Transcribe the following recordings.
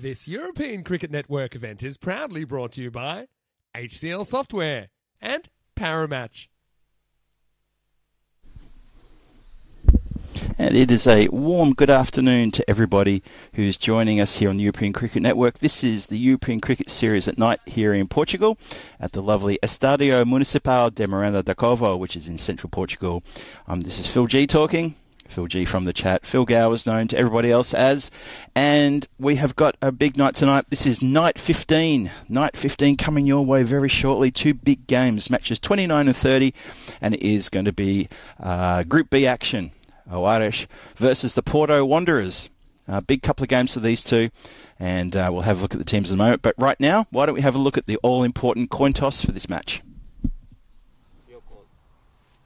This European Cricket Network event is proudly brought to you by HCL Software and Paramatch. And it is a warm good afternoon to everybody who's joining us here on the European Cricket Network. This is the European Cricket Series at night here in Portugal at the lovely Estádio Municipal de Miranda da Covo, which is in central Portugal. This is Phil G talking. Phil G from the chat. Phil Gow is known to everybody else as. And we have got a big night tonight. This is night 15. Night 15 coming your way very shortly. Two big games, matches 29 and 30. And it is going to be Group B action. Oares versus the Porto Wanderers. Big couple of games for these two. And we'll have a look at the teams in a moment. But right now, why don't we have a look at the all-important coin toss for this match? Your call.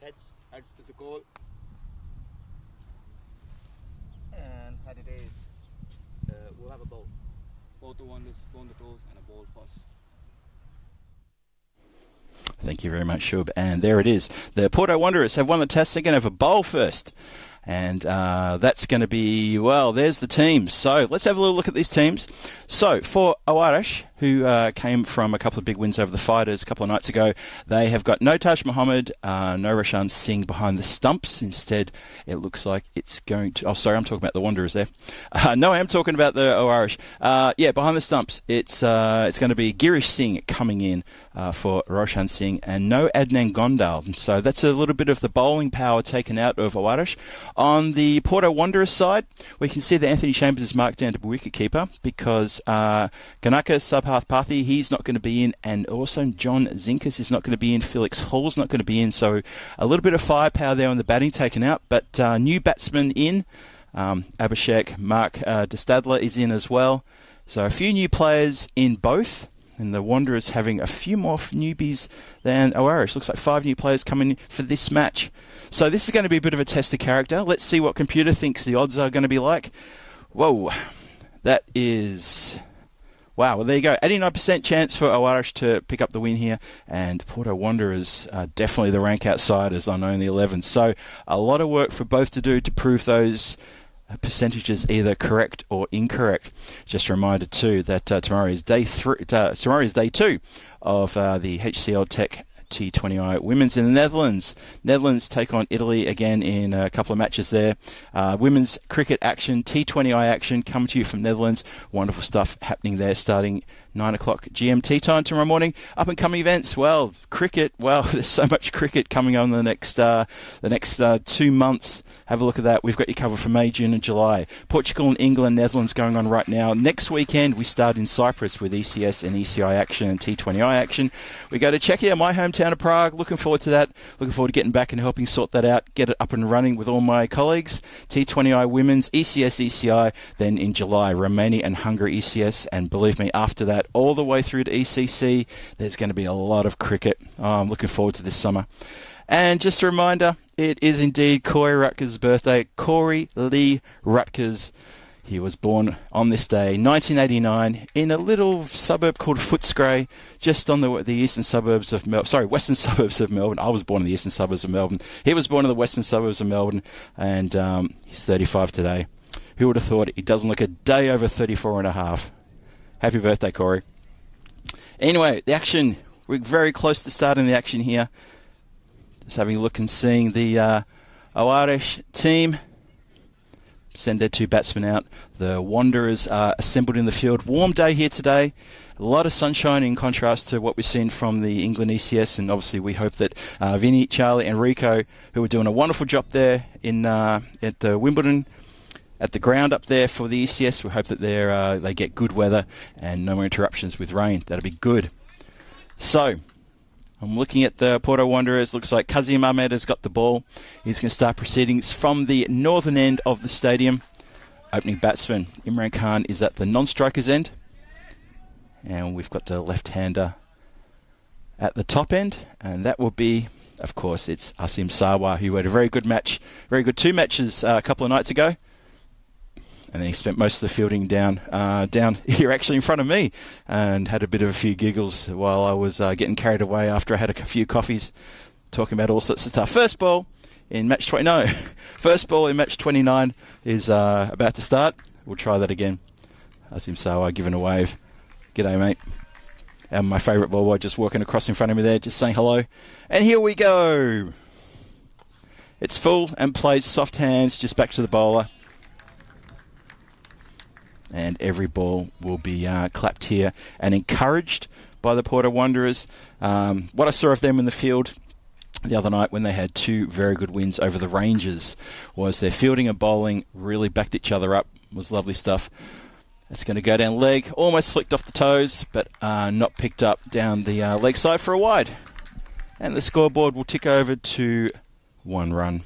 Heads to the goal. And head it is. We'll have a ball. Porto Wanderers, on the toes, and a ball toss. Thank you very much, Shub. And there it is. The Porto Wanderers have won the test. They're going to have a bowl first. And that's going to be, well, there's the teams. So let's have a little look at these teams. So for Oares, who came from a couple of big wins over the Fighters a couple of nights ago, they have got no Taj Mohammed, no Roshan Singh behind the stumps. Instead, it looks like it's going to... Oh, sorry, I'm talking about the Wanderers there. No, I am talking about the Oares. Behind the stumps, it's going to be Girish Singh coming in for Roshan Singh and no Adnan Gondal. And so that's a little bit of the bowling power taken out of Oares. On the Porto Wanderers side, we can see that Anthony Chambers is marked down to wicketkeeper because Ganaka Subhath Pathi, he's not going to be in, and also John Zinkas is not going to be in, Felix Hall's not going to be in, so a little bit of firepower there on the batting taken out, but new batsmen in, Abhishek, Mark de Stadler is in as well, so a few new players in both. And the Wanderers having a few more newbies than Oares. Looks like 5 new players coming for this match. So this is going to be a bit of a test of character. Let's see what computer thinks the odds are going to be like. Whoa, that is... Wow, well there you go. 89% chance for Oares to pick up the win here. And Porto Wanderers are definitely the rank outsiders on only 11. So a lot of work for both to do to prove those percentages either correct or incorrect. Just a reminder too that tomorrow is day 2 of the HCL Tech T20I Women's in the Netherlands. Netherlands take on Italy again in a couple of matches there. Women's cricket action, T20I action, coming to you from Netherlands. Wonderful stuff happening there starting 9 o'clock GMT time tomorrow morning. Up and coming events, well, cricket, well, there's so much cricket coming on the next 2 months. Have a look at that. We've got you covered for May, June and July. Portugal and England, Netherlands going on right now. Next weekend, we start in Cyprus with ECS and ECI action and T20I action. We go to Czechia, my hometown of Prague. Looking forward to that. Looking forward to getting back and helping sort that out, get it up and running with all my colleagues. T20I Women's, ECS, ECI. Then in July, Romania and Hungary ECS. And believe me, after that, all the way through to ECC, there's going to be a lot of cricket. I'm looking forward to this summer. And just a reminder, it is indeed Corey Rutgers' birthday. Corey Lee Rutgers. He was born on this day, 1989, in a little suburb called Footscray, just on the eastern suburbs of western suburbs of Melbourne. I was born in the eastern suburbs of Melbourne. He was born in the western suburbs of Melbourne, and he's 35 today. Who would have thought it? He doesn't look a day over 34 and a half. Happy birthday, Corey. Anyway, the action. We're very close to starting the action here. Just having a look and seeing the Oares team send their 2 batsmen out. The Wanderers are assembled in the field. Warm day here today. A lot of sunshine in contrast to what we've seen from the England ECS, and obviously we hope that Vinny, Charlie and Rico, who are doing a wonderful job there at Wimbledon, at the ground up there for the ECS, we hope that they get good weather and no more interruptions with rain. That'll be good. So, I'm looking at the Porto Wanderers. Looks like Kazim Ahmed has got the ball. He's going to start proceedings from the northern end of the stadium. Opening batsman Imran Khan is at the non-strikers end. And we've got the left-hander at the top end. And that will be, of course, it's Asim Sarwar, who had a very good match, very good 2 matches a couple of nights ago. And then he spent most of the fielding down here actually in front of me and had a bit of a few giggles while I was getting carried away after I had a few coffees talking about all sorts of stuff. First ball in match 29 is about to start. We'll try that again. Azim Sawa giving a wave. G'day, mate. And my favourite ball boy just walking across in front of me there, just saying hello. And here we go. It's full and plays soft hands just back to the bowler. And every ball will be clapped here and encouraged by the Porto Wanderers. What I saw of them in the field the other night when they had 2 very good wins over the Rangers was their fielding and bowling really backed each other up. It was lovely stuff. It's going to go down leg, almost flicked off the toes, but not picked up down the leg side for a wide. And the scoreboard will tick over to 1 run.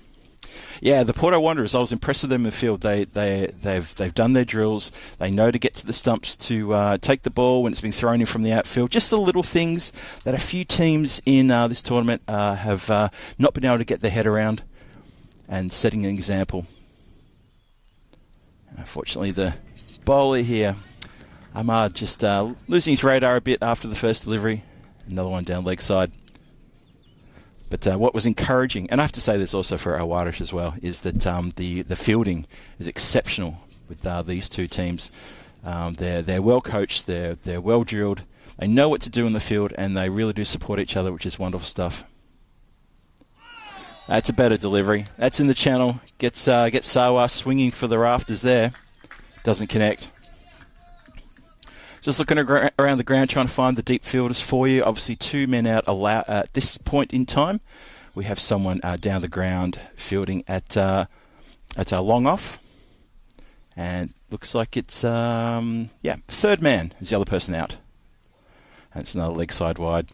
Yeah, the Porto Wanderers, I was impressed with them in the field. They've done their drills. They know to get to the stumps to take the ball when it's been thrown in from the outfield. Just the little things that a few teams in this tournament have not been able to get their head around, and setting an example. Unfortunately, the bowler here, Ahmad, just losing his radar a bit after the first delivery. Another one down leg side. But what was encouraging, and I have to say this also for Awarish as well, is that the fielding is exceptional with these 2 teams. They're well coached, they're well drilled, they know what to do in the field, and they really do support each other, which is wonderful stuff. That's a better delivery. That's in the channel. Gets Sawa swinging for the rafters there. Doesn't connect. Just looking around the ground, trying to find the deep fielders for you. Obviously, 2 men out at this point in time. We have someone down the ground fielding at a long off. And looks like it's, third man is the other person out. And it's another leg side wide.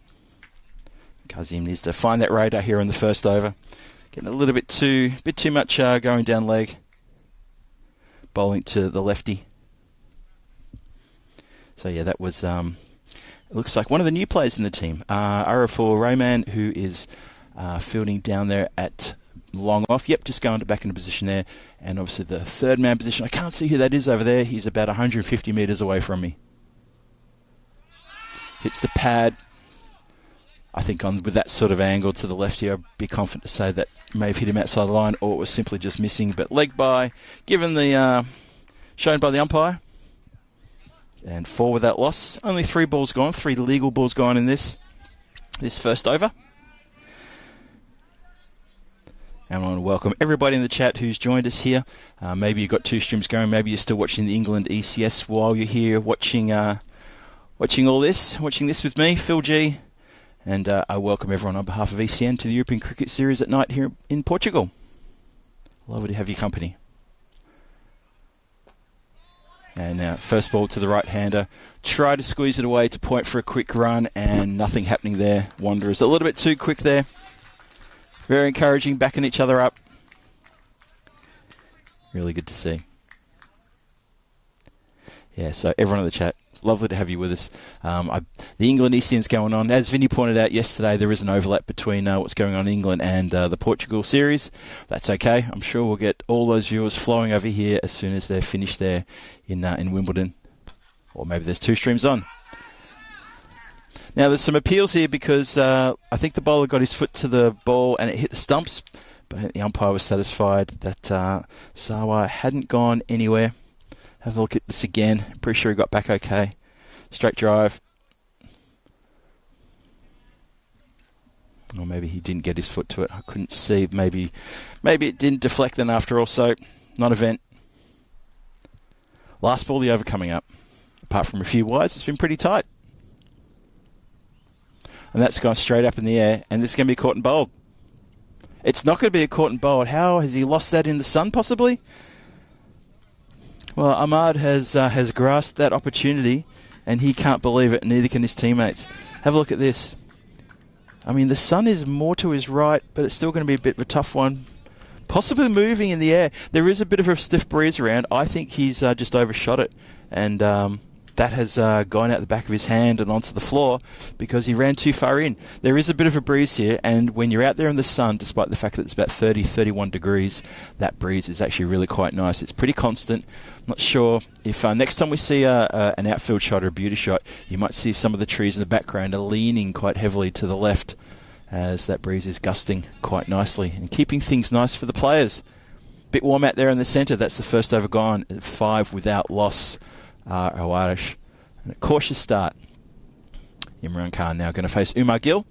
Kazim needs to find that radar here in the first over. Getting a little bit too much going down leg. Bowling to the lefty. So yeah, that was, it looks like one of the new players in the team, Arafur Rayman, who is fielding down there at long off. Yep, just going back into position there. And obviously the third man position, I can't see who that is over there. He's about 150 metres away from me. Hits the pad. I think with that sort of angle to the left here, I'd be confident to say that may have hit him outside the line, or it was simply just missing. But leg by, given the shown by the umpire. And 4 without loss. Only 3 balls gone, 3 legal balls gone in this first over. And I want to welcome everybody in the chat who's joined us here. Maybe you've got 2 streams going. Maybe you're still watching the England ECS while you're here watching this with me, Phil G. And I welcome everyone on behalf of ECN to the European Cricket Series at night here in Portugal. Lovely to have your company. And now, first ball to the right-hander. Try to squeeze it away to point for a quick run, and nothing happening there. Wanderers a little bit too quick there. Very encouraging, backing each other up. Really good to see. Yeah, so everyone in the chat, lovely to have you with us. The England ECN's going on. As Vinny pointed out yesterday, there is an overlap between what's going on in England and the Portugal series. That's okay. I'm sure we'll get all those viewers flowing over here as soon as they're finished there in Wimbledon. Or maybe there's 2 streams on. Now, there's some appeals here because I think the bowler got his foot to the ball and it hit the stumps. But the umpire was satisfied that Sawa hadn't gone anywhere. Have a look at this again. Pretty sure he got back okay. Straight drive. Or maybe he didn't get his foot to it. I couldn't see. Maybe it didn't deflect then after all. So, non-event. Last ball, the over coming up. Apart from a few wides, it's been pretty tight. And that's gone straight up in the air. And this is going to be caught and bowled. It's not going to be a caught and bowled. How? Has he lost that in the sun, possibly? Well, Ahmad has grasped that opportunity, and he can't believe it, and neither can his teammates. Have a look at this. I mean, the sun is more to his right, but it's still going to be a bit of a tough one. Possibly moving in the air. There is a bit of a stiff breeze around. I think he's just overshot it, and that has gone out the back of his hand and onto the floor because he ran too far in. There is a bit of a breeze here, and when you're out there in the sun, despite the fact that it's about 30, 31 degrees, that breeze is actually really quite nice. It's pretty constant. I'm not sure if next time we see an outfield shot or a beauty shot, you might see some of the trees in the background are leaning quite heavily to the left as that breeze is gusting quite nicely and keeping things nice for the players. Bit warm out there in the centre. That's the first over gone. 5 without loss. Awarish. And a cautious start. Imran Khan now going to face Umar Gill.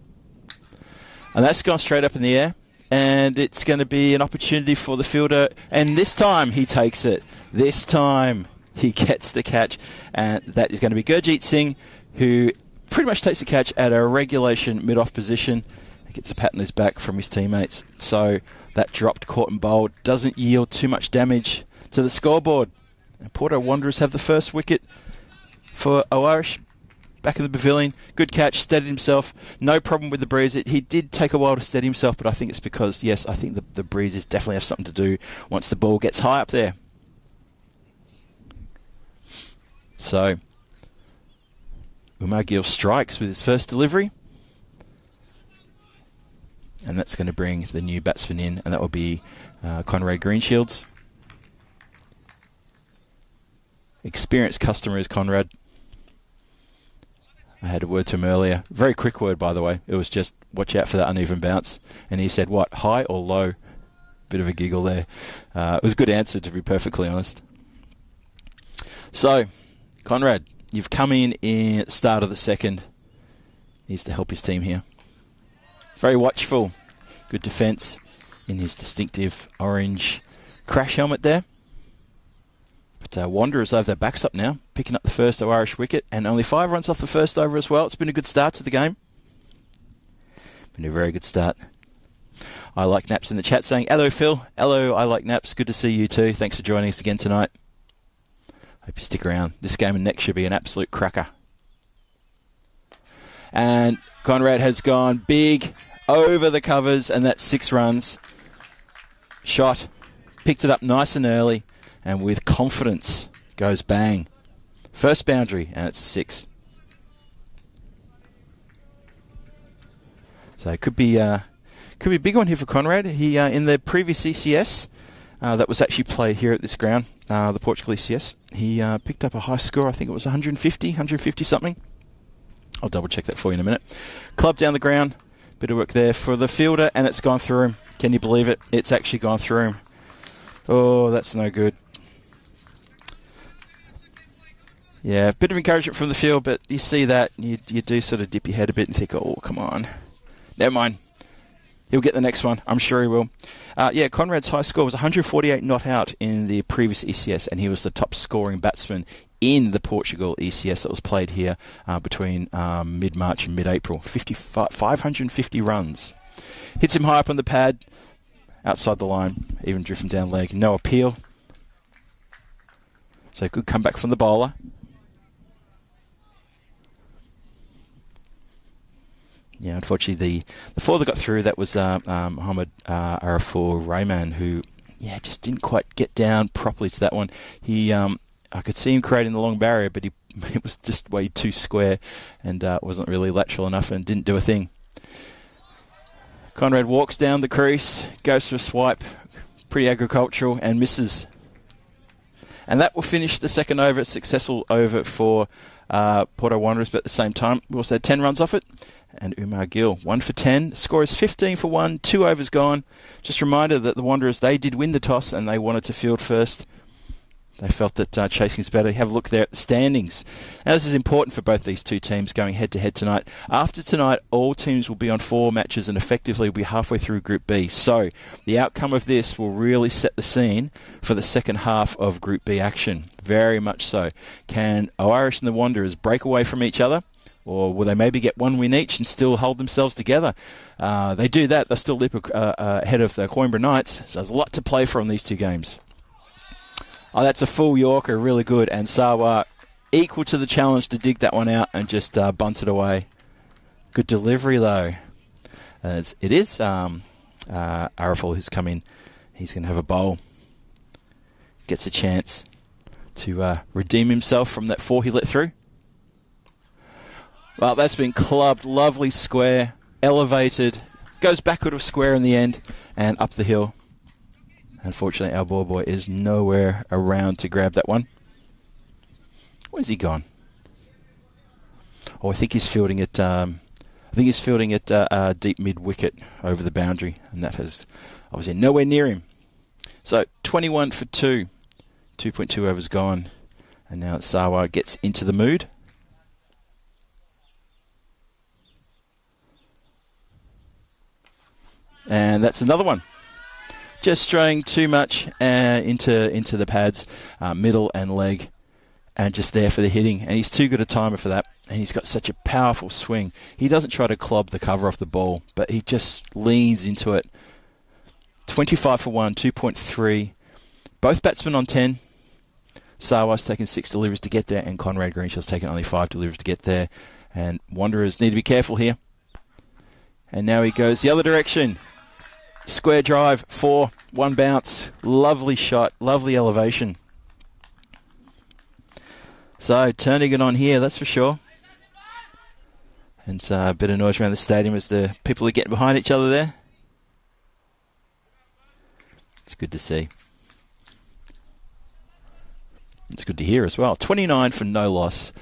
And that's gone straight up in the air. And it's going to be an opportunity for the fielder. And this time he takes it. This time he gets the catch. And that is going to be Gurjeet Singh, who pretty much takes the catch at a regulation mid-off position. He gets a pat on his back from his teammates. So that dropped, caught and bowled. Doesn't yield too much damage to the scoreboard. And Porto Wanderers have the first wicket for Awarish. Back in the pavilion, good catch, steadied himself, no problem with the breeze. He did take a while to steady himself, but I think it's because, yes, I think the breezes definitely have something to do once the ball gets high up there. So, Umar Gill strikes with his first delivery. And that's going to bring the new batsman in, and that will be Conrad Greenshields. Experienced customer is Conrad. I had a word to him earlier. Very quick word, by the way. It was just, watch out for that uneven bounce. And he said, what, high or low? Bit of a giggle there. It was a good answer, to be perfectly honest. So, Conrad, you've come in at the start of the second. Needs to help his team here. Very watchful. Good defence in his distinctive orange crash helmet there. But Wanderers have their backs up now, picking up the first Irish wicket, and only 5 runs off the first over as well. It's been a good start to the game. Been a very good start. I like Naps in the chat saying, hello Phil, hello I like Naps, good to see you too. Thanks for joining us again tonight. Hope you stick around. This game and next should be an absolute cracker. And Conrad has gone big over the covers, and that's 6 runs. Shot, picked it up nice and early. And with confidence, goes bang. First boundary, and it's a 6. So it could be a big one here for Conrad. He in the previous ECS that was actually played here at this ground, the Portugal ECS, he picked up a high score. I think it was 150 something. I'll double check that for you in a minute. Club down the ground, bit of work there for the fielder, and it's gone through him. Can you believe it? It's actually gone through him. Oh, that's no good. Yeah, a bit of encouragement from the field, but you see that, you do sort of dip your head a bit and think, oh, come on. Never mind. He'll get the next one. I'm sure he will. Conrad's high score was 148 not out in the previous ECS, and he was the top scoring batsman in the Portugal ECS that was played here between mid-March and mid-April. 550 runs. Hits him high up on the pad, outside the line, even drifting down leg. No appeal. So good comeback from the bowler. Yeah, unfortunately, the 4 that got through, that was Mohamed Arafur Rayman, who, just didn't quite get down properly to that one. He, I could see him creating the long barrier, but it was just way too square and wasn't really lateral enough and didn't do a thing. Conrad walks down the crease, goes for a swipe, pretty agricultural, and misses. And that will finish the second over. A successful over for Porto Wanderers, but at the same time, we also had 10 runs off it. And Umar Gill, 1 for 10. Score is 15 for 1, 2 overs gone. Just a reminder that the Wanderers, they did win the toss and they wanted to field first. They felt that chasing is better. Have a look there at the standings. Now, this is important for both these two teams going head-to-head tonight. After tonight, all teams will be on 4 matches and effectively will be halfway through Group B. So, the outcome of this will really set the scene for the second half of Group B action. Very much so. Can Irish and the Wanderers break away from each other? Or will they maybe get 1 win each and still hold themselves together? They do that, they'll still leap ahead of the Coimbra Knights. So there's a lot to play for on these two games. Oh, that's a full Yorker, really good. And Sawa equal to the challenge to dig that one out and just bunt it away. Good delivery, though. It is Araful who's come in. He's going to have a bowl. Gets a chance to redeem himself from that 4 he let through. Well, that's been clubbed. Lovely square. Elevated. Goes backward of square in the end and up the hill. Unfortunately, our ball boy is nowhere around to grab that one. Where's he gone? Oh, I think he's fielding it. Deep mid wicket over the boundary, and that has obviously nowhere near him. So 21 for 2, 2.2 overs gone, And now Sawa gets into the mood. And that's another one. Just straying too much into the pads, middle and leg, and just there for the hitting. And he's too good a timer for that. And he's got such a powerful swing. He doesn't try to club the cover off the ball, but he just leans into it. 25 for 1, 2.3. Both batsmen on 10. Sawa's taken 6 deliveries to get there, and Conrad Greenshill's taken only 5 deliveries to get there. And Wanderers need to be careful here. And now he goes the other direction. Square drive, 4, 1 bounce. Lovely shot, lovely elevation. So, turning it on here, that's for sure. And a bit of noise around the stadium as the people are getting behind each other there. It's good to see. It's good to hear as well. 29 for no loss.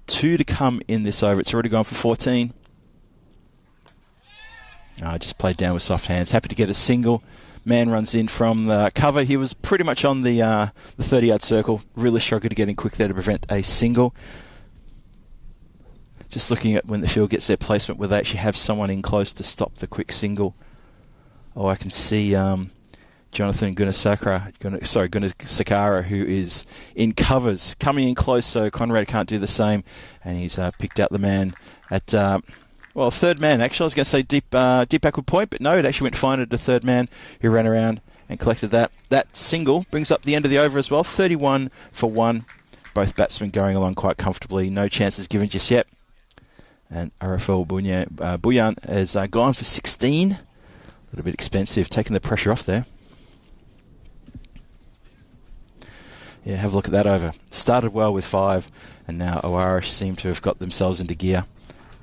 2 to come in this over. It's already gone for 14. Just played down with soft hands. Happy to get a single. Man runs in from the cover. He was pretty much on the 30-yard circle. Really struggled to get in quick there to prevent a single. Just looking at when the field gets their placement where they actually have someone in close to stop the quick single. Oh, I can see Jonathan Gunasakara, who is in covers, coming in close, so Conrad can't do the same. And he's picked out the man at, third man, actually. I was going to say deep backward point, but no, it actually went fine at the third man who ran around and collected that. That single brings up the end of the over as well, 31 for 1. Both batsmen going along quite comfortably. No chances given just yet. And Arafel Buyan has gone for 16. A little bit expensive, taking the pressure off there. Yeah, have a look at that over. Started well with 5, and now Owarish seem to have got themselves into gear.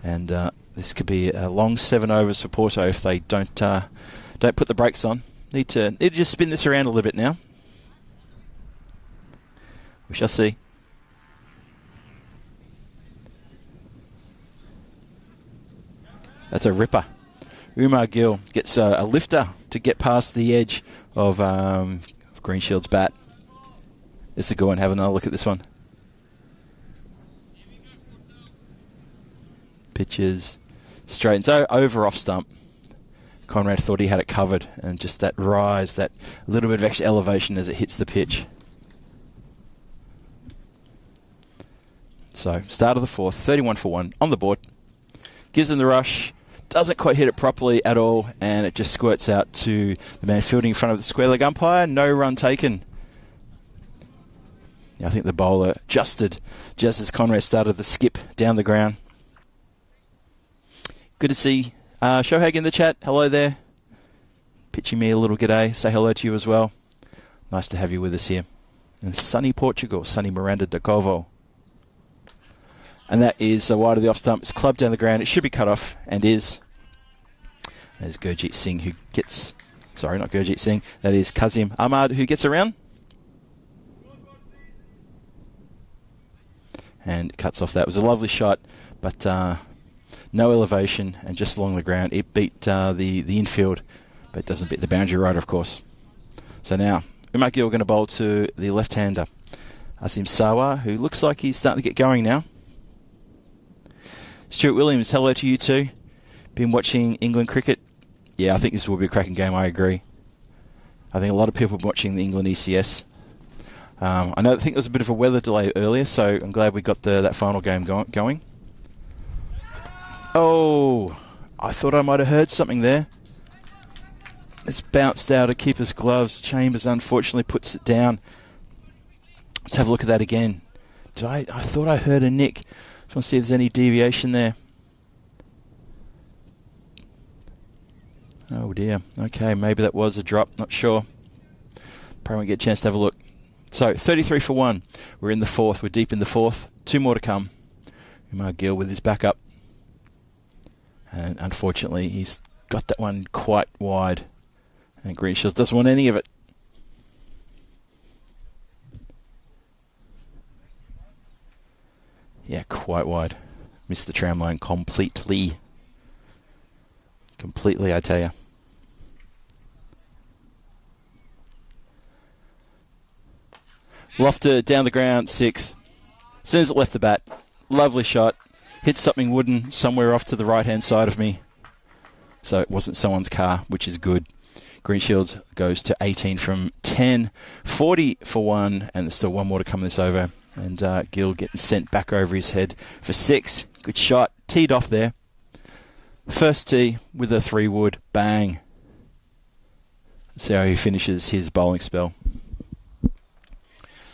And this could be a long 7 overs for Porto if they don't put the brakes on. Need to just spin this around a little bit now. We shall see. That's a ripper. Umar Gill gets a lifter to get past the edge of Greenshield's bat. This is a good one. Have another look at this one. Pitches straight. So over off stump. Conrad thought he had it covered, and just that rise, that little bit of extra elevation as it hits the pitch. So, start of the 4th, 31 for 1 on the board. Gives him the rush. Doesn't quite hit it properly at all, and it just squirts out to the man fielding in front of the square leg umpire. No run taken. I think the bowler adjusted just as Conrad started the skip down the ground. Good to see Shohag in the chat. Hello there. Pitching me a little g'day. Say hello to you as well. Nice to have you with us here. In sunny Portugal, sunny Miranda de Covo. And that is wide of the off stump. It's clubbed down the ground. It should be cut off, and is. There's Gurjeet Singh who gets... Sorry, not Gurjeet Singh. That is Kazim Ahmad who gets around. And cuts off that. It was a lovely shot, but no elevation and just along the ground. It beat the infield, but it doesn't beat the boundary rider, of course. So now, Umar Gill going to bowl to the left-hander, Asim Sawa, who looks like he's starting to get going now. Stuart Williams, hello to you too. Been watching England cricket? Yeah, I think this will be a cracking game, I agree. I think a lot of people have been watching the England ECS. I think there was a bit of a weather delay earlier, so I'm glad we got that final game going. Oh, I thought I might have heard something there. It's bounced out of keeper's gloves. Chambers unfortunately puts it down. Let's have a look at that again. I thought I heard a nick. Just want to see if there's any deviation there. Oh dear. Okay, maybe that was a drop. Not sure. Probably won't get a chance to have a look. So, 33 for 1. We're in the 4th. We're deep in the 4th. 2 more to come. Umar Gill with his backup. And unfortunately, he's got that one quite wide. And Greenshields doesn't want any of it. Yeah, quite wide. Missed the tram line completely. Completely, I tell you. Lofter down the ground, 6. As soon as it left the bat, lovely shot. Hit something wooden somewhere off to the right-hand side of me. So it wasn't someone's car, which is good. Greenshields goes to 18 from 10, 40 for 1, and there's still one more to come this over. And Gill getting sent back over his head for 6. Good shot. Teed off there. First tee with a 3-wood. Bang. See how he finishes his bowling spell.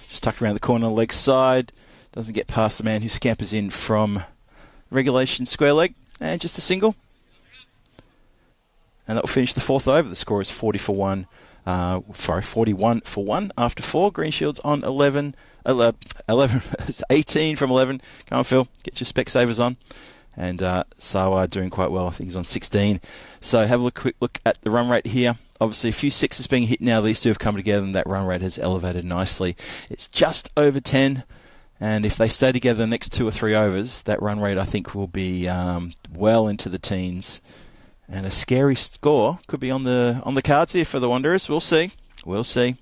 Just tucked around the corner, leg side. Doesn't get past the man who scampers in from regulation square leg. And just a single. And that will finish the 4th over. The score is 40 for 1. 41 for 1 after 4. Greenshields on 18 from 11. Come on, Phil. Get your spec savers on. And Sawa doing quite well. I think he's on 16. So have a quick look at the run rate here. Obviously, a few sixes being hit now. These two have come together, and that run rate has elevated nicely. It's just over 10. And if they stay together the next 2 or 3 overs, that run rate, I think, will be well into the teens. And a scary score could be on the cards here for the Wanderers. We'll see. We'll see.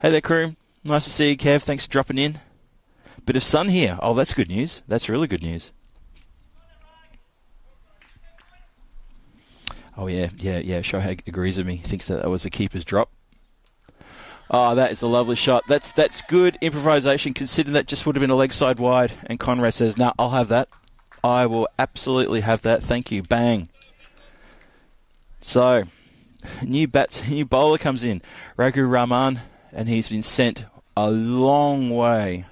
Hey there, crew. Nice to see you, Kev. Thanks for dropping in. Bit of sun here. Oh, that's good news. That's really good news. Oh, yeah. Shohag agrees with me. He thinks that was a keeper's drop. Oh, that is a lovely shot. That's good improvisation, considering that just would have been a leg side wide. And Conrad says, "No, I'll have that. I will absolutely have that. Thank you." Bang. So, new bowler comes in, Raghu Rahman, and he's been sent a long way.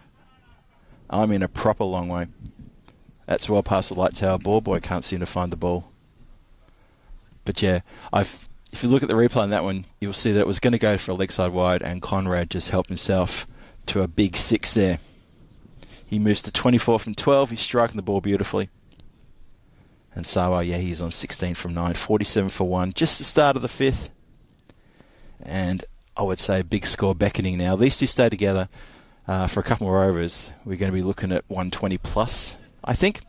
I mean, a proper long way. That's well past the light tower. Ball boy can't seem to find the ball. But yeah, if you look at the replay on that one, you'll see that it was going to go for a leg side wide, and Conrad just helped himself to a big 6 there. He moves to 24 from 12. He's striking the ball beautifully. And Sawa, he's on 16 from 9, 47 for 1. Just the start of the 5th. And I would say a big score beckoning now. These two stay together for a couple more overs. We're going to be looking at 120 plus, I think.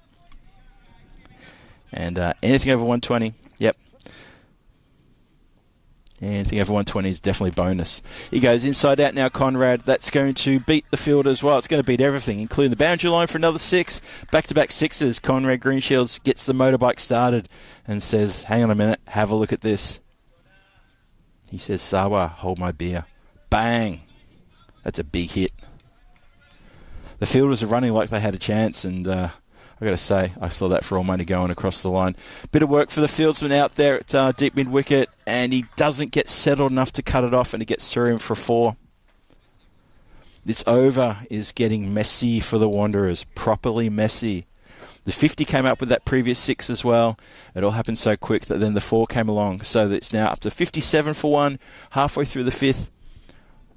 And anything over 120, yep. Anything over 120 is definitely bonus. He goes inside out now, Conrad. That's going to beat the field as well. It's going to beat everything, including the boundary line for another 6. Back-to-back 6s. Conrad Greenshields gets the motorbike started and says, "Hang on a minute, have a look at this." He says, "Sawa, hold my beer." Bang. That's a big hit. The fielders are running like they had a chance, and I've got to say, I saw that for all money going across the line. Bit of work for the fieldsman out there at deep mid-wicket, and he doesn't get settled enough to cut it off, and it gets through him for 4. This over is getting messy for the Wanderers, properly messy. The 50 came up with that previous 6 as well. It all happened so quick that then the 4 came along, so that it's now up to 57 for 1, halfway through the 5th.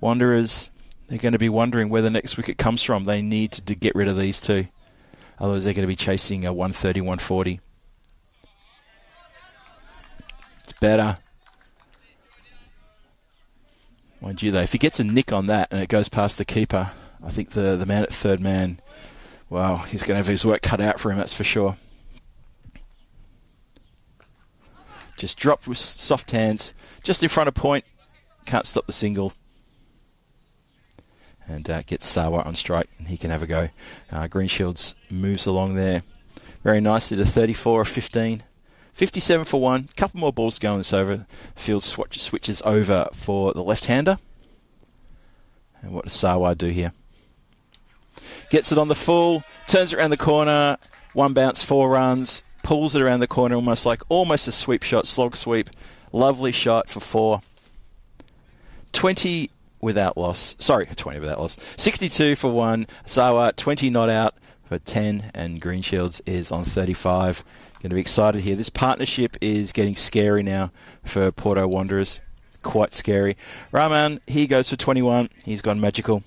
Wanderers, they're going to be wondering where the next wicket comes from. They need to get rid of these two. Otherwise, they're going to be chasing a 130, 140. It's better. Mind you, though, if he gets a nick on that and it goes past the keeper, I think the man at third man, well, he's going to have his work cut out for him, that's for sure. Just dropped with soft hands, just in front of point. Can't stop the single. And gets Sawa on strike, and he can have a go. Greenshields moves along there very nicely to 34 or 15. 57 for 1. Couple more balls going this over. Field switches over for the left-hander. And what does Sawa do here? Gets it on the full, turns it around the corner, 1 bounce, 4 runs, pulls it around the corner almost a sweep shot, slog sweep. Lovely shot for 4. 20 without loss. 62 for 1. Sawa, 20 not out for 10. And Greenshields is on 35. Going to be excited here. This partnership is getting scary now for Porto Wanderers. Quite scary. Rahman, he goes for 21. He's gone magical.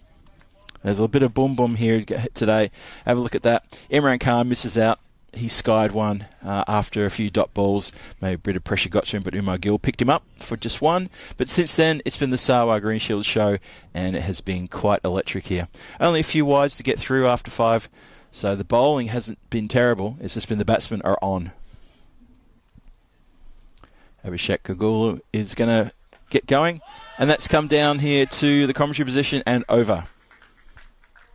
There's a bit of boom here today. Have a look at that. Imran Khan misses out. He skied one after a few dot balls. Maybe a bit of pressure got to him, but Umar Gill picked him up for just 1. But since then, it's been the Sawa Greenshields show, and it has been quite electric here. Only a few wides to get through after 5, so the bowling hasn't been terrible. It's just been the batsmen are on. Abhishek Kagulu is going to get going, and that's come down here to the commentary position and over.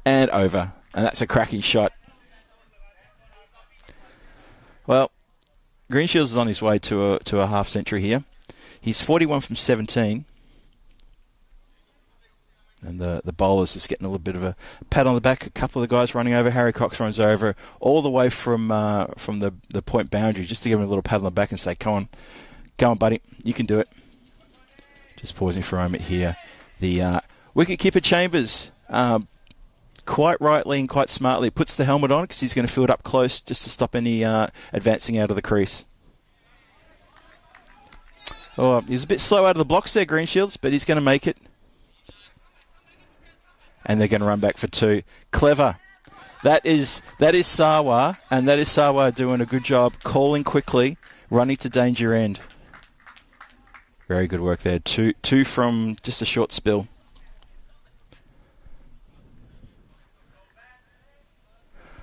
And over. And that's a cracking shot. Well, Greenshields is on his way to a half century here. He's 41 from 17. And the bowler's just getting a little bit of a pat on the back. A couple of the guys running over. Harry Cox runs over all the way from the point boundary just to give him a little pat on the back and say, come on, buddy, you can do it. Just pausing for a moment here. The wicketkeeper Chambers, quite rightly and quite smartly, puts the helmet on because he's going to field up close just to stop any advancing out of the crease. Oh, he's a bit slow out of the blocks there, Greenshields, but he's going to make it. And they're going to run back for 2. Clever. That is Sawa, and that is Sawa doing a good job, calling quickly, running to danger end. Very good work there. Two from just a short spill.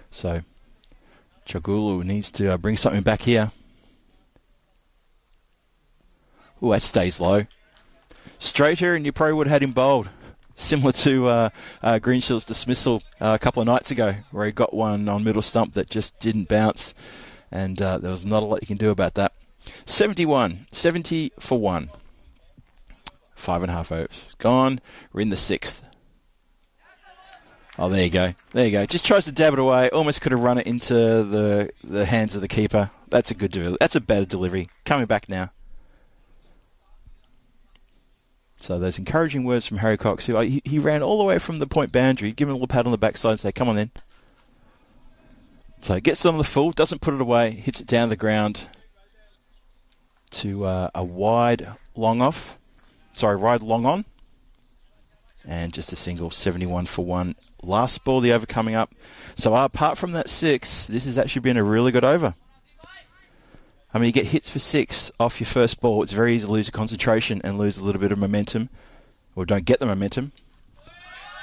So, Chagulu needs to bring something back here. Oh, that stays low. Straighter, and you probably would have had him bowled. Similar to Greenshield's dismissal a couple of nights ago, where he got one on middle stump that just didn't bounce, and there was not a lot you can do about that. 70 for 1. 5.5 overs gone. We're in the 6th. Oh, there you go. Just tries to dab it away. Almost could have run it into the hands of the keeper. That's a good delivery. That's a better delivery. Coming back now. So those encouraging words from Harry Cox, who he ran all the way from the point boundary, give him a little pat on the backside and say, come on then. So gets it on the full, doesn't put it away, hits it down the ground to a wide long on. And just a single, 71 for 1. Last ball, the over coming up. So apart from that 6, this has actually been a really good over. I mean, you get hits for 6 off your first ball. It's very easy to lose your concentration and lose a little bit of momentum, or don't get the momentum.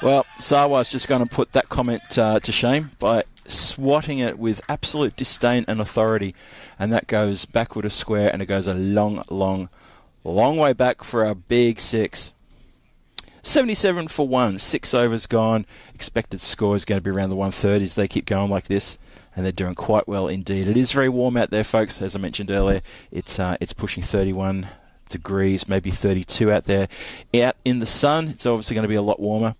Well, Sawa's just going to put that comment to shame by swatting it with absolute disdain and authority, and that goes backward a square, and it goes a long way back for a big 6. 77 for 1, 6 overs gone. Expected score is going to be around the 130s. They keep going like this. And they're doing quite well indeed. It is very warm out there, folks. As I mentioned earlier, it's pushing 31 degrees, maybe 32 out there. Out in the sun, it's obviously going to be a lot warmer.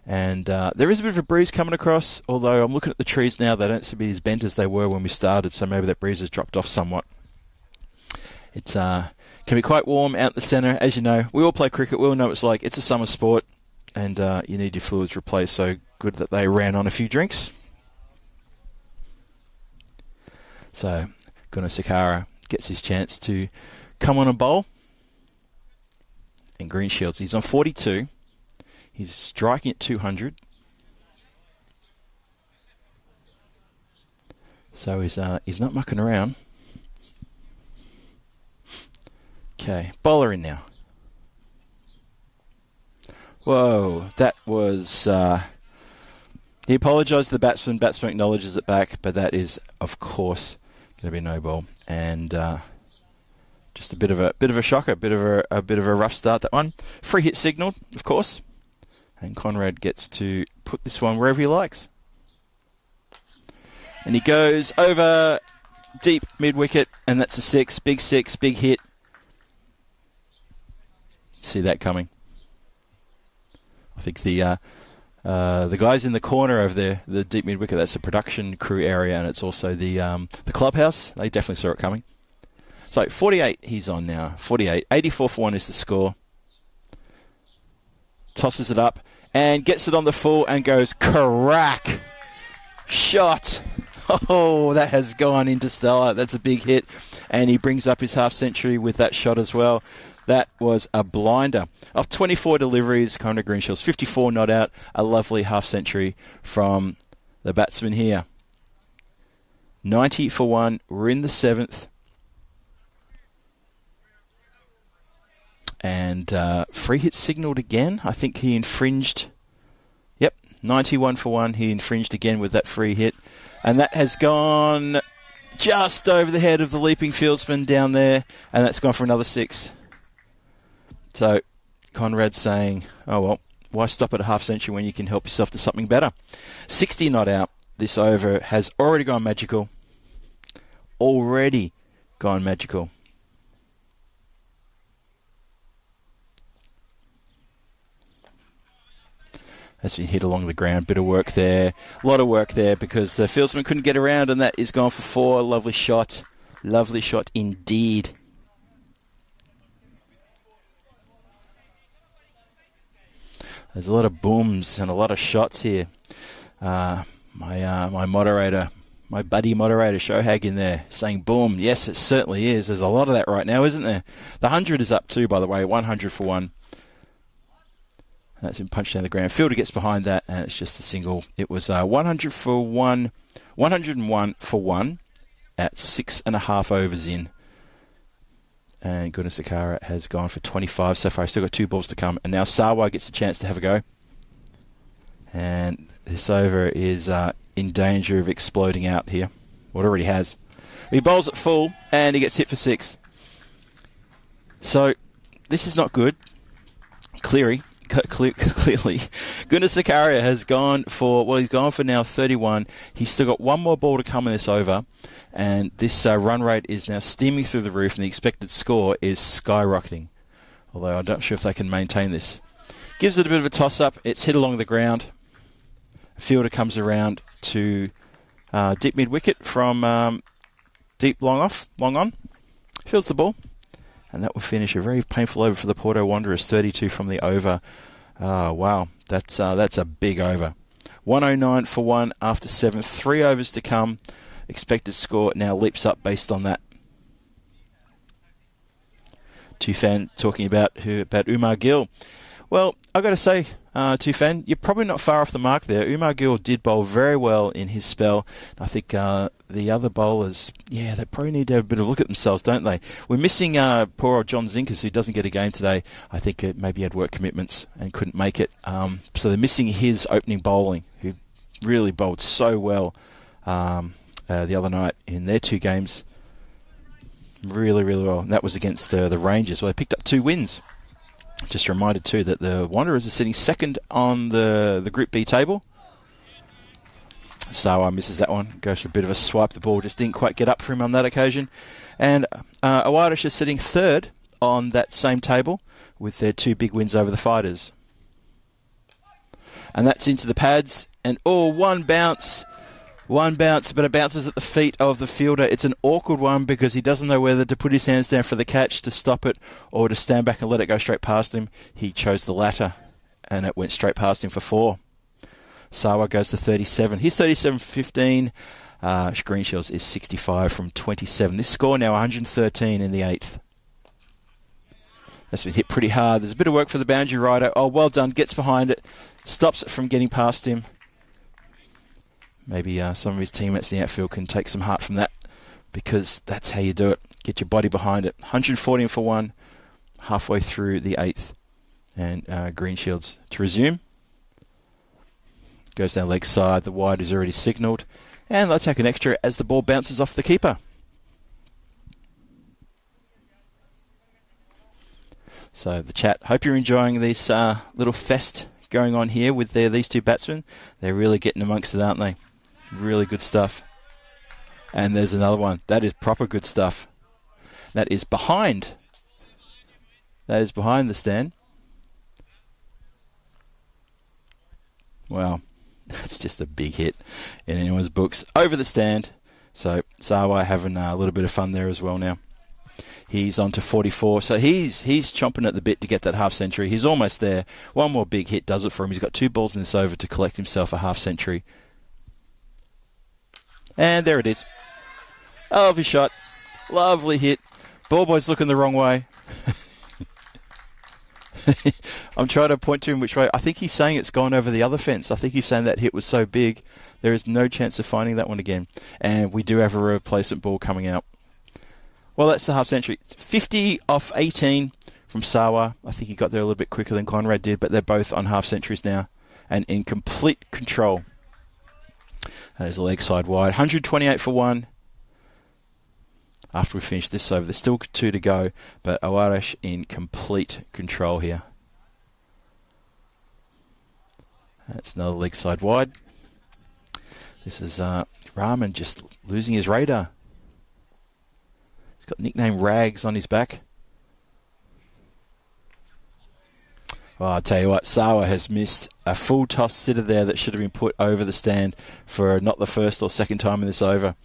And there is a bit of a breeze coming across, although I'm looking at the trees now. They don't seem to be as bent as they were when we started, so maybe that breeze has dropped off somewhat. It can be quite warm out in the centre. As you know, we all play cricket. We all know what it's like. It's a summer sport, and you need your fluids replaced, so good that they ran on a few drinks. So, Gunasekara gets his chance to come on and bowl. And Greenshields, he's on 42. He's striking at 200. So he's not mucking around. Okay, bowler in now. Whoa, that was... he apologised to the batsman. Batsman acknowledges it back, but that is, of course, going to be no ball, and just a bit of a shocker, a bit of a rough start, that one. Free hit signalled, of course, and Conrad gets to put this one wherever he likes, and he goes over deep mid wicket, and that's a 6, big hit. See that coming? I think the guys in the corner over there, the deep mid wicket, that's the production crew area, and it's also the clubhouse. They definitely saw it coming. So 48 he's on now. 48. 84 for 1 is the score. Tosses it up and gets it on the full and goes crack. Shot. Oh, that has gone interstellar. That's a big hit. And he brings up his half century with that shot as well. That was a blinder. Of 24 deliveries, Conrad Greenshields, 54 not out. A lovely half century from the batsman here. 90 for 1. We're in the 7th. And free hit signalled again. I think he infringed. Yep, 91 for 1. He infringed again with that free hit. And that has gone just over the head of the leaping fieldsman down there. And that's gone for another 6. So, Conrad saying, oh well, Why stop at a half century when you can help yourself to something better? 60 not out. This over has already gone magical. Already gone magical. That's been hit along the ground. Bit of work there. A lot of work there because the fieldsman couldn't get around, and that is gone for 4. Lovely shot. Lovely shot indeed. There's a lot of booms and a lot of shots here. My moderator, my buddy moderator, Shohag in there, saying boom. Yes, it certainly is. There's a lot of that right now, isn't there? The 100 is up too, by the way. 100 for 1. That's been punched down the ground. Fielder gets behind that, and it's just a single. It was 100 for 1, 101 for 1 at 6.5 overs in. And Gunasakara has gone for 25 so far. He's still got 2 balls to come. And now Sawa gets a chance to have a go. And this over is in danger of exploding out here. Well, it already has. He bowls it full, and he gets hit for 6. So, this is not good. Clearly, Gunasakara has gone for, well, he's gone for now 31. He's still got 1 more ball to come in this over, and this run rate is now steaming through the roof, and the expected score is skyrocketing. Although I'm not sure if they can maintain this. Gives it a bit of a toss-up. It's hit along the ground. Fielder comes around to deep mid-wicket from deep long on. Fields the ball. And that will finish a very painful over for the Porto Wanderers. 32 from the over. Oh, wow. That's a big over. 109 for 1 after 7. 3 overs to come. Expected score now leaps up based on that. Tufan talking about Umar Gill. Well, I've got to say, Tufan, you're probably not far off the mark there. Umar Gill did bowl very well in his spell. I think the other bowlers, they probably need to have a bit of a look at themselves, don't they? We're missing poor old John Zinkas, who doesn't get a game today. I think maybe he had work commitments and couldn't make it. So they're missing his opening bowling, who really bowled so well the other night in their 2 games. Really, really well. And that was against the Rangers. Well, they picked up 2 wins. Just reminded too that the Wanderers are sitting second on the Group B table. Sawa misses that one. Goes for a bit of a swipe. The ball just didn't quite get up for him on that occasion. And Awadish is sitting third on that same table with their 2 big wins over the Fighters. And that's into the pads. And one bounce. One bounce, but it bounces at the feet of the fielder. It's an awkward one because he doesn't know whether to put his hands down for the catch to stop it or to stand back and let it go straight past him. He chose the latter, and it went straight past him for 4. Sawa goes to 37. He's 37 for 15. Greenshields is 65 from 27. This score now 113 in the 8th. That's been hit pretty hard. There's a bit of work for the boundary rider. Oh, well done. Gets behind it. Stops it from getting past him. Maybe some of his teammates in the outfield can take some heart from that, because that's how you do it. Get your body behind it. 114 for 1, halfway through the 8th. And Greenshields to resume. Goes down leg side. The wide is already signalled. And they'll take an extra as the ball bounces off the keeper. So the chat, hope you're enjoying this little fest going on here with these 2 batsmen. They're really getting amongst it, aren't they? Really good stuff. And there's another one. That is proper good stuff. That is behind. That is behind the stand. Wow. That's just a big hit in anyone's books. Over the stand. So Sawa having a little bit of fun there as well now. He's on to 44. So he's chomping at the bit to get that half century. He's almost there. One more big hit does it for him. He's got 2 balls in this over to collect himself a half century. And there it is. Lovely shot. Lovely hit. Ball boy's looking the wrong way. I'm trying to point to him which way. I think he's saying it's gone over the other fence. I think he's saying that hit was so big, there is no chance of finding that one again. And we do have a replacement ball coming out. Well, that's the half century. 50 off 18 from Sawa. I think he got there a little bit quicker than Conrad did, but they're both on half centuries now and in complete control. That is a leg side wide. 128 for 1. After we finish this over, there's still 2 to go, but Awadish in complete control here. That's another leg side wide. This is Rahman just losing his radar. He's got nickname Rags on his back. Well, I'll tell you what, Sawa has missed a full toss sitter there that should have been put over the stand for not the first or second time in this over.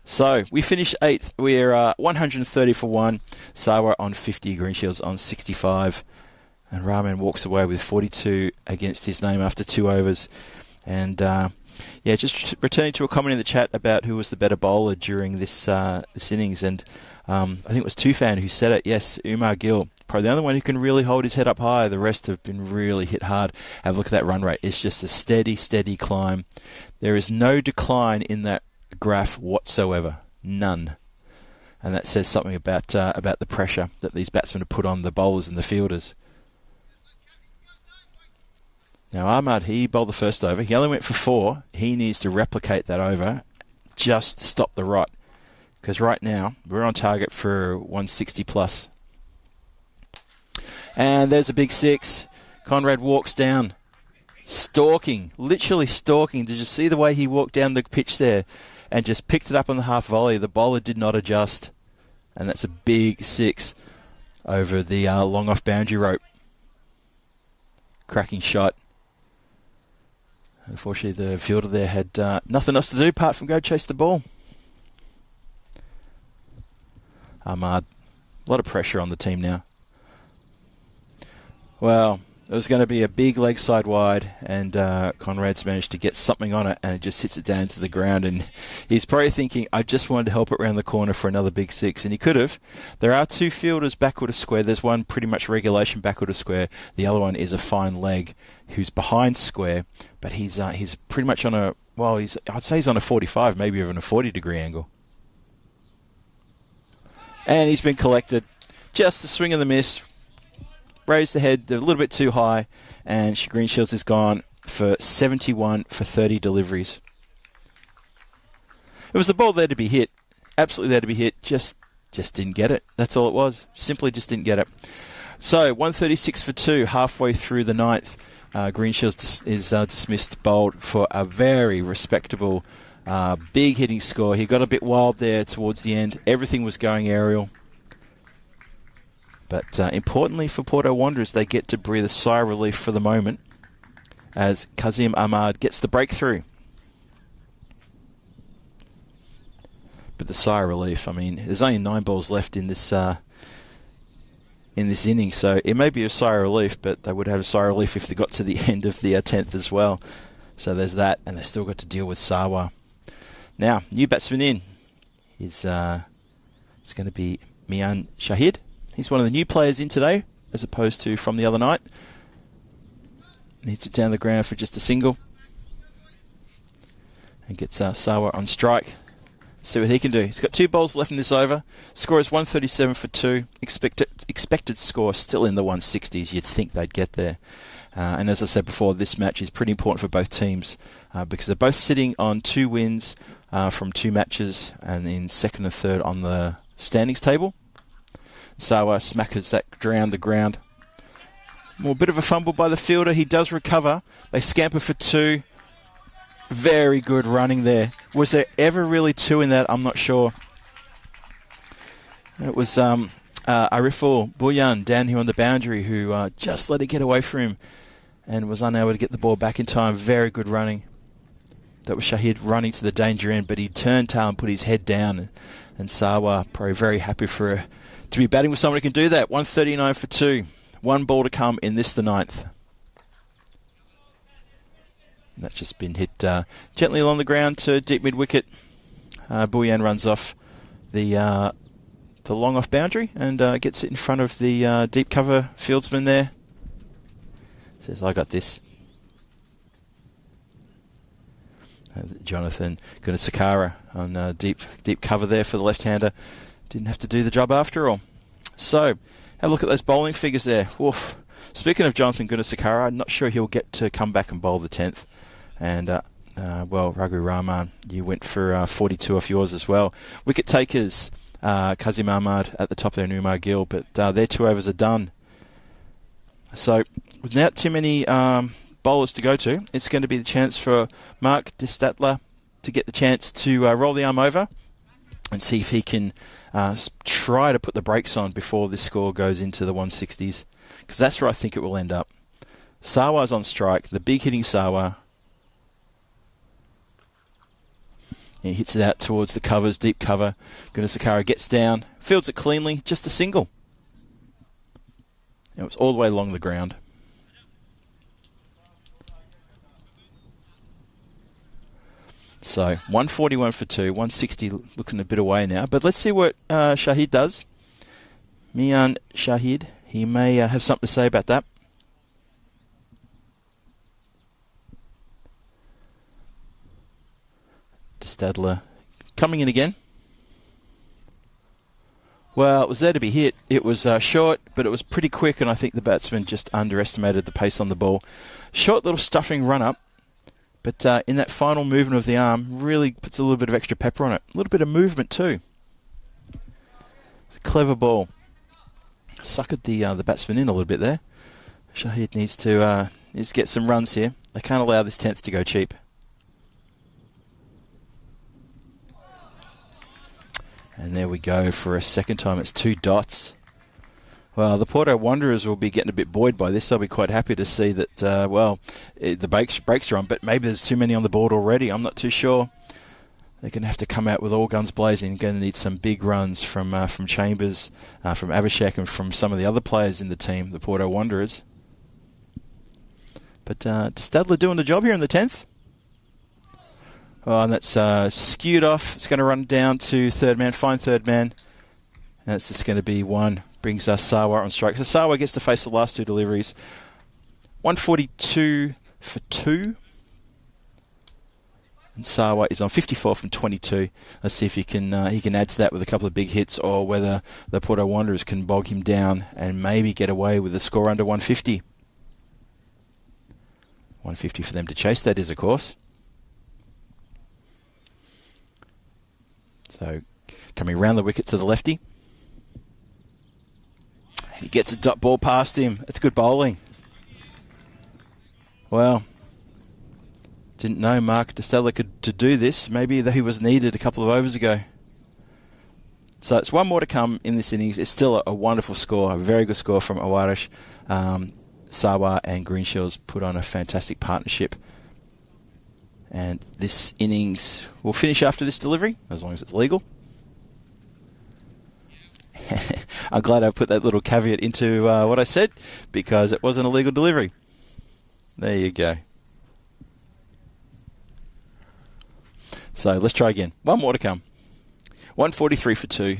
So, we finish 8th. We're 130 for 1. Sawa on 50, Greenshields on 65. And Rahman walks away with 42 against his name after 2 overs. And, just returning to a comment in the chat about who was the better bowler during this innings. And I think it was Tufan who said it. Yes, Umar Gill. Probably the only one who can really hold his head up high. The rest have been really hit hard. Have a look at that run rate. It's just a steady, steady climb. There is no decline in that graph whatsoever. None. And that says something about the pressure that these batsmen have put on the bowlers and the fielders. Now Ahmad, he bowled the first over. He only went for 4. He needs to replicate that over just to stop the rot. Because right now, we're on target for 160 plus. And there's a big 6. Conrad walks down. Stalking. Literally stalking. Did you see the way he walked down the pitch there? And just picked it up on the half volley. The bowler did not adjust. And that's a big 6 over the long off boundary rope. Cracking shot. Unfortunately, the fielder there had nothing else to do apart from go chase the ball. Ahmad, a lot of pressure on the team now. Well, it was going to be a big leg side wide, and Conrad's managed to get something on it, and it just hits it down to the ground. And he's probably thinking, I just wanted to help it round the corner for another big 6, and he could have. There are 2 fielders backward of square. There's one pretty much regulation backward of square. The other one is a fine leg who's behind square, but he's pretty much on a, well, I'd say he's on a 45, maybe even a 40-degree angle. And he's been collected. Just the swing and the miss. Raised the head a little bit too high, and Greenshields is gone for 71 for 30 deliveries. It was the ball there to be hit. Absolutely there to be hit. Just didn't get it. That's all it was. Simply just didn't get it. So, 136 for 2 halfway through the 9th. Greenshields is dismissed bowled for a very respectable big hitting score. He got a bit wild there towards the end. Everything was going aerial. But importantly for Porto Wanderers, they get to breathe a sigh of relief for the moment as Kazim Ahmad gets the breakthrough. But the sigh of relief, I mean, there's only 9 balls left in this inning, so it may be a sigh of relief, but they would have a sigh of relief if they got to the end of the 10th as well. So there's that, and they've still got to deal with Sawa. Now, new batsman in is it's going to be Mian Shahid. He's one of the new players in today, as opposed to from the other night. Needs it down the ground for just a single. And gets Sawa on strike. See what he can do. He's got 2 balls left in this over. Score is 137 for 2. Expected score still in the 160s. You'd think they'd get there. And as I said before, this match is pretty important for both teams because they're both sitting on 2 wins from 2 matches and in second and third on the standings table. Sawa smackers that around the ground. More bit of a fumble by the fielder. He does recover. They scamper for 2. Very good running there. Was there ever really 2 in that? I'm not sure. It was Ariful Buyan down here on the boundary who just let it get away from him and was unable to get the ball back in time. Very good running. That was Shahid running to the danger end, but he turned tail and put his head down. And Sawa probably very happy to be batting with someone who can do that. 139 for 2. 1 ball to come in this, the 9th. That's just been hit gently along the ground to deep mid-wicket. Buyan runs off the long off boundary and gets it in front of the deep cover fieldsman there. Says, I got this. Jonathan Gunasakara on deep cover there for the left-hander. Didn't have to do the job after all. So, have a look at those bowling figures there. Woof. Speaking of Jonathan Gunasakara, I'm not sure he'll get to come back and bowl the 10th. And, Raghu Rahman, you went for 42 off yours as well. Wicket takers, Kazim Ahmad at the top there and Umar Gill, but their 2 overs are done. So, without too many bowlers to go to. It's going to be the chance for Mark de Stadler to get the chance to roll the arm over and see if he can try to put the brakes on before this score goes into the 160s, because that's where I think it will end up. Sawa's on strike, the big hitting Sawa. He hits it out towards the covers, deep cover. Gunasakara gets down, fields it cleanly, just a single. It was all the way along the ground. So 141 for 2, 160 looking a bit away now. But let's see what Shahid does. Mian Shahid, he may have something to say about that. De Stadler coming in again. Well, it was there to be hit. It was short, but it was pretty quick, and I think the batsman just underestimated the pace on the ball. Short little stuffing run-up, but in that final movement of the arm, really puts a little bit of extra pepper on it. A little bit of movement too. It's a clever ball. Suckered the batsman in a little bit there. Shahid needs to get some runs here. They can't allow this 10th to go cheap. And there we go for a second time. It's 2 dots. Well, the Porto Wanderers will be getting a bit buoyed by this. They'll be quite happy to see that, the brakes are on, but maybe there's too many on the board already. I'm not too sure. They're going to have to come out with all guns blazing. Going to need some big runs from Chambers, from Abhishek, and from some of the other players in the team, the Porto Wanderers. But Stadler doing the job here in the 10th. Oh, and that's skewed off. It's going to run down to third man, fine third man. And it's just going to be 1. Brings us Sawa on strike. So Sawa gets to face the last 2 deliveries. 142 for 2. And Sawa is on 54 from 22. Let's see if he can add to that with a couple of big hits, or whether the Porto Wanderers can bog him down and maybe get away with a score under 150. 150 for them to chase, that is, of course. So, coming round the wicket to the lefty. He gets a dot ball past him. It's good bowling. Well, didn't know Mark de Stadler could do this. Maybe he was needed a couple of overs ago. So it's 1 more to come in this innings. It's still a wonderful score, a very good score from Awarish. Sawa and Greenshields put on a fantastic partnership. And this innings will finish after this delivery, as long as it's legal. I'm glad I put that little caveat into what I said, because it wasn't a legal delivery. There you go. So let's try again. 1 more to come. 143 for 2.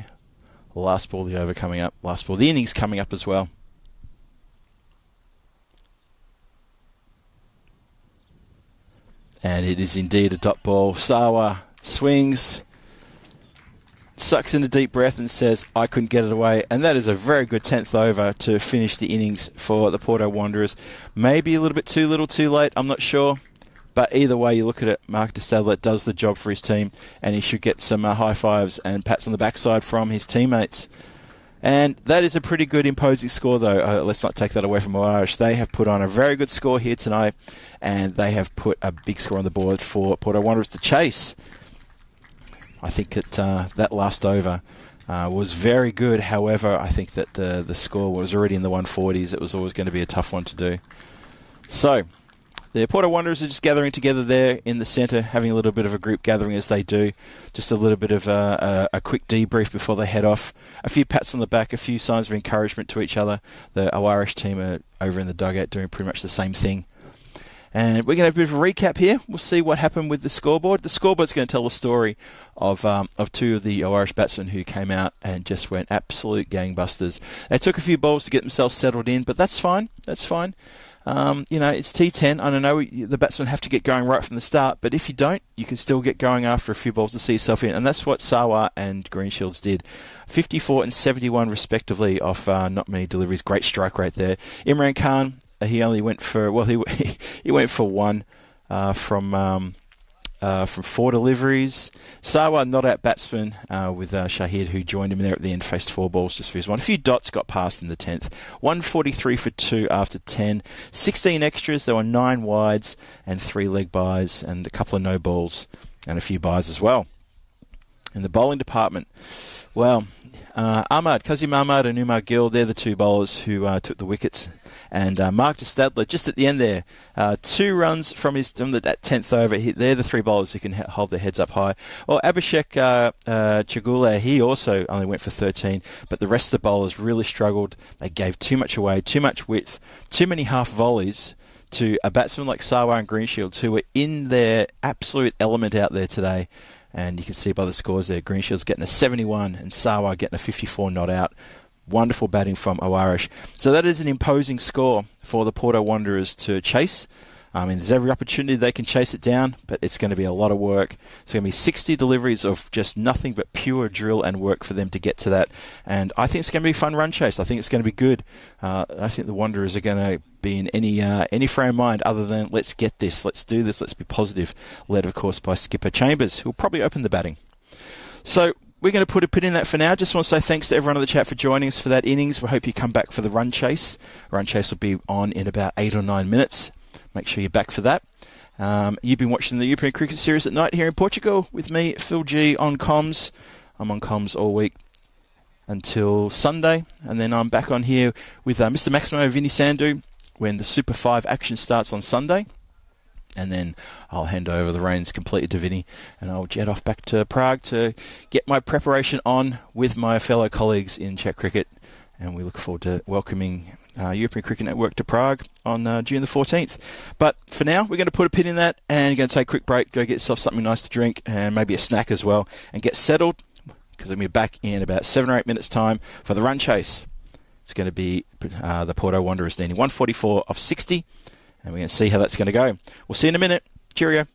Last ball of the over coming up. Last ball of the innings coming up as well. And it is indeed a dot ball. Sawa swings, sucks in a deep breath and says, I couldn't get it away. And that is a very good 10th over to finish the innings for the Porto Wanderers. Maybe a little bit too little too late, I'm not sure. But either way you look at it, Mark de Stadler does the job for his team, and he should get some high fives and pats on the backside from his teammates. And that is a pretty good imposing score, though. Let's not take that away from Irish. They have put on a very good score here tonight, and they have put a big score on the board for Porto Wanderers to chase. I think that last over was very good. However, I think that the score was already in the 140s. It was always going to be a tough one to do. So the Porto Wanderers are just gathering together there in the centre, having a little bit of a group gathering as they do. Just a little bit of a quick debrief before they head off. A few pats on the back, a few signs of encouragement to each other. The Irish team are over in the dugout doing pretty much the same thing. And we're going to have a bit of a recap here. We'll see what happened with the scoreboard. The scoreboard's going to tell the story of 2 of the Irish batsmen who came out and just went absolute gangbusters. They took a few balls to get themselves settled in, but that's fine. That's fine. It's T10. I don't know, the batsmen have to get going right from the start, but if you don't, you can still get going after a few balls to see yourself in, and that's what Sawa and Greenshields did. 54 and 71 respectively off not many deliveries. Great strike rate there. Imran Khan, he only went for, he went for 1 from from 4 deliveries. Sawa, not out batsman, with Shahid, who joined him there at the end, faced 4 balls just for his one. A few dots got past in the 10th. 143 for 2 after 10. 16 extras. There were 9 wides and 3 leg byes and a couple of no balls and a few byes as well. In the bowling department, well, Kazim Ahmad and Umar Gill, they're the 2 bowlers who took the wickets. And Mark de Stadler, just at the end there, 2 runs from that 10th over. They're the 3 bowlers who can hold their heads up high. Well, Abhishek Chagule, he also only went for 13, but the rest of the bowlers really struggled. They gave too much away, too much width, too many half volleys to a batsman like Sarwar and Greenshields, who were in their absolute element out there today. And you can see by the scores there, Greenshields getting a 71 and Sarwar getting a 54 not out. Wonderful batting from Awarish. So that is an imposing score for the Porto Wanderers to chase. I mean, there's every opportunity they can chase it down, but it's going to be a lot of work. It's going to be 60 deliveries of just nothing but pure drill and work for them to get to that. And I think it's going to be a fun run chase. I think it's going to be good. I think the Wanderers are going to be in any frame of mind other than let's get this, let's do this, let's be positive. Led, of course, by skipper Chambers, who'll probably open the batting. So we're going to put a pin in that for now. Just want to say thanks to everyone in the chat for joining us for that innings. We hope you come back for the run chase. Run chase will be on in about 8 or 9 minutes. Make sure you're back for that. You've been watching the European Cricket Series at night here in Portugal with me, Phil G, on comms. I'm on comms all week until Sunday, and then I'm back on here with Mr. Maximo Vinny Sandhu when the Super 5 action starts on Sunday. And then I'll hand over the reins completely to Vinny, and I'll jet off back to Prague to get my preparation on with my fellow colleagues in Czech cricket. And we look forward to welcoming European Cricket Network to Prague on June the 14th. But for now, we're going to put a pin in that, and you're going to take a quick break, go get yourself something nice to drink, and maybe a snack as well, and get settled, because I'm going to be back in about 7 or 8 minutes' time for the run chase. It's going to be the Porto Wanderers needing 144 off 60, and we're going to see how that's going to go. We'll see you in a minute. Cheerio.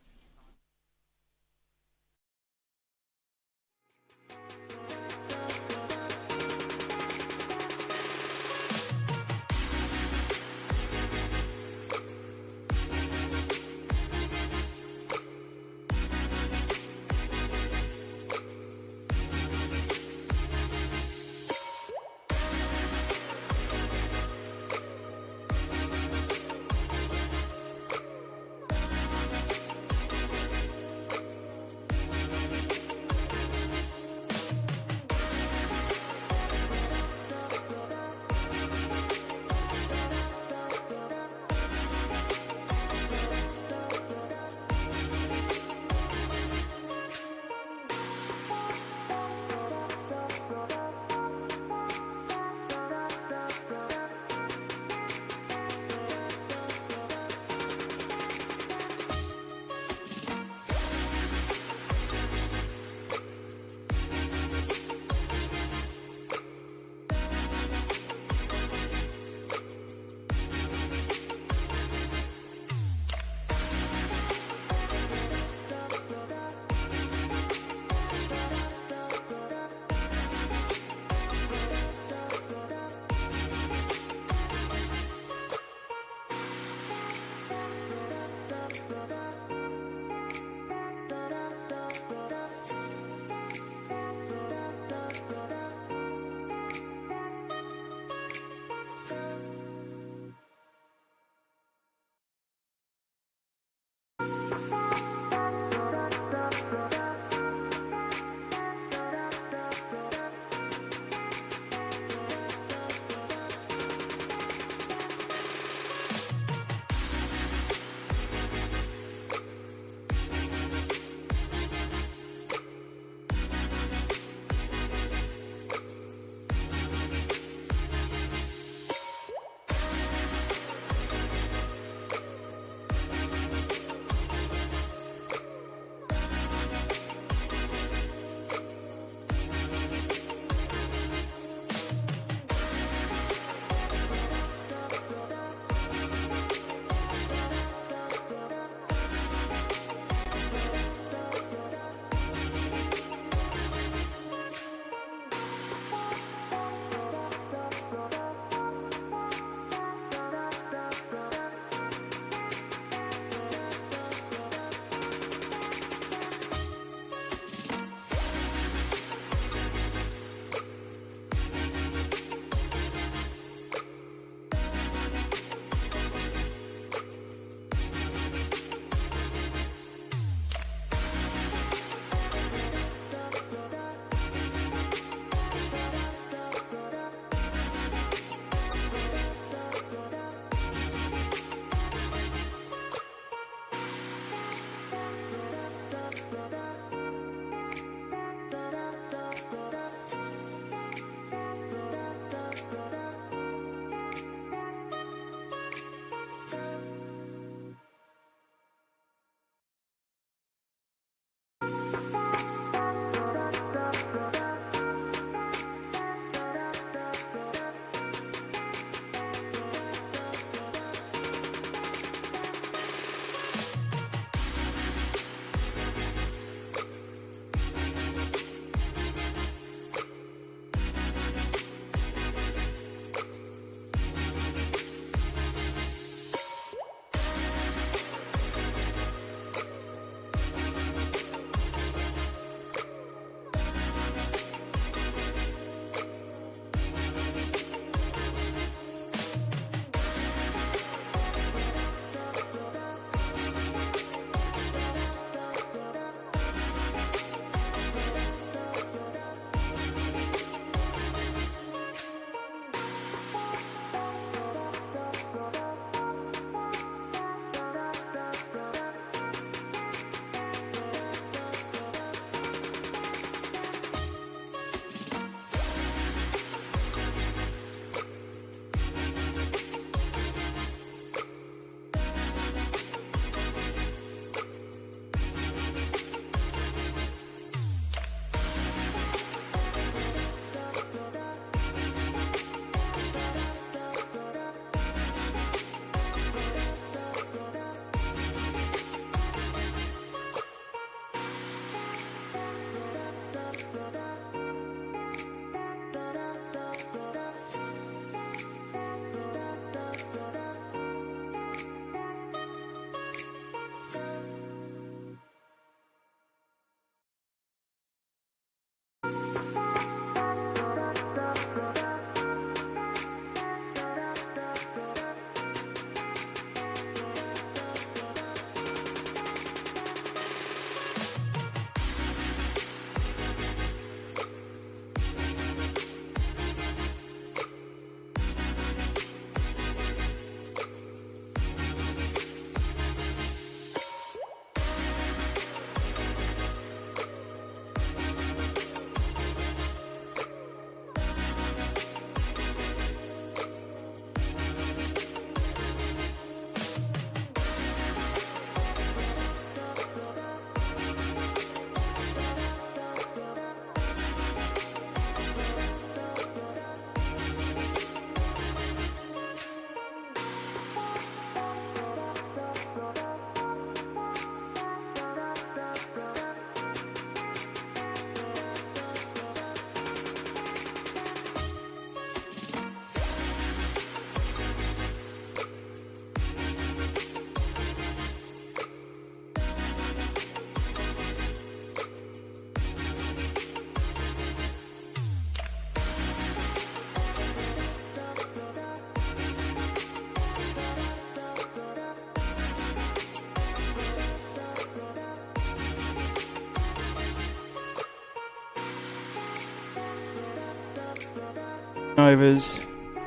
overs.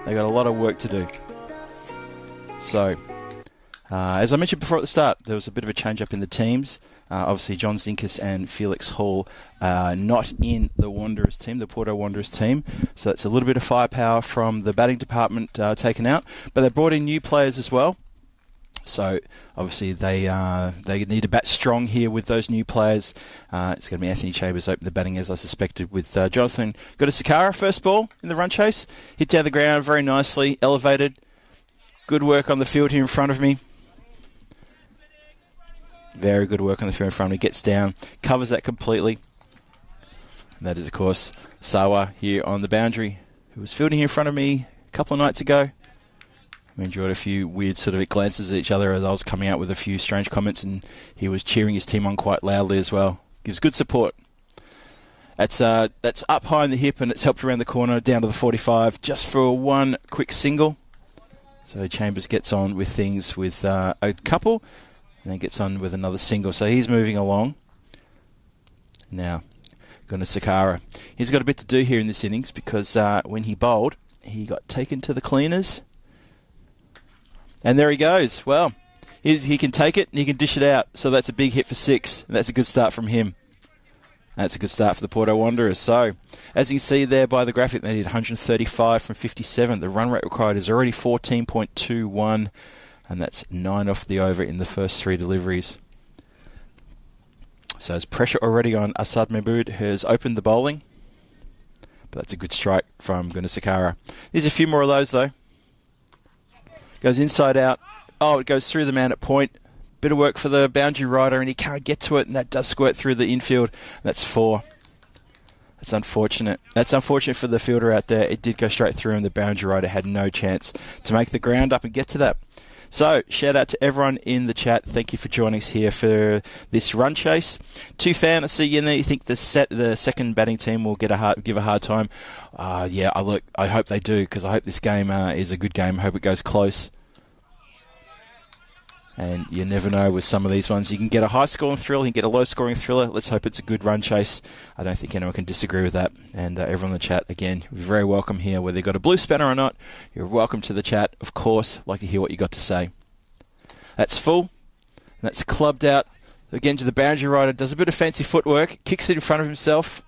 They got a lot of work to do. So, as I mentioned before at the start, there was a bit of a change-up in the teams. Obviously, John Zinkus and Felix Hall not in the Wanderers team, the Porto Wanderers team. So that's a little bit of firepower from the batting department taken out. But they brought in new players as well. So obviously they need to bat strong here with those new players. It's going to be Anthony Chambers open the batting as I suspected with Jonathan Godesakara. First ball in the run chase. Hit down the ground very nicely, elevated. Good work on the field here in front of me. Very good work on the field in front of me. Gets down, covers that completely. And that is, of course, Sawa here on the boundary, who was fielding here in front of me a couple of nights ago. We enjoyed a few weird sort of glances at each other as I was coming out with a few strange comments, and he was cheering his team on quite loudly as well. Gives good support. That's up high in the hip, and it's helped around the corner down to the 45 just for one quick single. So Chambers gets on with things with a couple, and then gets on with another single. So he's moving along. Now, Sakara. He's got a bit to do here in this innings because when he bowled, he got taken to the cleaners. And there he goes. Well, he can take it and he can dish it out. So that's a big hit for 6. And that's a good start from him. That's a good start for the Porto Wanderers. So, as you see there by the graphic, they need 135 from 57. The run rate required is already 14.21. And that's 9 off the over in the first 3 deliveries. So there's pressure already on Asad Mahmood, who has opened the bowling. But that's a good strike from Gunasakara. There's a few more of those, though. Goes inside out. Oh, it goes through the man at point. Bit of work for the boundary rider, and he can't get to it, and that does squirt through the infield. That's 4. That's unfortunate. That's unfortunate for the fielder out there. It did go straight through, and the boundary rider had no chance to make the ground up and get to that. So, shout out to everyone in the chat. Thank you for joining us here for this run chase. Fan, I see you in there. You think the second batting team will give a hard time? Yeah, I hope they do, because I hope this game is a good game. I hope it goes close. And you never know with some of these ones. You can get a high-scoring thriller, you can get a low-scoring thriller. Let's hope it's a good run chase. I don't think anyone can disagree with that. And everyone in the chat, again, you're very welcome here. Whether you've got a blue spanner or not, you're welcome to the chat. Of course, I'd like to hear what you got to say. That's full. That's clubbed out. Again, to the boundary rider. Does a bit of fancy footwork. Kicks it in front of himself.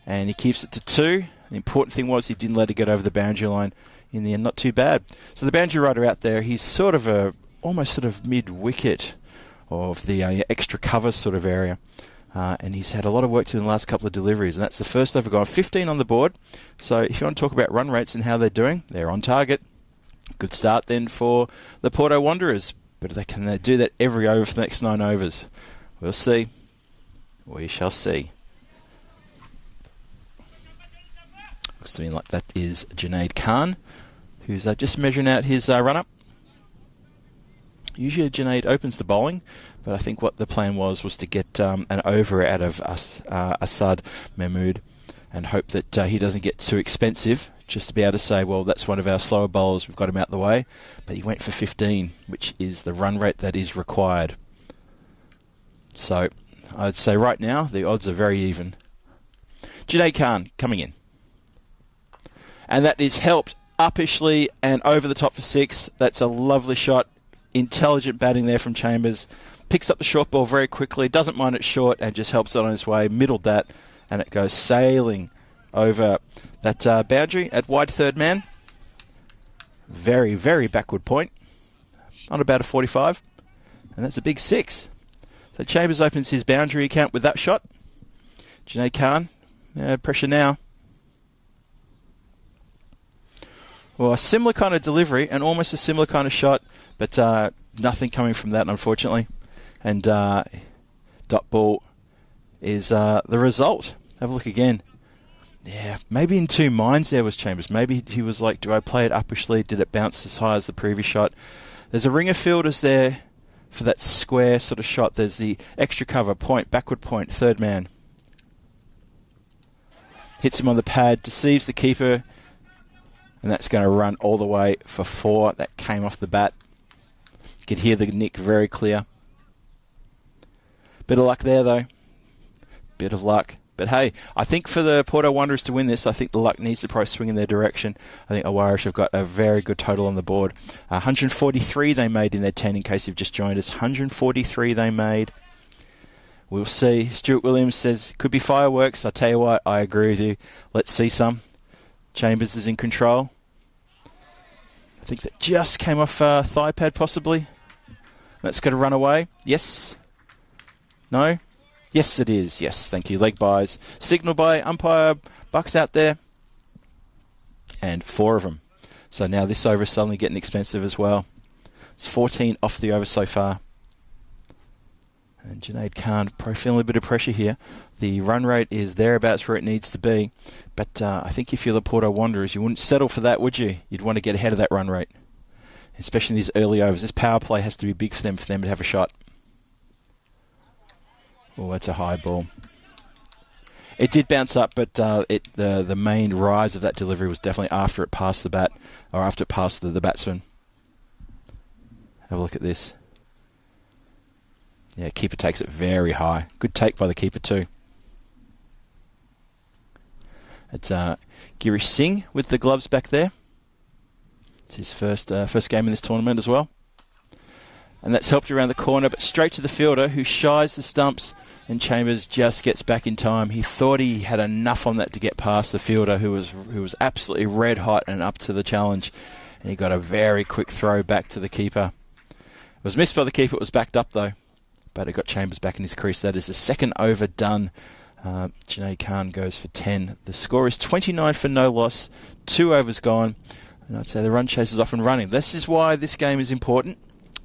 And he keeps it to 2. The important thing was he didn't let it get over the boundary line. In the end, not too bad. So the boundary rider out there, he's sort of almost sort of mid-wicket of the extra cover sort of area. And he's had a lot of work to do in the last couple of deliveries. And that's the first over gone. 15 on the board. So if you want to talk about run rates and how they're doing, they're on target. Good start then for the Porto Wanderers. But can they do that every over for the next 9 overs? We'll see. We shall see. Looks to me like that is Junaid Khan, who's just measuring out his run-up. Usually Junaid opens the bowling, but I think what the plan was to get an over out of Asad Mahmood and hope that he doesn't get too expensive, just to be able to say, well, that's one of our slower bowlers, we've got him out the way. But he went for 15, which is the run rate that is required. So I'd say right now the odds are very even. Junaid Khan coming in. And that is helped uppishly and over the top for 6. That's a lovely shot. Intelligent batting there from Chambers. Picks up the short ball very quickly. Doesn't mind it short and just helps it on its way. Middled that. And it goes sailing over that boundary at wide third man. Very, very backward point. On about a 45. And that's a big 6. So Chambers opens his boundary account with that shot. Junaid Khan. Pressure now. Well, a similar kind of delivery and almost a similar kind of shot, but nothing coming from that, unfortunately. And dot ball is the result. Have a look again. Yeah, maybe in 2 minds there was Chambers. Maybe he was like, do I play it uppishly? Did it bounce as high as the previous shot? There's a ring of fielders there for that square sort of shot. There's the extra cover, point, backward point, third man. Hits him on the pad, deceives the keeper. And that's going to run all the way for 4. That came off the bat. You could hear the nick very clear. Bit of luck there, though. Bit of luck. But hey, I think for the Porto Wanderers to win this, I think the luck needs to probably swing in their direction. I think Irish have got a very good total on the board. 143 they made in their 10, in case you've just joined us. 143 they made. We'll see. Stuart Williams says, could be fireworks. I tell you what, I agree with you. Let's see some. Chambers is in control. I think that just came off thigh pad, possibly. That's going to run away. Yes. No. Yes, it is. Yes, thank you. Leg buys. Signal by umpire Bucks out there. And 4 of them. So now this over is suddenly getting expensive as well. It's 14 off the over so far. And Junaid Khan probably feeling a bit of pressure here. The run rate is thereabouts where it needs to be. But I think if you're the Porto Wanderers, you wouldn't settle for that, would you? You'd want to get ahead of that run rate. Especially in these early overs. This power play has to be big for them to have a shot. Oh, that's a high ball. It did bounce up, but the main rise of that delivery was definitely after it passed the bat, or after it passed the batsman. Have a look at this. Yeah, keeper takes it very high. Good take by the keeper too. It's Girish Singh with the gloves back there. It's his first game in this tournament as well. And that's helped around the corner, but straight to the fielder, who shies the stumps, and Chambers just gets back in time. He thought he had enough on that to get past the fielder, who was absolutely red hot and up to the challenge. And he got a very quick throw back to the keeper. It was missed by the keeper. It was backed up though, but it got Chambers back in his crease. That is the second over done. Junaid Khan goes for 10. The score is 29 for no loss. 2 overs gone. And I'd say the run chase is off and running. This is why this game is important.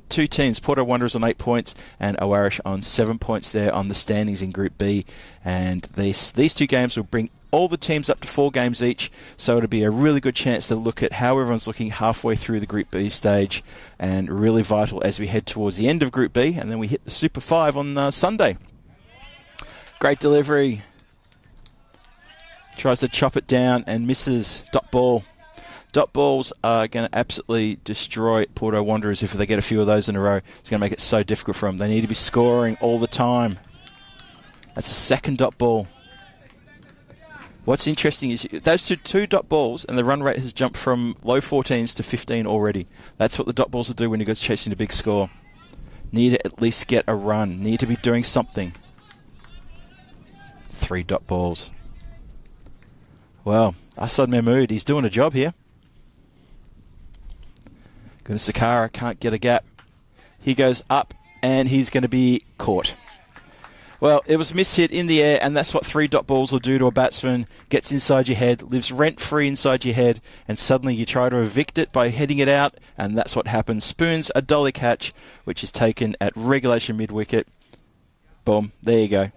2 teams, Porto Wanderers on 8 points and Irish on 7 points there on the standings in Group B. And these 2 games will bring all the teams up to 4 games each. So it'll be a really good chance to look at how everyone's looking halfway through the Group B stage, and really vital as we head towards the end of Group B, and then we hit the Super 5 on Sunday. Great delivery. Tries to chop it down and misses. Dot ball. Dot balls are going to absolutely destroy Porto Wanderers if they get a few of those in a row. It's going to make it so difficult for them. They need to be scoring all the time. That's a second dot ball. What's interesting is those two dot balls, and the run rate has jumped from low 14s to 15 already. That's what the dot balls will do when you go chasing a big score. Need to at least get a run. Need to be doing something. 3 dot balls. Well, Asad Mahmood, he's doing a job here. Sakara can't get a gap. He goes up, and he's going to be caught. Well, it was mishit in the air, and that's what 3 dot balls will do to a batsman. Gets inside your head, lives rent-free inside your head, and suddenly you try to evict it by heading it out, and that's what happens. Spoons a dolly catch, which is taken at regulation mid-wicket. Boom, there you go.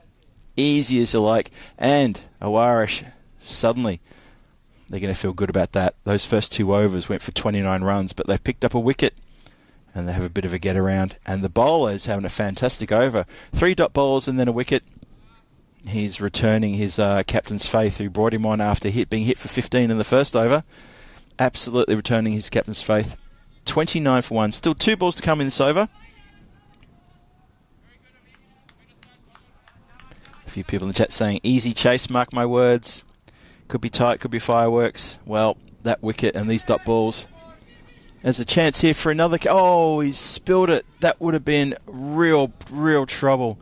Easy as you like. And Irish, suddenly, they're going to feel good about that. Those first 2 overs went for 29 runs, but they've picked up a wicket, and they have a bit of a get around. And the bowler's having a fantastic over. 3 dot balls and then a wicket. He's returning his captain's faith, who brought him on after being hit for 15 in the first over. Absolutely returning his captain's faith. 29 for 1. Still 2 balls to come in this over. A few people in the chat saying, easy chase, mark my words. Could be tight, could be fireworks. Well, that wicket and these dot balls. There's a chance here for another. Oh, he spilled it. That would have been real trouble.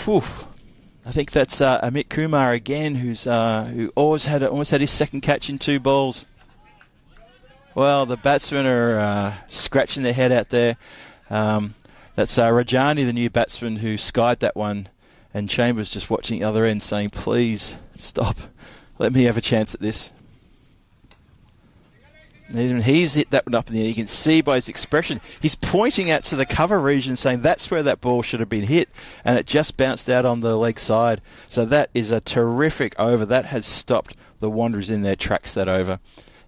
Whew. I think that's Amit Kumar again, who almost had his second catch in 2 balls. Well, the batsmen are scratching their head out there. That's Rajani, the new batsman, who skied that one. And Chambers just watching the other end saying, please, stop. Let me have a chance at this. And even he's hit that one up in the air. You can see by his expression, he's pointing out to the cover region saying that's where that ball should have been hit. And it just bounced out on the leg side. So that is a terrific over. That has stopped the Wanderers in their tracks, that over.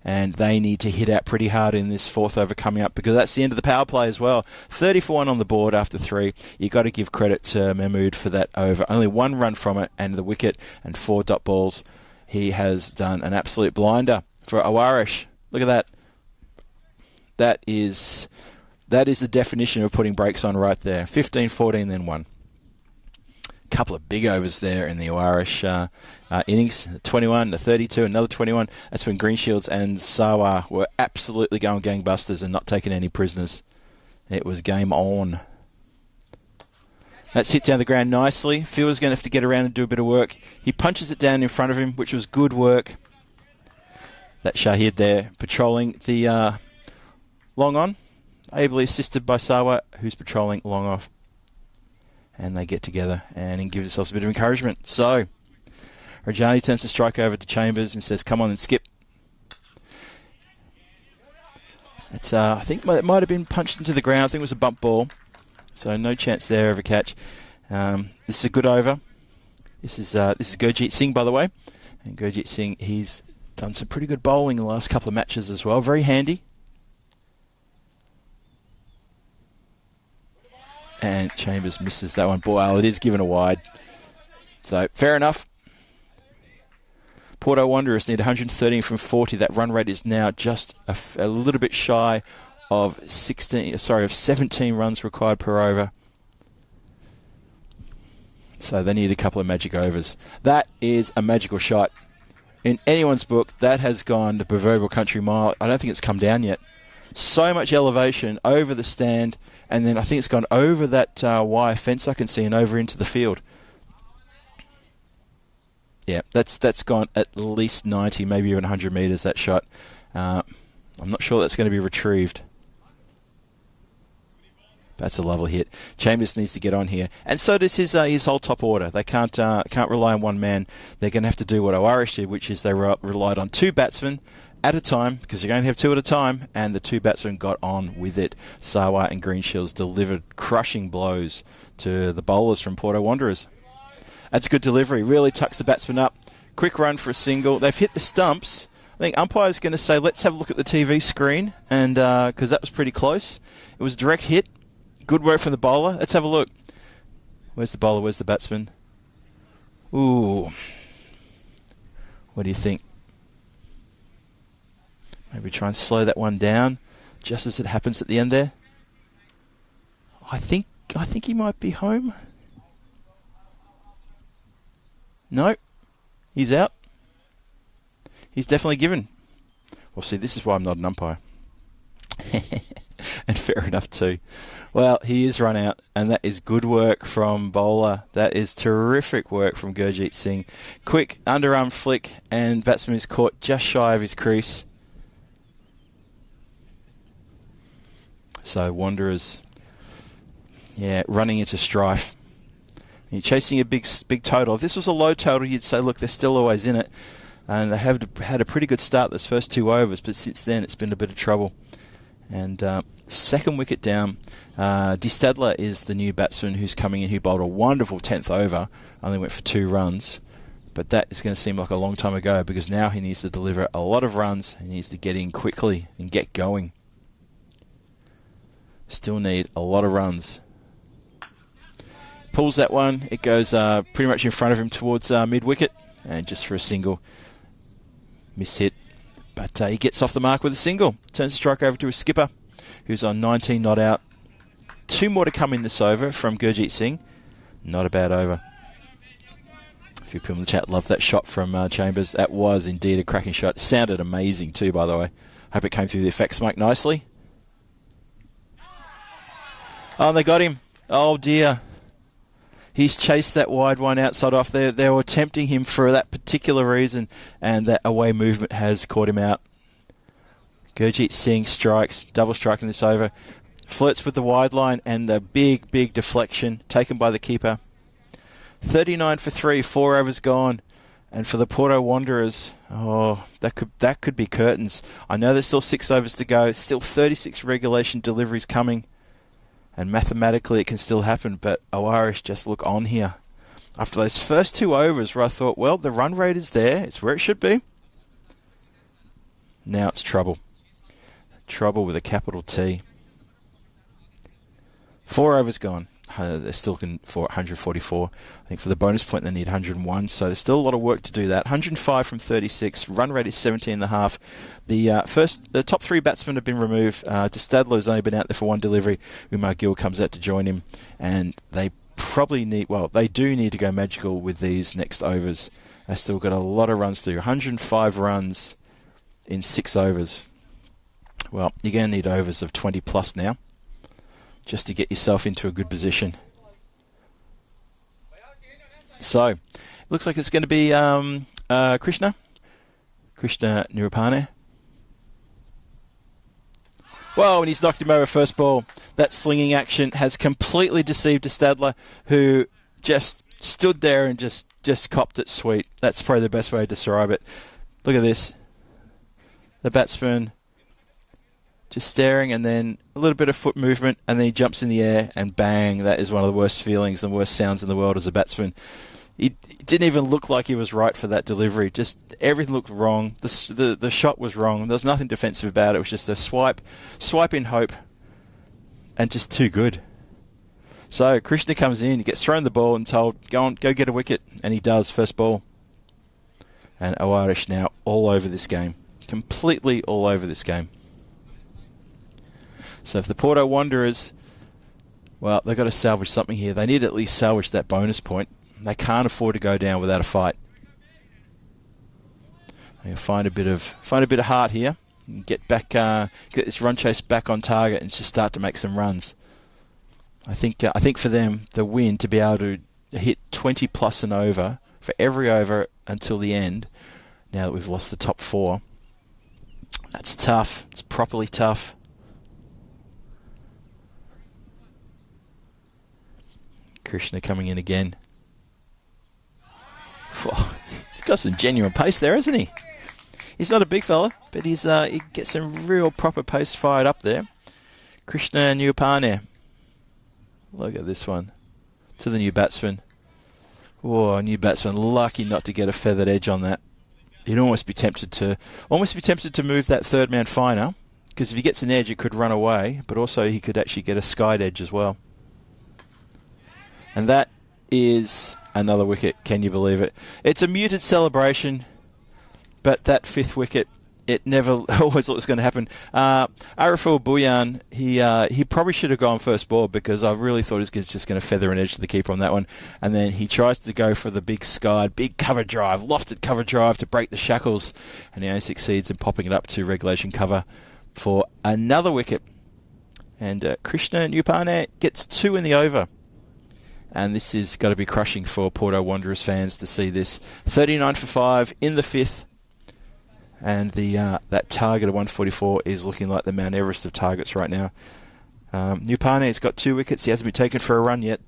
And they need to hit out pretty hard in this 4th over coming up, because that's the end of the power play as well. 30 for 1 on the board after 3. You've got to give credit to Mahmood for that over. Only 1 run from it and the wicket and 4 dot balls. He has done an absolute blinder for Irish. Look at that. That is the definition of putting brakes on right there. 15, 14, then 1. couple of big overs there in the Irish innings. 21, the 32, another 21. That's when Greenshields and Sawa were absolutely going gangbusters and not taking any prisoners. It was game on. That's hit down the ground nicely. Fielder's going to have to get around and do a bit of work. He punches it down in front of him, which was good work. That Shahid there patrolling the long on, ably assisted by Sawa, who's patrolling long off. And they get together and give themselves a bit of encouragement. So, Rajani turns the strike over to Chambers and says, come on and skip. It's, I think it might have been punched into the ground. I think it was a bump ball. So no chance there of a catch. This is a good over. This is Gurjeet Singh, by the way. And Gurjeet Singh, he's done some pretty good bowling in the last couple of matches as well. Very handy. And Chambers misses that one. Boy, it is given a wide. So fair enough. Porto Wanderers need 113 from 40. That run rate is now just a little bit shy of 17 runs required per over. So they need a couple of magic overs. That is a magical shot. In anyone's book, that has gone the proverbial country mile. I don't think it's come down yet. So much elevation over the stand, and then I think it's gone over that wire fence I can see and over into the field. Yeah, that's gone at least 90, maybe even 100 metres, that shot. I'm not sure that's going to be retrieved. That's a lovely hit. Chambers needs to get on here, and so does his whole top order. They can't rely on one man. They're going to have to do what Irish did, which is they relied on two batsmen at a time, because you're going to have two at a time, and the two batsmen got on with it. Sawa and Greenshields delivered crushing blows to the bowlers from Porto Wanderers. That's good delivery. Really tucks the batsman up. Quick run for a single. They've hit the stumps. I think umpire's going to say, let's have a look at the TV screen, and because that was pretty close. It was a direct hit. Good work from the bowler. Let's have a look. Where's the bowler? Where's the batsman? Ooh. What do you think? Maybe try and slow that one down just as it happens at the end there. I think he might be home. No. He's out. He's definitely given. Well, see, this is why I'm not an umpire. And fair enough too. Well, he is run out, and that is good work from bowler. That is terrific work from Gurjeet Singh. Quick underarm flick, and batsman is caught just shy of his crease. So Wanderers, running into strife. You're chasing a big total. If this was a low total, you'd say, look, they're still always in it. And they have had a pretty good start this first two overs, but since then it's been a bit of trouble. And second wicket down, De Stadler is the new batsman who's coming in, who bowled a wonderful 10th over, only went for 2 runs. But that is going to seem like a long time ago, because now he needs to deliver a lot of runs. He needs to get in quickly and get going. Still need a lot of runs. Pulls that one. It goes pretty much in front of him towards mid-wicket, and just for a single. Missed hit. But he gets off the mark with a single. Turns the strike over to his skipper, who's on 19 not out. 2 more to come in this over from Gurjeet Singh. Not a bad over. A few people in the chat love that shot from Chambers. That was indeed a cracking shot. It sounded amazing too, by the way. Hope it came through the effects mic nicely. Oh, and they got him. Oh, dear. He's chased that wide one outside off there. They were tempting him for that particular reason, and that away movement has caught him out. Gurjeet Singh strikes, double striking this over. Flirts with the wide line, and the big deflection taken by the keeper. 39 for 3, 4 overs gone. And for the Porto Wanderers, that could be curtains. I know there's still 6 overs to go. Still 36 regulation deliveries coming. And mathematically it can still happen, but Irish just look on here. After those first 2 overs where I thought, well, the run rate is there. It's where it should be. Now it's trouble. Trouble with a capital T. 4 overs gone. They're still looking for 144. I think for the bonus point they need 101, so there's still a lot of work to do that. 105 from 36. Run rate is 17.5. The top 3 batsmen have been removed. De Stadler has only been out there for 1 delivery. Umar Gill comes out to join him, and they probably need, well, they do need to go magical with these next overs. They've still got a lot of runs to do. 105 runs in 6 overs. Well, you're going to need overs of 20 plus now just to get yourself into a good position. So, looks like it's going to be Krishna Nirupane. Well, and he's knocked him over first ball. That slinging action has completely deceived a Stadler, who just stood there and just copped it sweet. That's probably the best way to describe it. Look at this. The batsman just staring, and then a little bit of foot movement, and then he jumps in the air, and bang, that is one of the worst feelings and worst sounds in the world as a batsman. It didn't even look like he was right for that delivery. Just everything looked wrong. The shot was wrong. There was nothing defensive about it. It was just a swipe in hope, and just too good. So Krishna comes in, he gets thrown the ball and told, go get a wicket, and he does, first ball. And Owarish now all over this game. Completely all over this game. So if the Porto Wanderers, well, they've got to salvage something here. They need to at least salvage that bonus point. They can't afford to go down without a fight. They'll find a bit of heart here and get this run chase back on target and just start to make some runs. I think for them, the win, to be able to hit 20 plus and over for every over until the end, now that we've lost the top 4, that's tough. It's properly tough. Krishna coming in again. He's got some genuine pace there, hasn't he? He's not a big fella, but he gets some real proper pace fired up there. Krishna Nirupane. Look at this one. To the new batsman. Whoa, new batsman, lucky not to get a feathered edge on that. He'd almost be tempted to move that third man finer, because if he gets an edge, it could run away, but also he could actually get a skied edge as well. And that is another wicket. Can you believe it? It's a muted celebration, but that 5th wicket, it never always thought it was going to happen. Ariful Bhuyan, he probably should have gone first ball, because I really thought he was just going to feather an edge to the keeper on that one. And then he tries to go for the big cover drive, lofted cover drive to break the shackles, and he only succeeds in popping it up to regulation cover for another wicket. And Krishna Nirupane gets 2 in the over. And this is got to be crushing for Porto Wanderers fans to see this. 39 for 5 in the 5th. And that target of 144 is looking like the Mount Everest of targets right now. Nupane's got 2 wickets. He hasn't been taken for a run yet.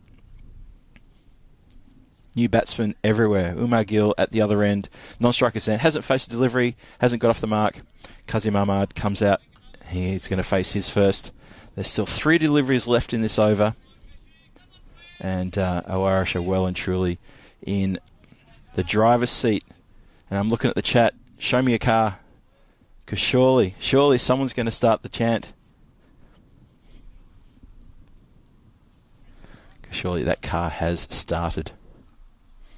New batsmen everywhere. Umar Gill at the other end. Non-striker stand. Hasn't faced a delivery. Hasn't got off the mark. Kazim Ahmad comes out. He's going to face his first. There's still 3 deliveries left in this over. And Owarish are well and truly in the driver's seat. And I'm looking at the chat. Show me a car. Because surely someone's going to start the chant. Because surely that car has started.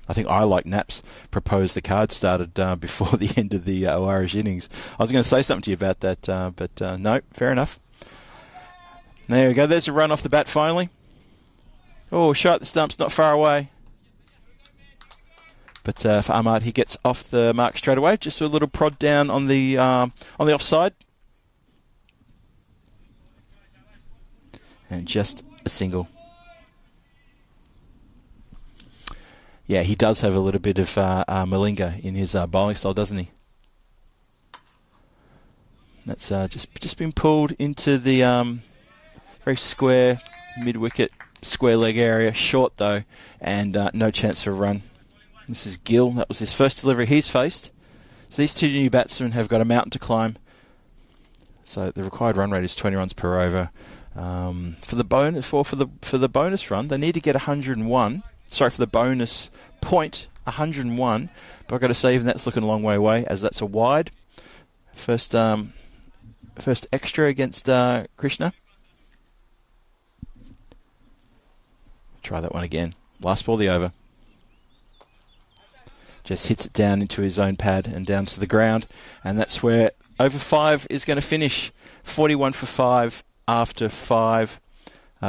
I think I, like Naps, proposed the card started before the end of the Owarish innings. I was going to say something to you about that, but no, fair enough. There we go. There's a run off the bat finally. Oh, shot the stumps, not far away. But for Ahmad, he gets off the mark straight away. Just a little prod down on the offside. And just a single. Yeah, he does have a little bit of Malinga in his bowling style, doesn't he? That's just been pulled into the very square mid-wicket, square leg area. Short, though, and no chance for a run. This is Gill. That was his first delivery he's faced. So these 2 new batsmen have got a mountain to climb. So the required run rate is 20 runs per over. For the bonus run, they need to get 101. Sorry, for the bonus point, 101. But I've got to say, even that's looking a long way away, as that's a wide. First extra against Krishna. Try that one again. Last ball of the over. Just hits it down into his own pad and down to the ground. And that's where over 5 is going to finish. 41 for 5 after 5.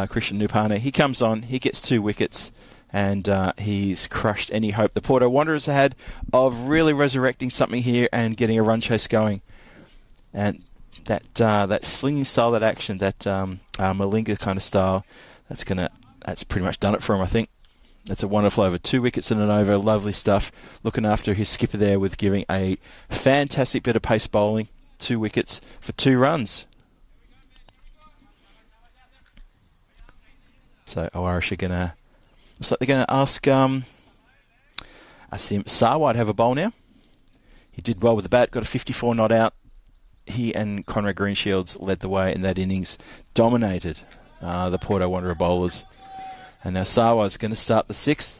Christian Nupane. He comes on, he gets 2 wickets, and he's crushed any hope the Porto Wanderers had of really resurrecting something here and getting a run chase going. And that slinging style, that action, that Malinga kind of style, that's pretty much done it for him, I think. That's a wonderful over. 2 wickets in an over. Lovely stuff. Looking after his skipper there with giving a fantastic bit of pace bowling. 2 wickets for 2 runs. So Irish are gonna. Looks like they're gonna ask. I see Sarwad have a bowl now. He did well with the bat. Got a 54 not out. He and Conrad Greenshields led the way in that innings. Dominated the Porto Wanderer bowlers. And now Sarwad's going to start the 6th.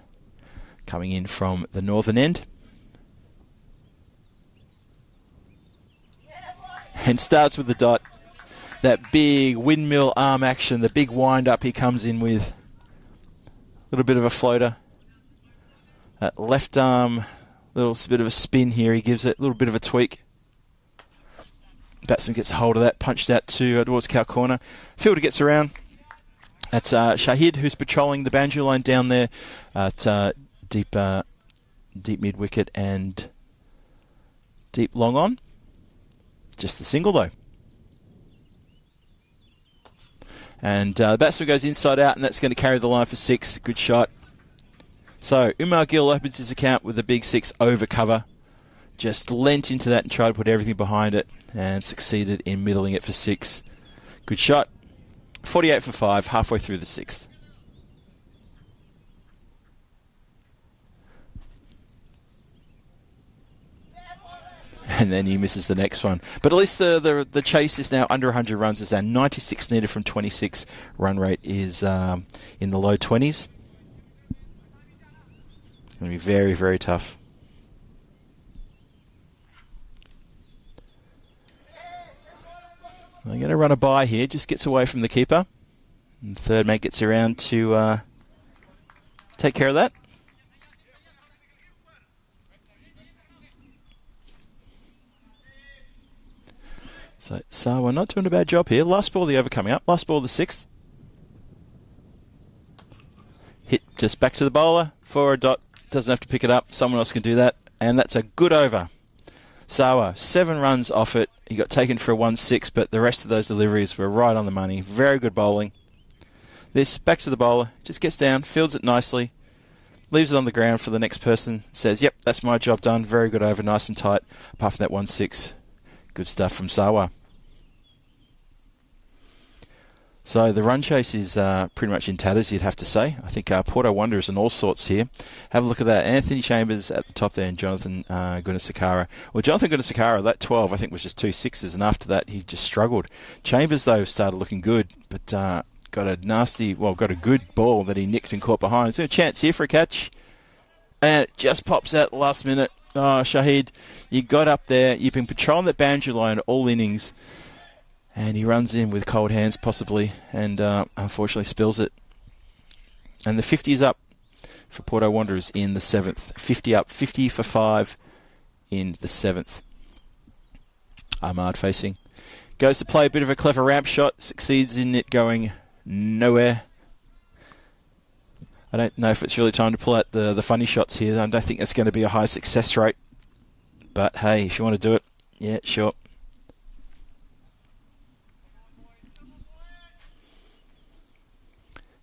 Coming in from the northern end. And starts with the dot. That big windmill arm action, the big wind-up he comes in with. A little bit of a floater. That left arm, little bit of a spin here. He gives it a little bit of a tweak. Batsman gets a hold of that, punched out towards cow corner. Fielder gets around. That's Shahid, who's patrolling the boundary line down there at deep mid-wicket and deep long on. Just the single, though. And the batsman goes inside out, and that's going to carry the line for 6. Good shot. So Umar Gill opens his account with a big 6 over cover. Just leant into that and tried to put everything behind it and succeeded in middling it for 6. Good shot. 48 for 5, halfway through the 6th. And then he misses the next one. But at least the chase is now under 100 runs. It's now 96 needed from 26. Run rate is in the low 20s. It's going to be very, very tough. I'm going to run a bye here. Just gets away from the keeper. And third mate gets around to take care of that. So Sarwa not doing a bad job here. Last ball of the over coming up. Last ball of the 6th. Hit just back to the bowler for a dot. Doesn't have to pick it up. Someone else can do that. And that's a good over. Sarwa, 7 runs off it. He got taken for a 1-6, but the rest of those deliveries were right on the money. Very good bowling. This, back to the bowler, just gets down, fields it nicely, leaves it on the ground for the next person, says, yep, that's my job done. Very good over, nice and tight. Apart from that 1-6, good stuff from Sarwa. So the run chase is pretty much in tatters, you'd have to say. I think Porto Wanderers and all sorts here. Have a look at that. Anthony Chambers at the top there and Jonathan Gunasekara. Well, Jonathan Gunasekara, that 12, I think, was just 2 6s, and after that he just struggled. Chambers, though, started looking good, but got a good ball that he nicked and caught behind. Is there a chance here for a catch? And it just pops out last minute. Oh, Shahid, you got up there. You've been patrolling that boundary line all innings. And he runs in with cold hands, possibly, and unfortunately spills it. And the 50 is up for Porto Wanderers in the 7th. 50 up, 50 for 5 in the 7th. Ahmad facing. Goes to play a bit of a clever ramp shot. Succeeds in it going nowhere. I don't know if it's really time to pull out the funny shots here. I don't think that's going to be a high success rate. But hey, if you want to do it, yeah, sure.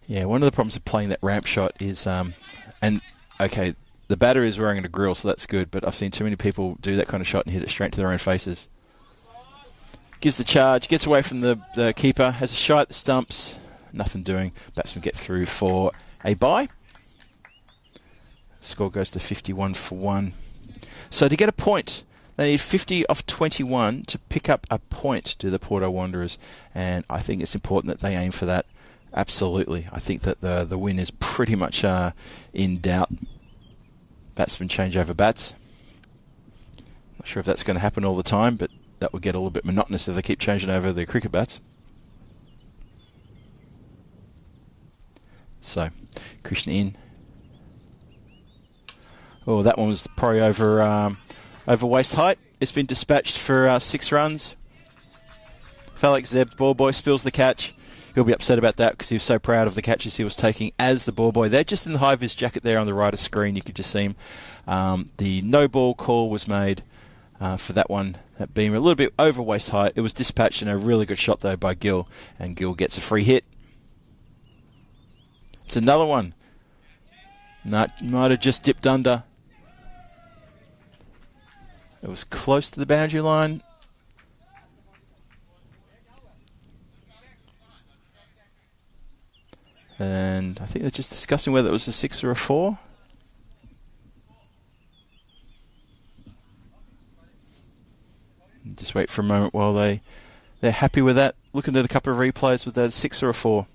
Yeah, one of the problems of playing that ramp shot is, the batter is wearing a grill, so that's good, but I've seen too many people do that kind of shot and hit it straight to their own faces. Gives the charge, gets away from the keeper, has a shot at the stumps, nothing doing. Batsmen get through for a bye. Score goes to 51 for 1. So to get a point, they need 50 off 21 to pick up a point to the Porto Wanderers, and I think it's important that they aim for that. Absolutely. I think that the win is pretty much in doubt. Batsmen change over bats. Not sure if that's going to happen all the time, but that would get a little bit monotonous if they keep changing over their cricket bats. So, Krishna in. Oh, that one was probably over waist height. It's been dispatched for 6 runs. Felix Zeb, ball boy, spills the catch. He'll be upset about that because he was so proud of the catches he was taking as the ball boy. They're just in the high-vis jacket there on the right of screen. You could just see him. The no ball call was made for that one. That being a little bit over waist height. It was dispatched and a really good shot, though, by Gill. And Gill gets a free hit. It's another one. Might have just dipped under. It was close to the boundary line. And I think they're just discussing whether it was a 6 or a 4. Just wait for a moment while they're happy with that. Looking at a couple of replays with that 6 or a 4.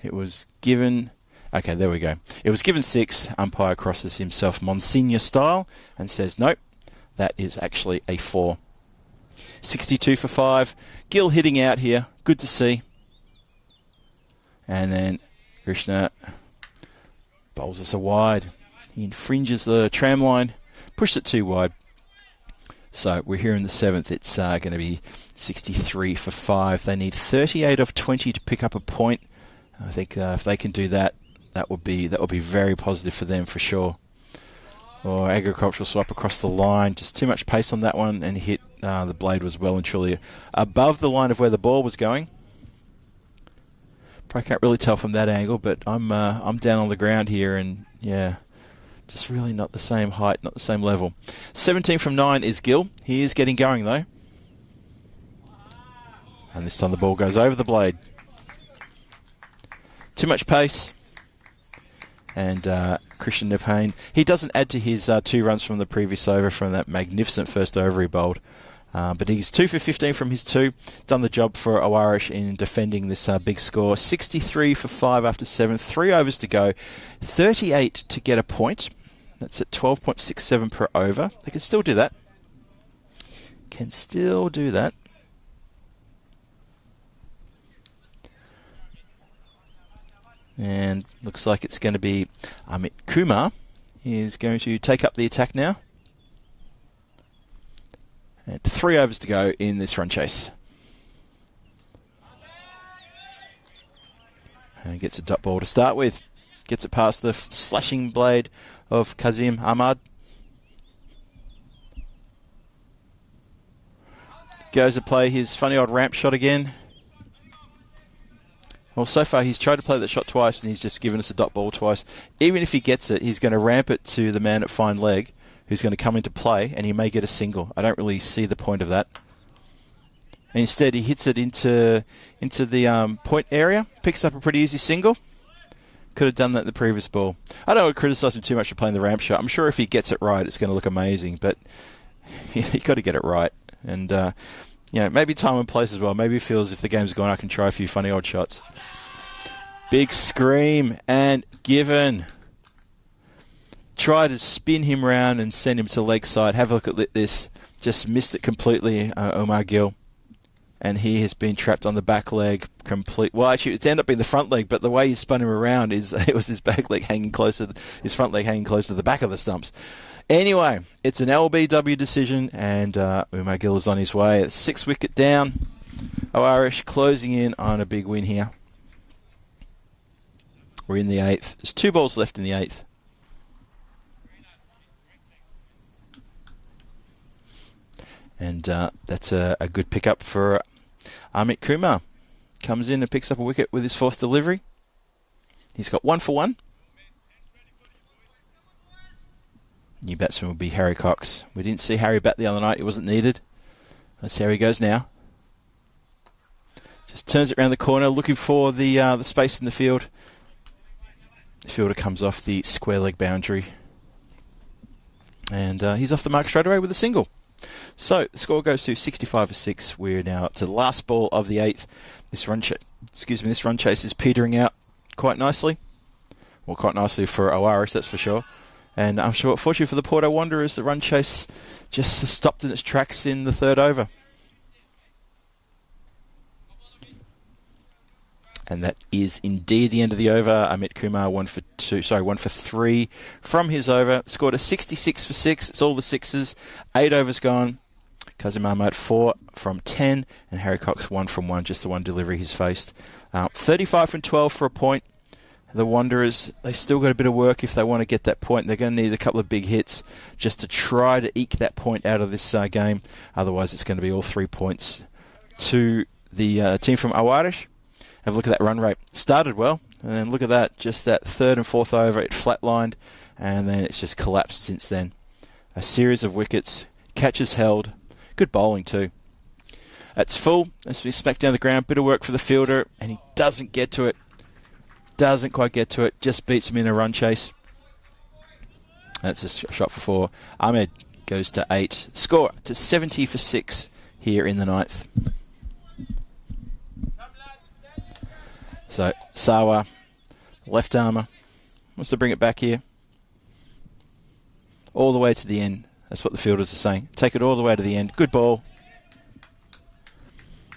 It was given... Okay, there we go. It was given 6. Umpire crosses himself Monsignor style and says, nope, that is actually a 4. 62 for 5. Gill hitting out here. Good to see. And then Krishna bowls us a wide. He infringes the tram line. Pushed it too wide. So we're here in the 7th. It's going to be 63 for 5. They need 38 of 20 to pick up a point. I think if they can do that, that would be very positive for them for sure. Or agricultural swap across the line. Just too much pace on that one, and hit. The blade was well and truly above the line of where the ball was going. Probably can't really tell from that angle, but I'm down on the ground here, and yeah, just really not the same height, not the same level. 17 from 9 is Gill. He is getting going though, and this time the ball goes over the blade. Too much pace. And Christian Nepane, he doesn't add to his 2 runs from the previous over from that magnificent first over he bowled. But he's 2 for 15 from his 2. Done the job for Owarish in defending this big score. 63 for 5 after 7. 3 overs to go. 38 to get a point. That's at 12.67 per over. They can still do that. Can still do that. And looks like it's going to be Amit Kumar is going to take up the attack now. And 3 overs to go in this run chase. And gets a dot ball to start with. Gets it past the slashing blade of Kazim Ahmad. Goes to play his funny old ramp shot again. Well, so far he's tried to play that shot twice and he's just given us a dot ball twice. Even if he gets it, he's going to ramp it to the man at fine leg who's going to come into play and he may get a single. I don't really see the point of that. And instead he hits it into the point area, picks up a pretty easy single. Could have done that in the previous ball. I don't want to criticise him too much for playing the ramp shot. I'm sure if he gets it right, it's going to look amazing, but you've got to get it right. And maybe time and place as well. Maybe he feels if the game's gone, I can try a few funny odd shots. Big scream and given. Try to spin him round and send him to leg side. Have a look at this. Just missed it completely, Omar Gill. And he has been trapped on the back leg complete. Well, actually, it's ended up being the front leg, but the way he spun him around it was his back leg hanging closer, his front leg hanging close to the back of the stumps. Anyway, it's an LBW decision, and Umar Gill is on his way. It's 6 wicket down. Owarish closing in on a big win here. We're in the 8th. There's 2 balls left in the 8th. And that's a good pickup for Amit Kumar. Comes in and picks up a wicket with his 4th delivery. He's got 1 for 1. New batsman will be Harry Cox. We didn't see Harry bat the other night. It wasn't needed. Let's see how he goes now. Just turns it around the corner, looking for the space in the field. The fielder comes off the square leg boundary. And he's off the mark straight away with a single. So the score goes to 65 for 6. We're now up to the last ball of the 8th. This run chase is petering out quite nicely. Well, quite nicely for Owarish, that's for sure. And I'm sure, fortunately for the Porto Wanderers, the run chase just stopped in its tracks in the 3rd over. And that is indeed the end of the over. Amit Kumar 1 for 3 from his over. Scored a 66 for 6. It's all the sixes. 8 overs gone. Kazim Ahmad 4 from 10. And Harry Cox 1 from 1. Just the one delivery he's faced. 35 from 12 for a point. The Wanderers, they still got a bit of work if they want to get that point. They're going to need a couple of big hits just to try to eke that point out of this game. Otherwise, it's going to be all 3 points to the team from Awarish. Have a look at that run rate. Started well, and then look at that. Just that third and fourth over, it flatlined, and then it's just collapsed since then. A series of wickets, catches held, good bowling too. That's full. That's been smacked down the ground. Bit of work for the fielder, and he doesn't get to it. Doesn't quite get to it. Just beats him in a run chase. That's a shot for 4. Ahmed goes to 8. Score to 70 for 6 here in the 9th. So, Sawa, left armour, wants to bring it back here. All the way to the end. That's what the fielders are saying. Take it all the way to the end. Good ball.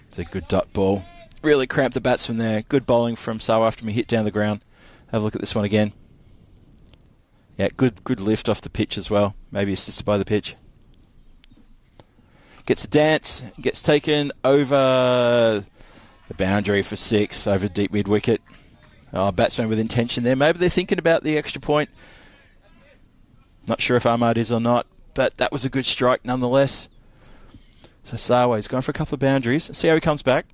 It's a good dot ball. Really cramped the batsman there. Good bowling from Sawa after he hit down the ground. Have a look at this one again. Yeah, good lift off the pitch as well. Maybe assisted by the pitch. Gets a dance. Gets taken over the boundary for 6 over deep mid-wicket. Oh, batsman with intention there. Maybe they're thinking about the extra point. Not sure if Ahmad is or not, but that was a good strike nonetheless. So Sawa's going for a couple of boundaries. See how he comes back.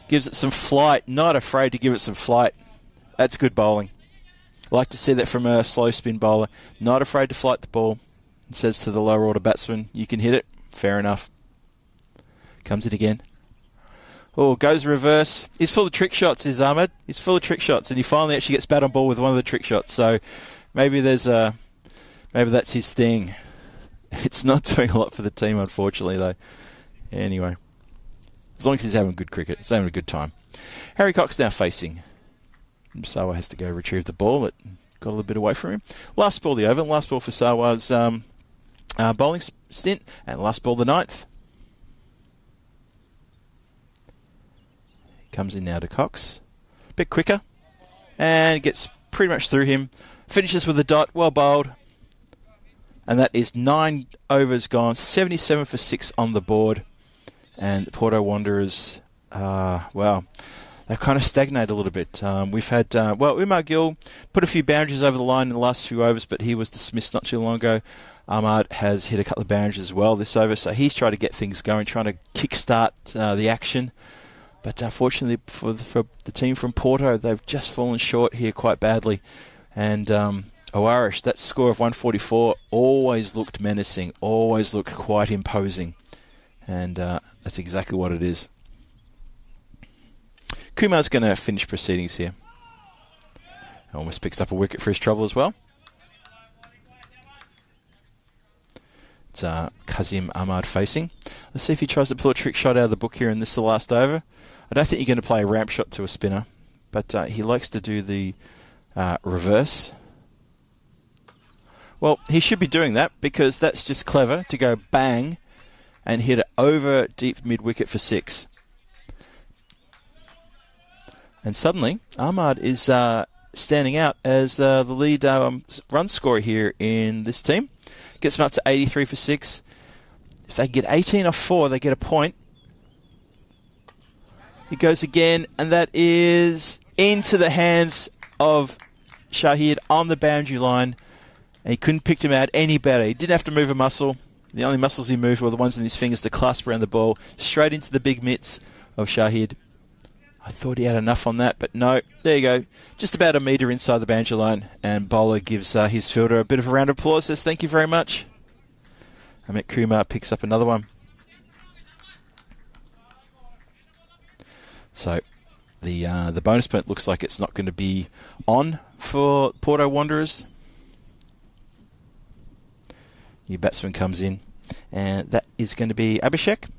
Gives it some flight. Not afraid to give it some flight. That's good bowling. Like to see that from a slow spin bowler. Not afraid to flight the ball. It says to the lower order batsman, you can hit it. Fair enough. Comes in again. Oh, goes reverse. He's full of trick shots, is Ahmed. He's full of trick shots, and he finally actually gets bat on ball with one of the trick shots. So maybe maybe that's his thing. It's not doing a lot for the team, unfortunately, though. Anyway, as long as he's having good cricket, he's having a good time. Harry Cox now facing. Sawa has to go retrieve the ball. It got a little bit away from him. Last ball the over. Last ball for Sawa's bowling stint, and last ball the 9th. Comes in now to Cox. A bit quicker. And gets pretty much through him. Finishes with a dot. Well bowled. And that is 9 overs gone. 77 for 6 on the board. And Porto Wanderers, they've kind of stagnated a little bit. We've had, Umar Gill put a few boundaries over the line in the last few overs, but he was dismissed not too long ago. Ahmad has hit a couple of boundaries as well this over, so he's trying to get things going, trying to kickstart the action. But unfortunately for the team from Porto, they've just fallen short here quite badly. And Awarish, that score of 144 always looked menacing, always looked quite imposing. And that's exactly what it is. Kumar's going to finish proceedings here. Almost picks up a wicket for his trouble as well. It's Kazim Ahmad facing. Let's see if he tries to pull a trick shot out of the book here, and this is the last over. I don't think you're going to play a ramp shot to a spinner, but he likes to do the reverse. Well, he should be doing that because that's just clever to go bang and hit it over deep mid-wicket for 6. And suddenly, Ahmad is standing out as the lead run scorer here in this team. Gets him up to 83 for 6. If they get 18 off 4, they get a point. He goes again, and that is into the hands of Shahid on the boundary line. And he couldn't pick him out any better. He didn't have to move a muscle. The only muscles he moved were the ones in his fingers to clasp around the ball. Straight into the big mitts of Shahid. I thought he had enough on that, but no. There you go. Just about a metre inside the boundary line. And bowler gives his fielder a bit of a round of applause. Says, thank you very much. Amit Kumar picks up another one. So the bonus point looks like it's not going to be on for Porto Wanderers. New batsman comes in, and that is going to be Abhishek.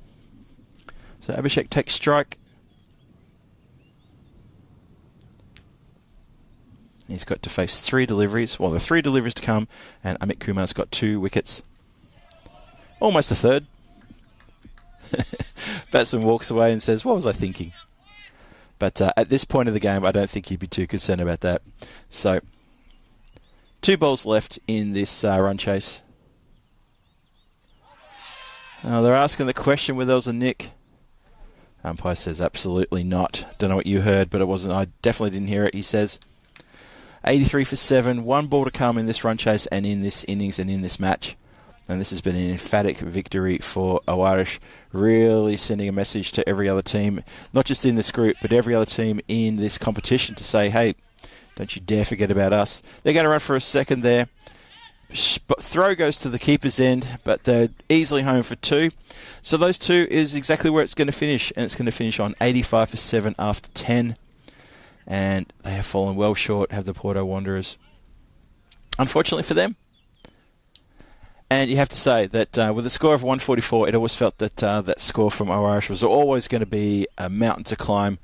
So Abhishek takes strike. He's got to face 3 deliveries. Well, the 3 deliveries to come, and Amit Kumar's got 2 wickets. Almost a third. Batsman walks away and says, what was I thinking? But at this point of the game, I don't think he'd be too concerned about that. So, 2 balls left in this run chase. They're asking the question whether there was a nick. Umpire says absolutely not. Don't know what you heard, but it wasn't. I definitely didn't hear it, he says. 83 for 7, 1 ball to come in this run chase and in this innings and in this match. And this has been an emphatic victory for Owarish, really sending a message to every other team, not just in this group, but every other team in this competition to say, hey, don't you dare forget about us. They're going to run for a second there. Throw goes to the keeper's end, but they're easily home for 2. So those 2 is exactly where it's going to finish, and it's going to finish on 85 for 7 after 10. And they have fallen well short, have the Porto Wanderers. Unfortunately for them. And you have to say that with a score of 144, it always felt that that score from Owarish was always going to be a mountain to climb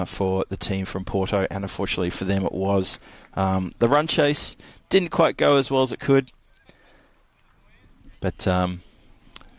for the team from Porto, and unfortunately for them it was. The run chase didn't quite go as well as it could. But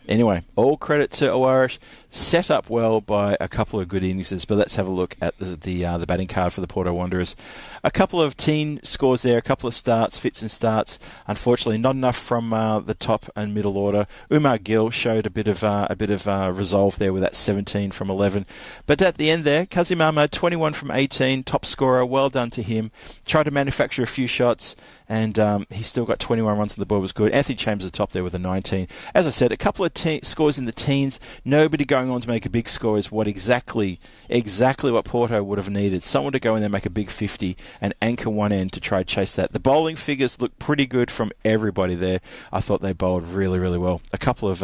anyway, all credit to Owarish. Set up well by a couple of good innings, but let's have a look at the batting card for the Porto Wanderers. A couple of teen scores there, a couple of starts, fits and starts. Unfortunately, not enough from the top and middle order. Umar Gill showed a bit of resolve there with that 17 from 11. But at the end there, Kazim Ahmad, 21 from 18, top scorer. Well done to him. Tried to manufacture a few shots, and he still got 21 runs on the board. Was good. Anthony Chambers at the top there with a 19. As I said, a couple of scores in the teens. Nobody going on to make a big score is what exactly what Porto would have needed. Someone to go in there, make a big 50 and anchor one end to try to chase that. The bowling figures look pretty good from everybody there. I thought they bowled really, really well. A couple of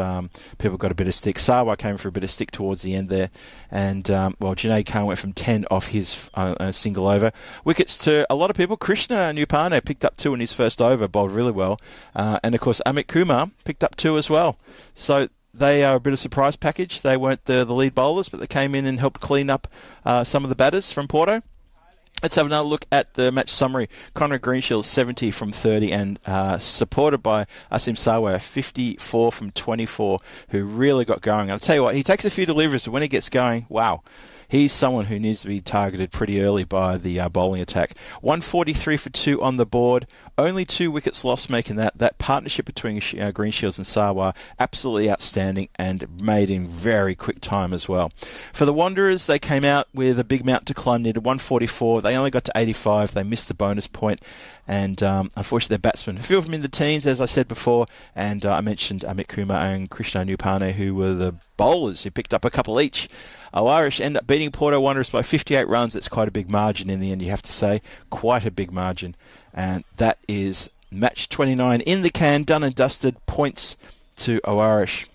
people got a bit of stick. Sarwar came for a bit of stick towards the end there. And, Junaid Khan went from 10 off his single over. Wickets to a lot of people. Krishna Nupane picked up 2 in his first over, bowled really well. And, of course, Amit Kumar picked up 2 as well. So they are a bit of a surprise package. They weren't the lead bowlers, but they came in and helped clean up some of the batters from Porto. Let's have another look at the match summary. Conrad Greenshield, 70 from 30, and supported by Asim Sarwar, 54 from 24, who really got going. I'll tell you what, he takes a few deliveries, but when he gets going, wow. He's someone who needs to be targeted pretty early by the bowling attack. 143 for 2 on the board. Only 2 wickets lost, making that partnership between Greenshields and Sarwar absolutely outstanding and made in very quick time as well. For the Wanderers, they came out with a big mountain to climb, needed 144. They only got to 85. They missed the bonus point. And unfortunately, their batsmen, a few of them in the teens, as I said before, and I mentioned Amit Kumar and Krishna Nupane, who were the bowlers who picked up a couple each. Irish end up beating Porto Wanderers by 58 runs. That's quite a big margin in the end, you have to say. Quite a big margin. And that is match 29 in the can, done and dusted, points to Irish.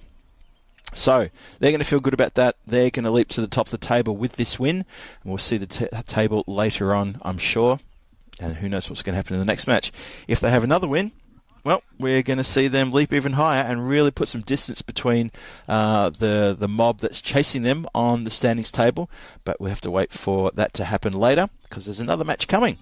So they're going to feel good about that. They're going to leap to the top of the table with this win. And we'll see the table later on, I'm sure. And who knows what's going to happen in the next match. If they have another win, well, we're going to see them leap even higher and really put some distance between the mob that's chasing them on the standings table. But we'll have to wait for that to happen later because there's another match coming.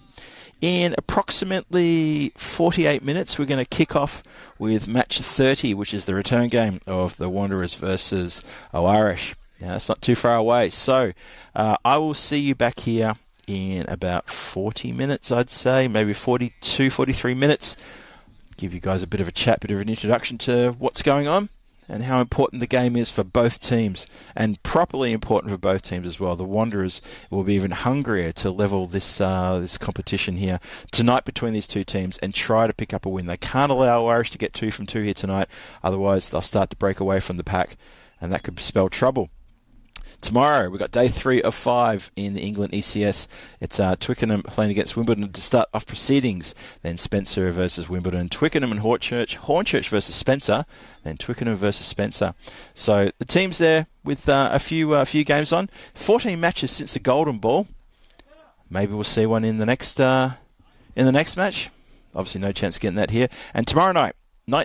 In approximately 48 minutes, we're going to kick off with match 30, which is the return game of the Wanderers versus Irish. Now, it's not too far away. So I will see you back here in about 40 minutes, I'd say, maybe 42, 43 minutes. Give you guys a bit of a chat, bit of an introduction to what's going on and how important the game is for both teams, and properly important for both teams as well. The Wanderers will be even hungrier to level this competition here tonight between these two teams and try to pick up a win. They can't allow Irish to get 2 from 2 here tonight, otherwise they'll start to break away from the pack, and that could spell trouble. Tomorrow, we've got day 3 of 5 in the England ECS. It's Twickenham playing against Wimbledon to start off proceedings. Then Spencer versus Wimbledon. Twickenham and Hornchurch versus Spencer. Then Twickenham versus Spencer. So the team's there with a few games on. 14 matches since the Golden Ball. Maybe we'll see one in the next match. Obviously, no chance of getting that here. And tomorrow night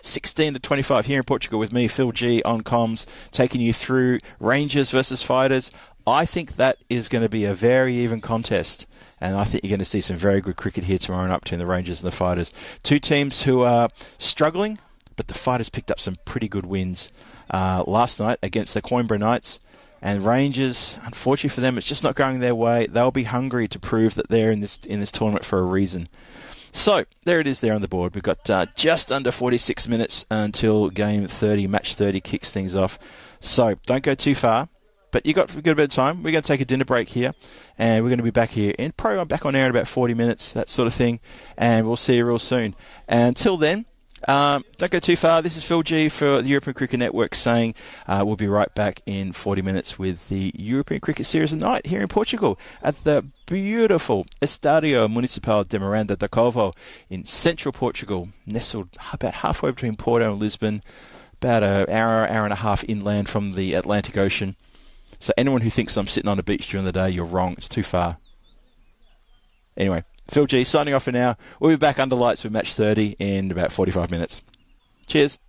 16 to 25 here in Portugal with me, Phil G, on comms, taking you through Rangers versus Fighters. I think that is going to be a very even contest, and I think you're going to see some very good cricket here tomorrow night between the Rangers and the Fighters. Two teams who are struggling, but the Fighters picked up some pretty good wins last night against the Coimbra Knights. And Rangers, unfortunately for them, it's just not going their way. They'll be hungry to prove that they're in this tournament for a reason. So, there it is there on the board. We've got just under 46 minutes until game 30, match 30 kicks things off. So, don't go too far. But we've got a bit of time. We're going to take a dinner break here. And we're going to be back here. And probably back on air in about 40 minutes, that sort of thing. And we'll see you real soon. And until then, don't go too far. This is Phil G for the European Cricket Network saying we'll be right back in 40 minutes with the European Cricket Series of Night here in Portugal at the beautiful Estádio Municipal de Miranda da Covo in central Portugal, nestled about halfway between Porto and Lisbon, about an hour and a half inland from the Atlantic Ocean. So anyone who thinks I'm sitting on a beach during the day, you're wrong. It's too far. Anyway, Phil G signing off for now. We'll be back under lights with match 30 in about 45 minutes. Cheers.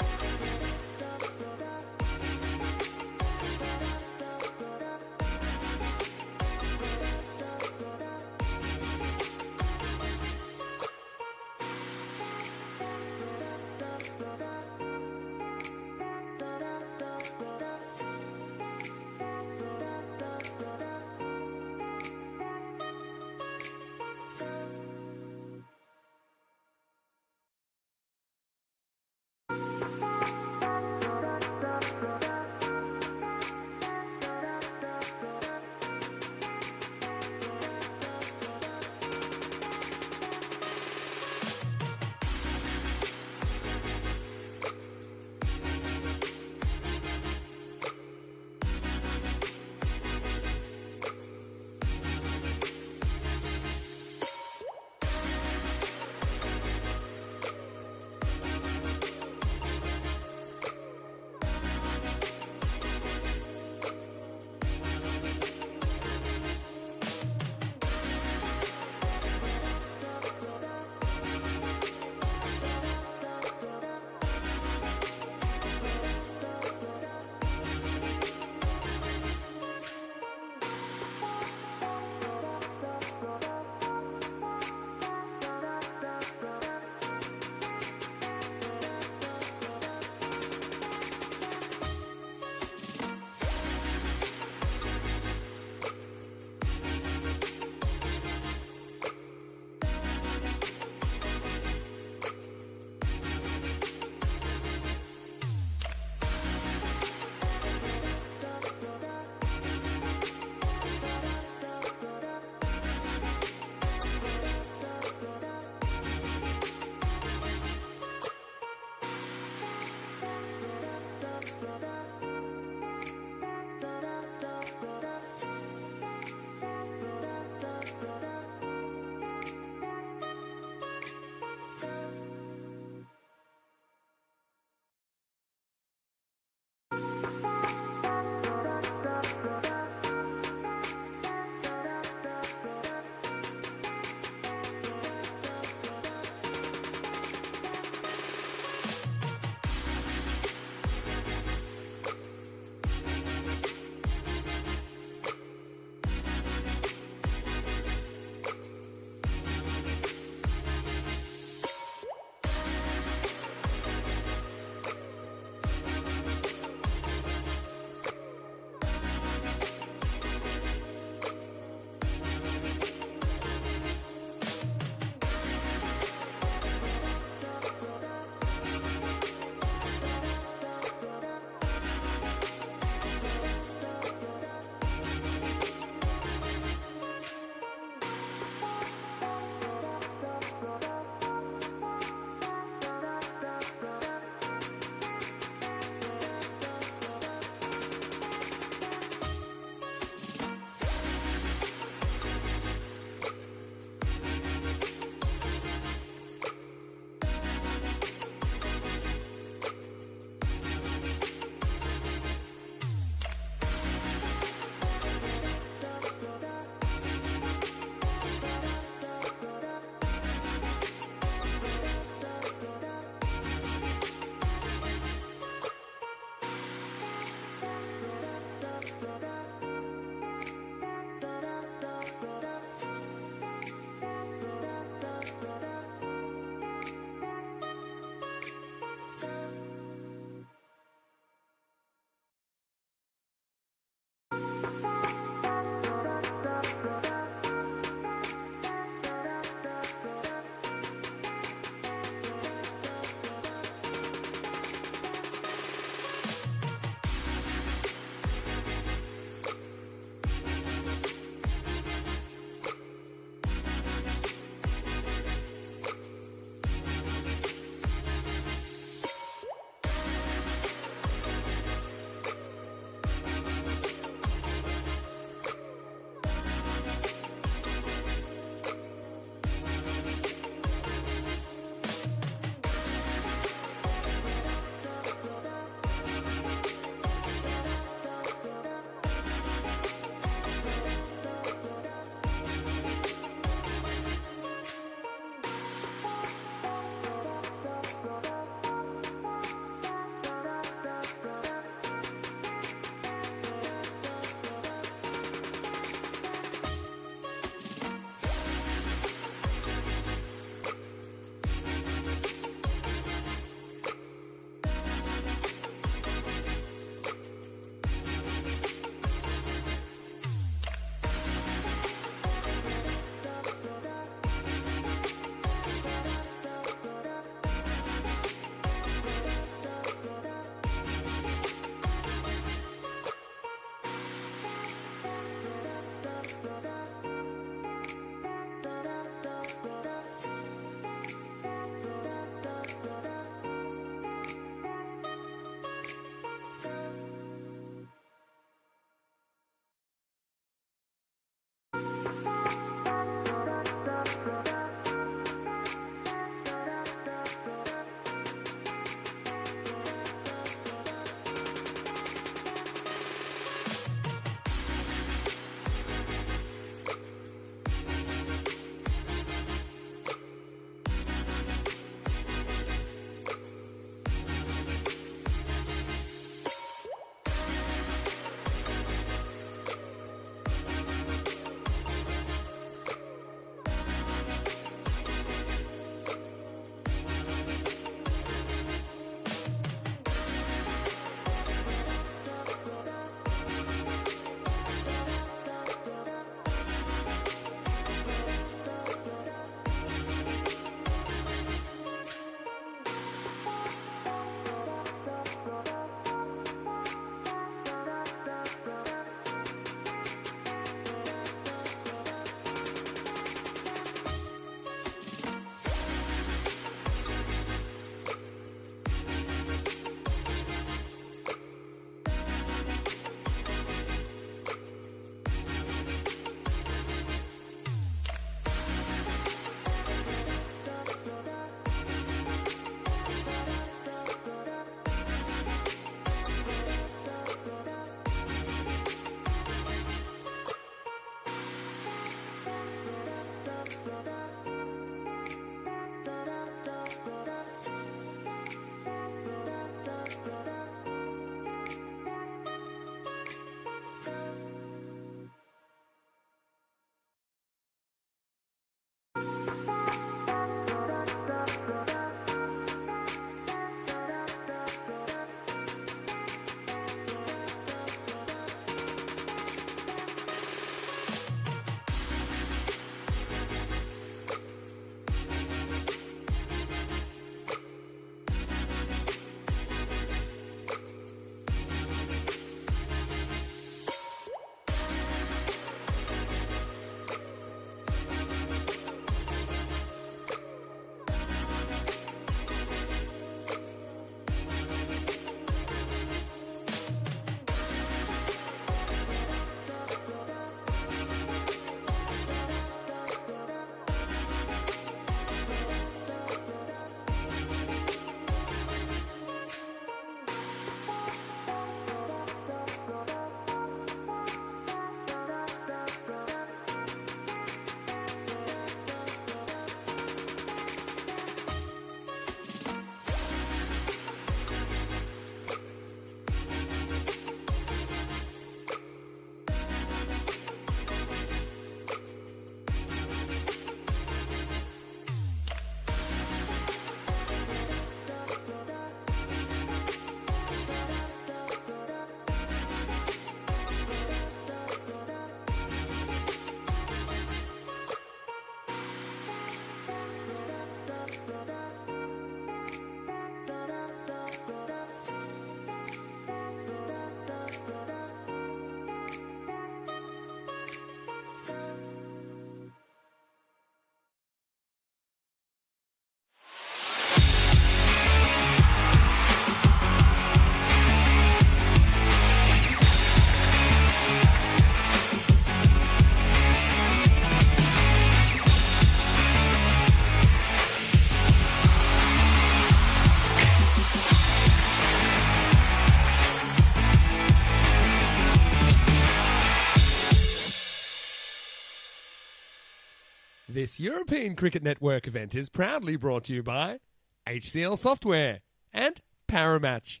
This European Cricket Network event is proudly brought to you by HCL Software and Paramatch.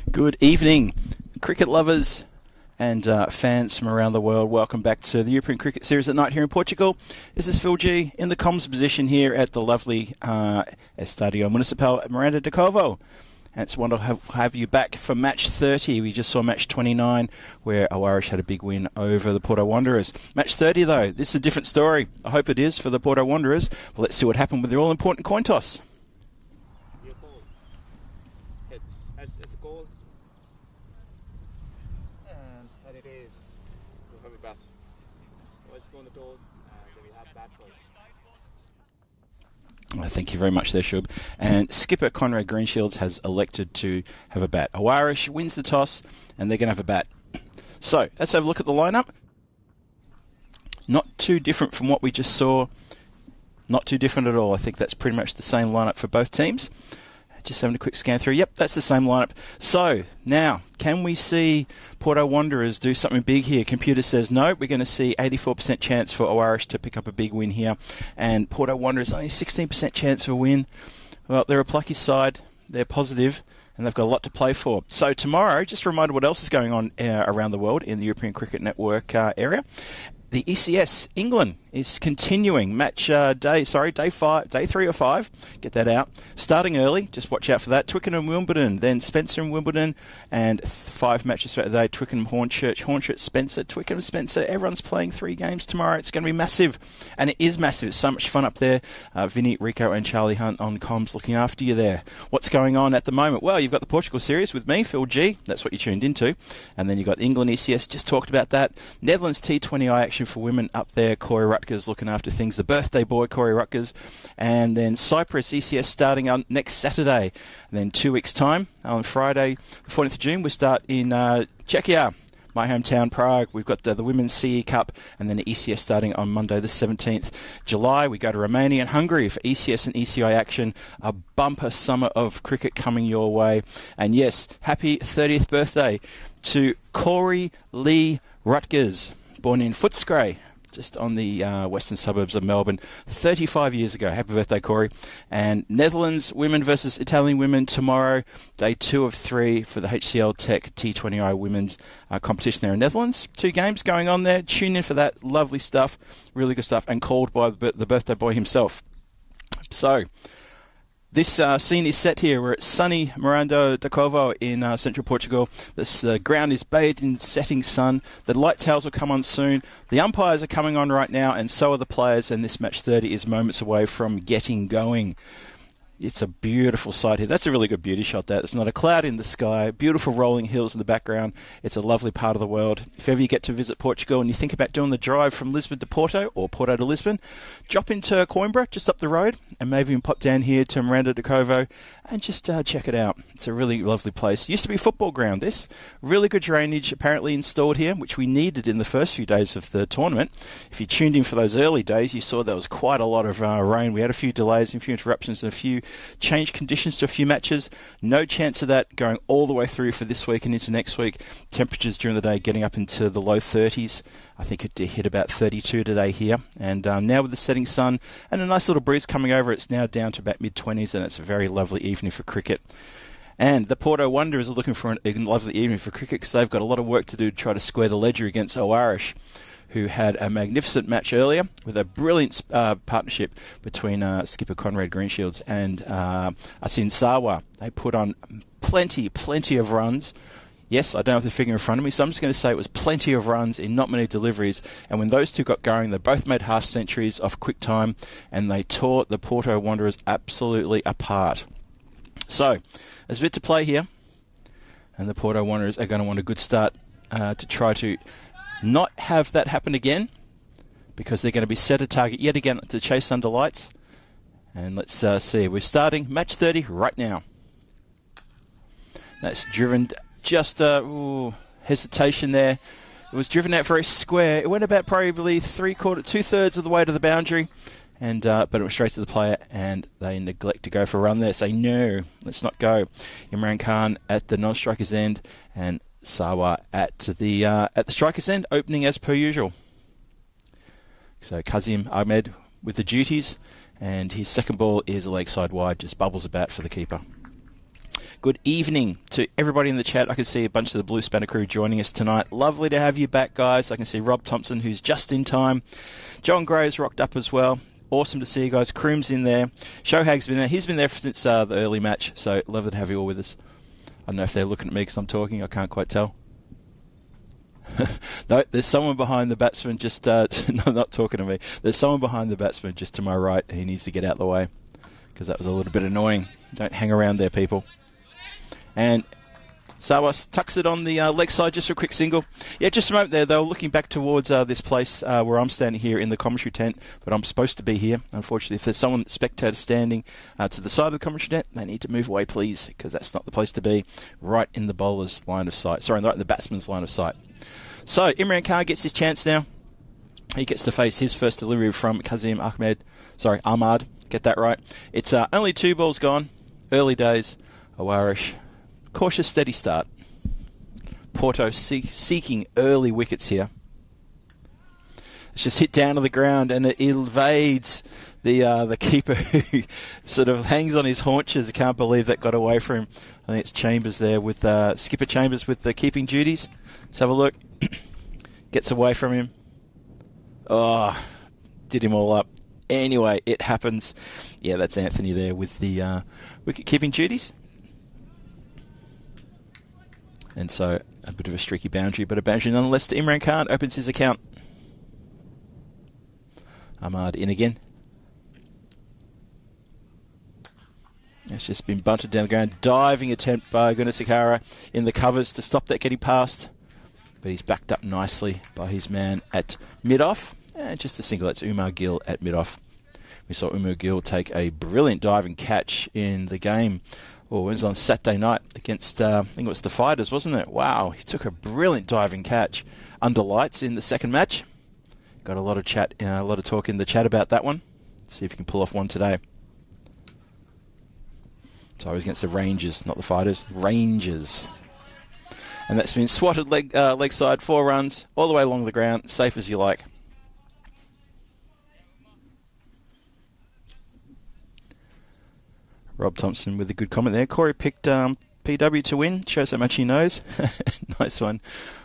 Good evening, cricket lovers and fans from around the world. Welcome back to the European Cricket Series at night here in Portugal. This is Phil G in the comms position here at the lovely Estadio Municipal Miranda de Covo. And it's wonderful to have you back for match 30. We just saw match 29 where Irish had a big win over the Porto Wanderers. Match 30 though, this is a different story. I hope it is for the Porto Wanderers. Well, let's see what happened with the all-important coin toss. It's a goal. And it is. We'll have a bat. Let's go on the doors and then we have bat first. Thank you very much there, Shub. And skipper Conrad Greenshields has elected to have a bat. Irish wins the toss, and they're going to have a bat. So, let's have a look at the lineup. Not too different from what we just saw. Not too different at all. I think that's pretty much the same lineup for both teams. Just having a quick scan through. Yep, that's the same lineup. So, now, can we see Porto Wanderers do something big here? Computer says no. We're going to see 84% chance for Irish to pick up a big win here. And Porto Wanderers only 16% chance for a win. Well, they're a plucky side. They're positive, and they've got a lot to play for. So tomorrow, just a reminder what else is going on around the world in the European Cricket Network area. The ECS England is continuing day 3 or 5. Get that out. Starting early, just watch out for that. Twickenham, Wimbledon, then Spencer and Wimbledon, and 5 matches throughout the day. Twickenham, Hornchurch, Spencer, Twickenham, Spencer. Everyone's playing 3 games tomorrow. It's going to be massive, and it is massive. It's so much fun up there. Vinny, Rico, and Charlie Hunt on comms looking after you there. What's going on at the moment? Well, you've got the Portugal series with me, Phil G. That's what you tuned into. And then you've got England ECS, just talked about that. Netherlands T20I action for women up there. Corey Rutgers looking after things. The birthday boy, Corey Rutgers. And then Cyprus ECS starting on next Saturday. And then 2 weeks' time, on Friday, the 14th of June, we start in Czechia, my hometown, Prague. We've got the Women's CE Cup, and then the ECS starting on Monday, the 17th July. We go to Romania and Hungary for ECS and ECI action. A bumper summer of cricket coming your way. And yes, happy 30th birthday to Corey Lee Rutgers, born in Footscray, just on the western suburbs of Melbourne, 35 years ago. Happy birthday, Corey. And Netherlands women versus Italian women tomorrow, day 2 of 3 for the HCL Tech T20I women's competition there in Netherlands. 2 games going on there. Tune in for that. Lovely stuff. Really good stuff. And called by the birthday boy himself. So, this scene is set here. We're at sunny Miranda de Covo in central Portugal. This ground is bathed in setting sun. The light towers will come on soon. The umpires are coming on right now, and so are the players, and this match 30 is moments away from getting going. It's a beautiful sight here. That's a really good beauty shot, that. There's not a cloud in the sky. Beautiful rolling hills in the background. It's a lovely part of the world. If ever you get to visit Portugal and you think about doing the drive from Lisbon to Porto or Porto to Lisbon, drop into Coimbra, just up the road, and maybe you can pop down here to Miranda de Covo and just check it out. It's a really lovely place. It used to be a football ground, this. Really good drainage apparently installed here, which we needed in the first few days of the tournament. If you tuned in for those early days, you saw there was quite a lot of rain. We had a few delays and a few interruptions and a few change conditions to a few matches. No chance of that going all the way through for this week and into next week. Temperatures during the day getting up into the low 30s. I think it hit about 32 today here. And now with the setting sun and a nice little breeze coming over, it's now down to about mid-20s, and it's a very lovely evening for cricket. And the Porto Wanderers are looking for a lovely evening for cricket because they've got a lot of work to do to try to square the ledger against Irish, who had a magnificent match earlier with a brilliant partnership between skipper Conrad Greenshields and Asin Sawa. They put on plenty of runs. Yes, I don't have the figure in front of me, so I'm just going to say it was plenty of runs in not many deliveries. And when those two got going, they both made half centuries off quick time, and they tore the Porto Wanderers absolutely apart. So, there's a bit to play here, and the Porto Wanderers are going to want a good start to try to not have that happen again, because they're going to be set a target yet again to chase under lights. And let's see, we're starting match 30 right now. That's driven just hesitation there. It was driven out very square. It went about probably 2/3 of the way to the boundary, and but it went straight to the player, and they neglect to go for a run there. Say no, let's not go. Imran Khan at the non-striker's end, and Sawa at the striker's end, opening as per usual. So Kazim Ahmed with the duties, and his second ball is a leg side wide, just bubbles about for the keeper. Good evening to everybody in the chat. I can see a bunch of the Blue Spanner crew joining us tonight. Lovely to have you back, guys. I can see Rob Thompson, who's just in time. John Gray's rocked up as well. Awesome to see you guys. Kroom's in there. Shohag's been there. He's been there since the early match, so lovely to have you all with us. I don't know if they're looking at me because I'm talking. I can't quite tell. No, there's someone behind the batsman just... no, not talking to me. There's someone behind the batsman just to my right. He needs to get out of the way because that was a little bit annoying. Don't hang around there, people. And Sawas tucks it on the leg side just for a quick single. Yeah, just a moment there. They were looking back towards this place where I'm standing here in the commentary tent, but I'm supposed to be here. Unfortunately, if there's someone, spectator, standing to the side of the commentary tent, they need to move away, please, because that's not the place to be. Right in the bowler's line of sight. Sorry, right in the batsman's line of sight. So, Imran Khan gets his chance now. He gets to face his first delivery from Kazim Ahmed. Ahmad. Get that right. It's only 2 balls gone. Early days. Awarish. Cautious, steady start. Porto seeking early wickets here. It's just hit down to the ground and it evades the keeper who sort of hangs on his haunches. I can't believe that got away from him. I think it's Chambers there with Skipper Chambers with the keeping duties. Let's have a look. Gets away from him. Oh, did him all up. Anyway, it happens. Yeah, that's Anthony there with the wicket keeping duties. And so a bit of a streaky boundary, but a boundary nonetheless to Imran Khan. Opens his account. Ahmad in again. It's just been bunted down the ground. Diving attempt by Gunasekara in the covers to stop that getting past. But he's backed up nicely by his man at mid-off. And just a single. That's Umar Gill at mid-off. We saw Umar Gill take a brilliant diving catch in the game. It was on Saturday night against, I think it was the Fighters, wasn't it? Wow, he took a brilliant diving catch under lights in the second match. Got a lot of chat, a lot of talk in the chat about that one. Let's see if he can pull off one today. So I was against the Rangers, not the Fighters. Rangers. And that's been swatted leg side, 4 runs, all the way along the ground, safe as you like. Rob Thompson with a good comment there. Corey picked PW to win. Shows how much he knows. Nice one.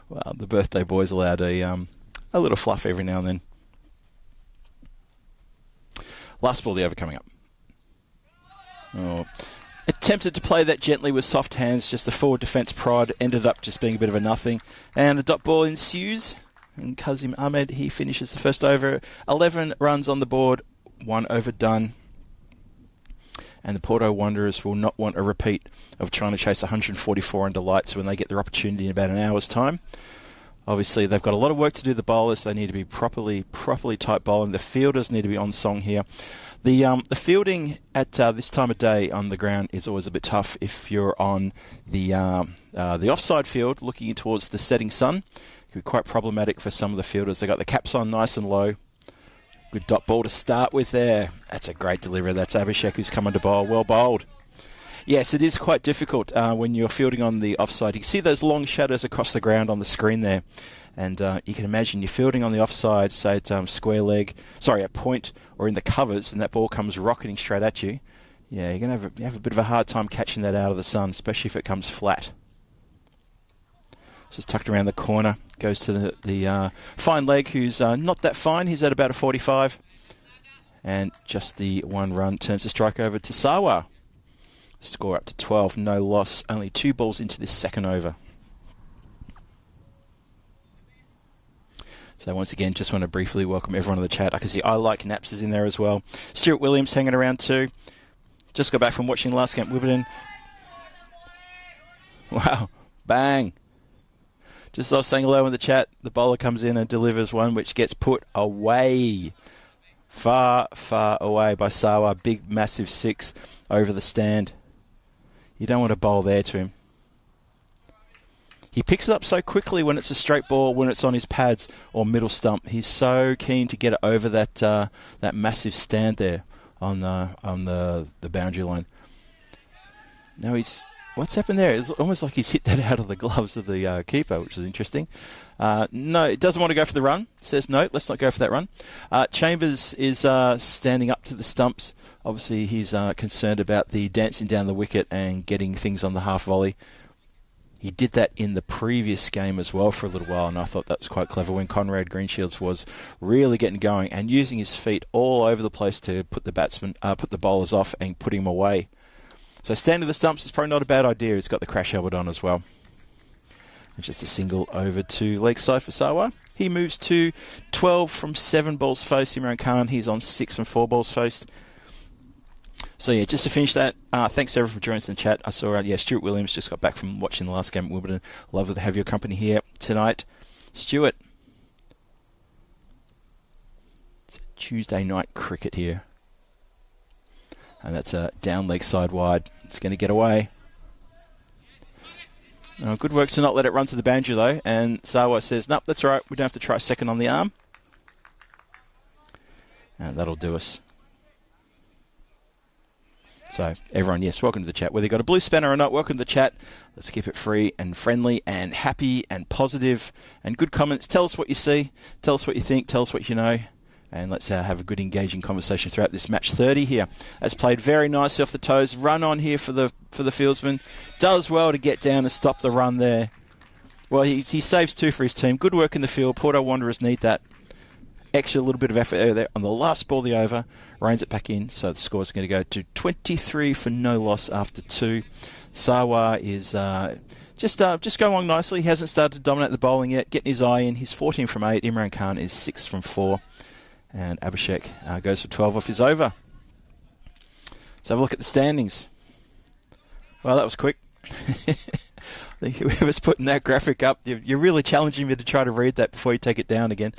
Well, the birthday boy's allowed a little fluff every now and then. Last ball of the over coming up. Oh. Attempted to play that gently with soft hands. Just the forward defence prod. Ended up just being a bit of a nothing. And a dot ball ensues. And Kazim Ahmed, he finishes the first over. 11 runs on the board. 1 over done. And the Porto Wanderers will not want a repeat of trying to chase 144 under lights when they get their opportunity in about an hour's time. Obviously, they've got a lot of work to do, the bowlers. They need to be properly tight bowling. The fielders need to be on song here. The fielding at this time of day on the ground is always a bit tough if you're on the offside field looking towards the setting sun. It can be quite problematic for some of the fielders. They've got the caps on nice and low. Good dot ball to start with there. That's a great delivery. That's Abhishek who's coming to bowl. Well bowled. Yes, it is quite difficult when you're fielding on the offside. You can see those long shadows across the ground on the screen there. And you can imagine you're fielding on the offside, say it's square leg, at point or in the covers, and that ball comes rocketing straight at you. Yeah, you're going to have a bit of a hard time catching that out of the sun, especially if it comes flat. Just tucked around the corner. Goes to the fine leg, who's not that fine. He's at about a 45. And just the 1 run turns the strike over to Sawa. Score up to 12, no loss. Only 2 balls into this second over. So once again, just want to briefly welcome everyone in the chat. I can see I Like Naps is in there as well. Stuart Williams hanging around too. Just got back from watching the last game. Wimbledon. Wow. Bang. Just as I was saying hello in the chat, the bowler comes in and delivers one which gets put away. Far, far away by Sawa. Big, massive 6 over the stand. You don't want to bowl there to him. He picks it up so quickly when it's a straight ball, when it's on his pads or middle stump. He's so keen to get it over that massive stand there on the boundary line. Now he's What's happened there? It's almost like he's hit that out of the gloves of the keeper, which is interesting. No, it doesn't want to go for the run. It says no, let's not go for that run. Chambers is standing up to the stumps. Obviously, he's concerned about the dancing down the wicket and getting things on the half volley. He did that in the previous game as well for a little while, and I thought that was quite clever when Conrad Greenshields was really getting going and using his feet all over the place to put the bowlers off and put him away. So standing to the stumps is probably not a bad idea. He's got the crash helmet on as well. And just a single over to leg side for Sawa. He moves to 12 from 7 balls faced. Imran Khan, he's on 6 from 4 balls faced. So, yeah, just to finish that, thanks everyone for joining us in the chat. I saw, Stuart Williams just got back from watching the last game at Wimbledon. Lovely to have your company here tonight. Stuart, it's a Tuesday night cricket here. And that's a down leg side wide. It's going to get away. Good work to not let it run to the boundary, though. And Sawa says, nope, that's all right. We don't have to try second on the arm. And that'll do us. So, everyone, yes, welcome to the chat. Whether you've got a blue spanner or not, welcome to the chat. Let's keep it free and friendly and happy and positive and good comments. Tell us what you see. Tell us what you think. Tell us what you know. And let's have a good engaging conversation throughout this match 30 here. That's played very nicely off the toes. Run on here for the fieldsman. Does well to get down and stop the run there. Well, he saves 2 for his team. Good work in the field. Porto Wanderers need that extra little bit of effort there on the last ball of the over. Reins it back in. So the score's going to go to 23 for no loss after 2. Sawa is just going along nicely. He hasn't started to dominate the bowling yet. Getting his eye in. He's 14 from 8. Imran Khan is 6 from 4. And Abhishek goes for 12 off his over. Let's have a look at the standings. Well, that was quick. I think whoever's putting that graphic up, you're really challenging me to try to read that before you take it down again.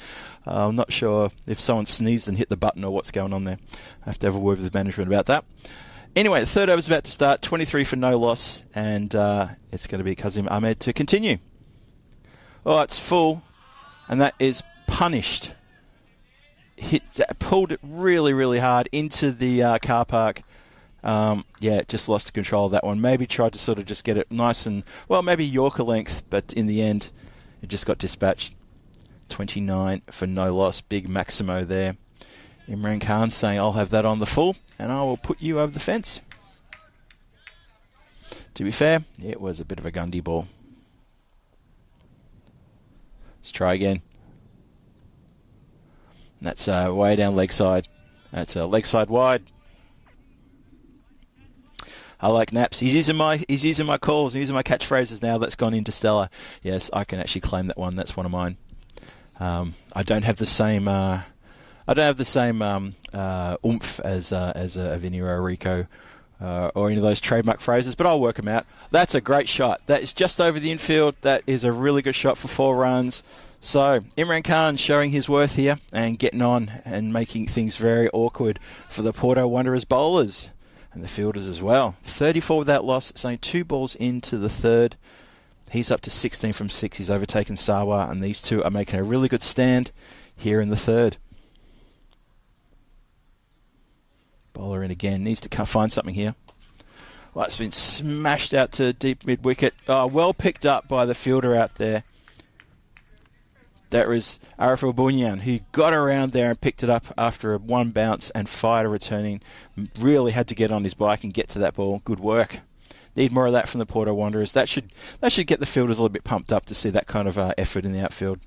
I'm not sure if someone sneezed and hit the button or what's going on there. I have to have a word with the management about that. Anyway, the third over's about to start. 23 for no loss. And it's going to be Kazim Ahmed to continue. Oh, it's full. And that is punished. Pulled it really, really hard into the car park. Just lost control of that one. Maybe tried to sort of just get it nice and, well, maybe Yorker length, but in the end, it just got dispatched. 29 for no loss. Big Maximo there. Imran Khan saying, I'll have that on the full, and I will put you over the fence. To be fair, it was a bit of a Gundy ball. Let's try again. That's way down leg side. That's leg side wide. I like Naps. He's using my calls. He's using my catchphrases now. That's gone into Stella. Yes, I can actually claim that one. That's one of mine. I don't have the same. Oomph as a Vinny or Rico or any of those trademark phrases, but I'll work them out. That's a great shot. That is just over the infield. That is a really good shot for 4 runs. So, Imran Khan showing his worth here and getting on and making things very awkward for the Porto Wanderers bowlers and the fielders as well. 34 without loss. It's only 2 balls into the third. He's up to 16 from 6. He's overtaken Sawa, and these two are making a really good stand here in the third. Bowler in again. Needs to find something here. Well, it's been smashed out to deep mid-wicket. Oh, well picked up by the fielder out there. That was Arif Bunyan, who got around there and picked it up after a 1 bounce and fired a returning. Really had to get on his bike and get to that ball. Good work. Need more of that from the Porto Wanderers. That should get the fielders a little bit pumped up to see that kind of effort in the outfield.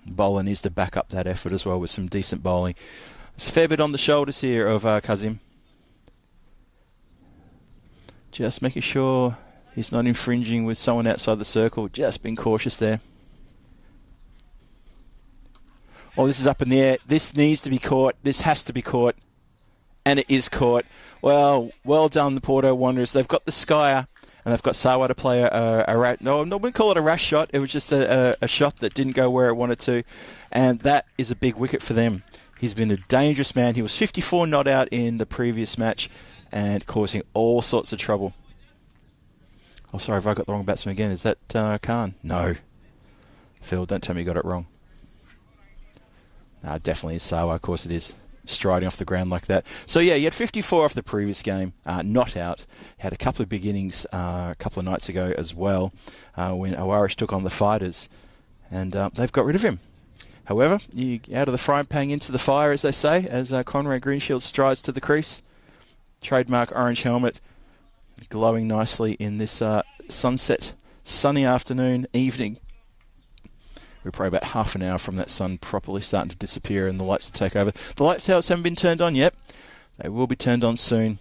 Bowler needs to back up that effort as well with some decent bowling. There's a fair bit on the shoulders here of Kazim. Just making sure he's not infringing with someone outside the circle. Just being cautious there. Oh, this is up in the air. This needs to be caught. This has to be caught. And it is caught. Well done, the Porto Wanderers. They've got the Skyer, and they've got Sawa to play I wouldn't call it a rash shot. It was just a shot that didn't go where it wanted to. And that is a big wicket for them. He's been a dangerous man. He was 54 not out in the previous match and causing all sorts of trouble. Oh, sorry, have I got the wrong batsman again? Is that Khan? No. Phil, don't tell me you got it wrong. No, definitely is Sawa. Of course it is. striding off the ground like that. So, yeah, you had 54 off the previous game, not out. Had a couple of big innings a couple of nights ago as well when Owarish took on the Fighters, and they've got rid of him. However, you out of the frying pan into the fire, as they say, as Conrad Greenshield strides to the crease. Trademark orange helmet, glowing nicely in this sunset, sunny afternoon, evening. We're probably about half an hour from that sun properly starting to disappear and the lights to take over. The light towers haven't been turned on yet. They will be turned on soon.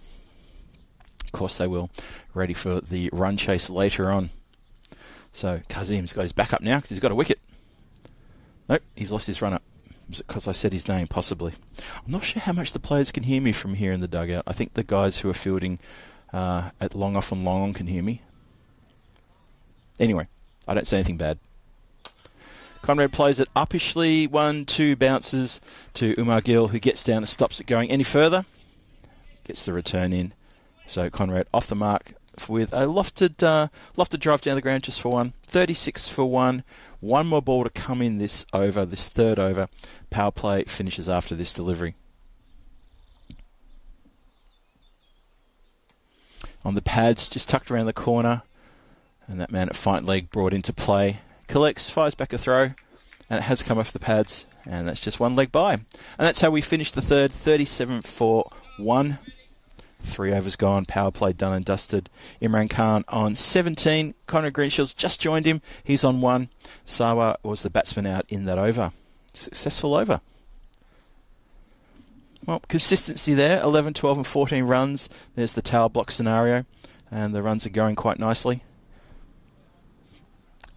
Of course they will. Ready for the run chase later on. So Kazim's got his back up now because he's got a wicket. Nope, he's lost his run up. Was it because I said his name? Possibly. I'm not sure how much the players can hear me from here in the dugout. I think the guys who are fielding at long off and long on can hear me. Anyway, I don't say anything bad. Conrad plays it uppishly, 1-2 bounces to Umar Gill, who gets down and stops it going any further. Gets the return in. So Conrad off the mark with a lofted drive down the ground just for one. 36 for one. One more ball to come in this over, this third over. Power play finishes after this delivery. On the pads, just tucked around the corner. And that man at fight leg brought into play. Collects, fires back a throw, and it has come off the pads, and that's just one leg by. And that's how we finish the third, 37 for 1. 3 overs gone, power play done and dusted. Imran Khan on 17. Conrad Greenshield's just joined him. He's on 1. Sawa was the batsman out in that over. Successful over. Well, consistency there, 11, 12 and 14 runs. There's the tower block scenario, and the runs are going quite nicely.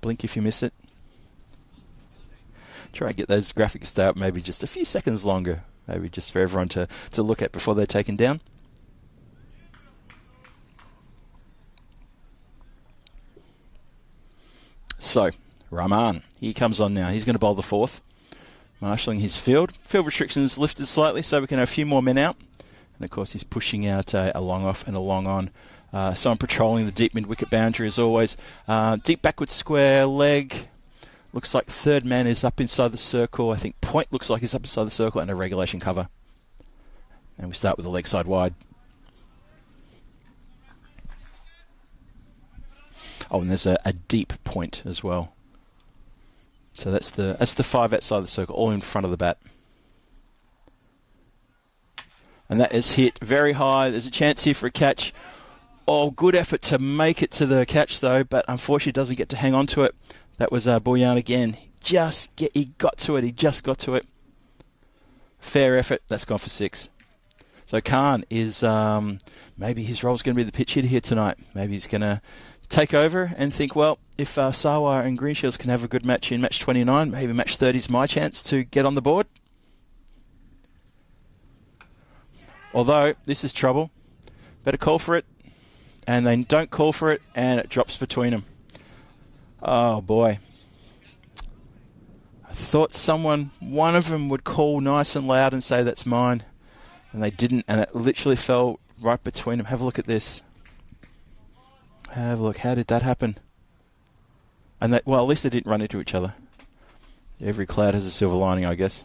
Blink if you miss it. Try and get those graphics stay up maybe just a few seconds longer. Maybe just for everyone to look at before they're taken down. So, Rahman, he comes on now. He's going to bowl the fourth. Marshalling his field. Field restrictions lifted slightly so we can have a few more men out. And of course he's pushing out a long off and a long on. So I'm patrolling the deep mid-wicket boundary as always. Deep backward square leg. Looks like third man is up inside the circle. I think point looks like he's up inside the circle and a regulation cover. And we start with the leg side wide. Oh, and there's a deep point as well. So that's the 5 outside the circle, all in front of the bat. And that is hit very high. There's a chance here for a catch. Oh, good effort to make it to the catch, though, but unfortunately doesn't get to hang on to it. That was Boyan again. He got to it. He just got to it. Fair effort. That's gone for 6. So Khan is, maybe his role's going to be the pitch hitter here tonight. Maybe he's going to take over and think, well, if Sawa and Greenshields can have a good match in match 29, maybe match 30 is my chance to get on the board. Although, this is trouble. Better call for it. And they don't call for it, and it drops between them. Oh, boy. I thought one of them would call nice and loud and say, that's mine. And they didn't, and it literally fell right between them. Have a look at this. Have a look. How did that happen? And at least they didn't run into each other. Every cloud has a silver lining, I guess.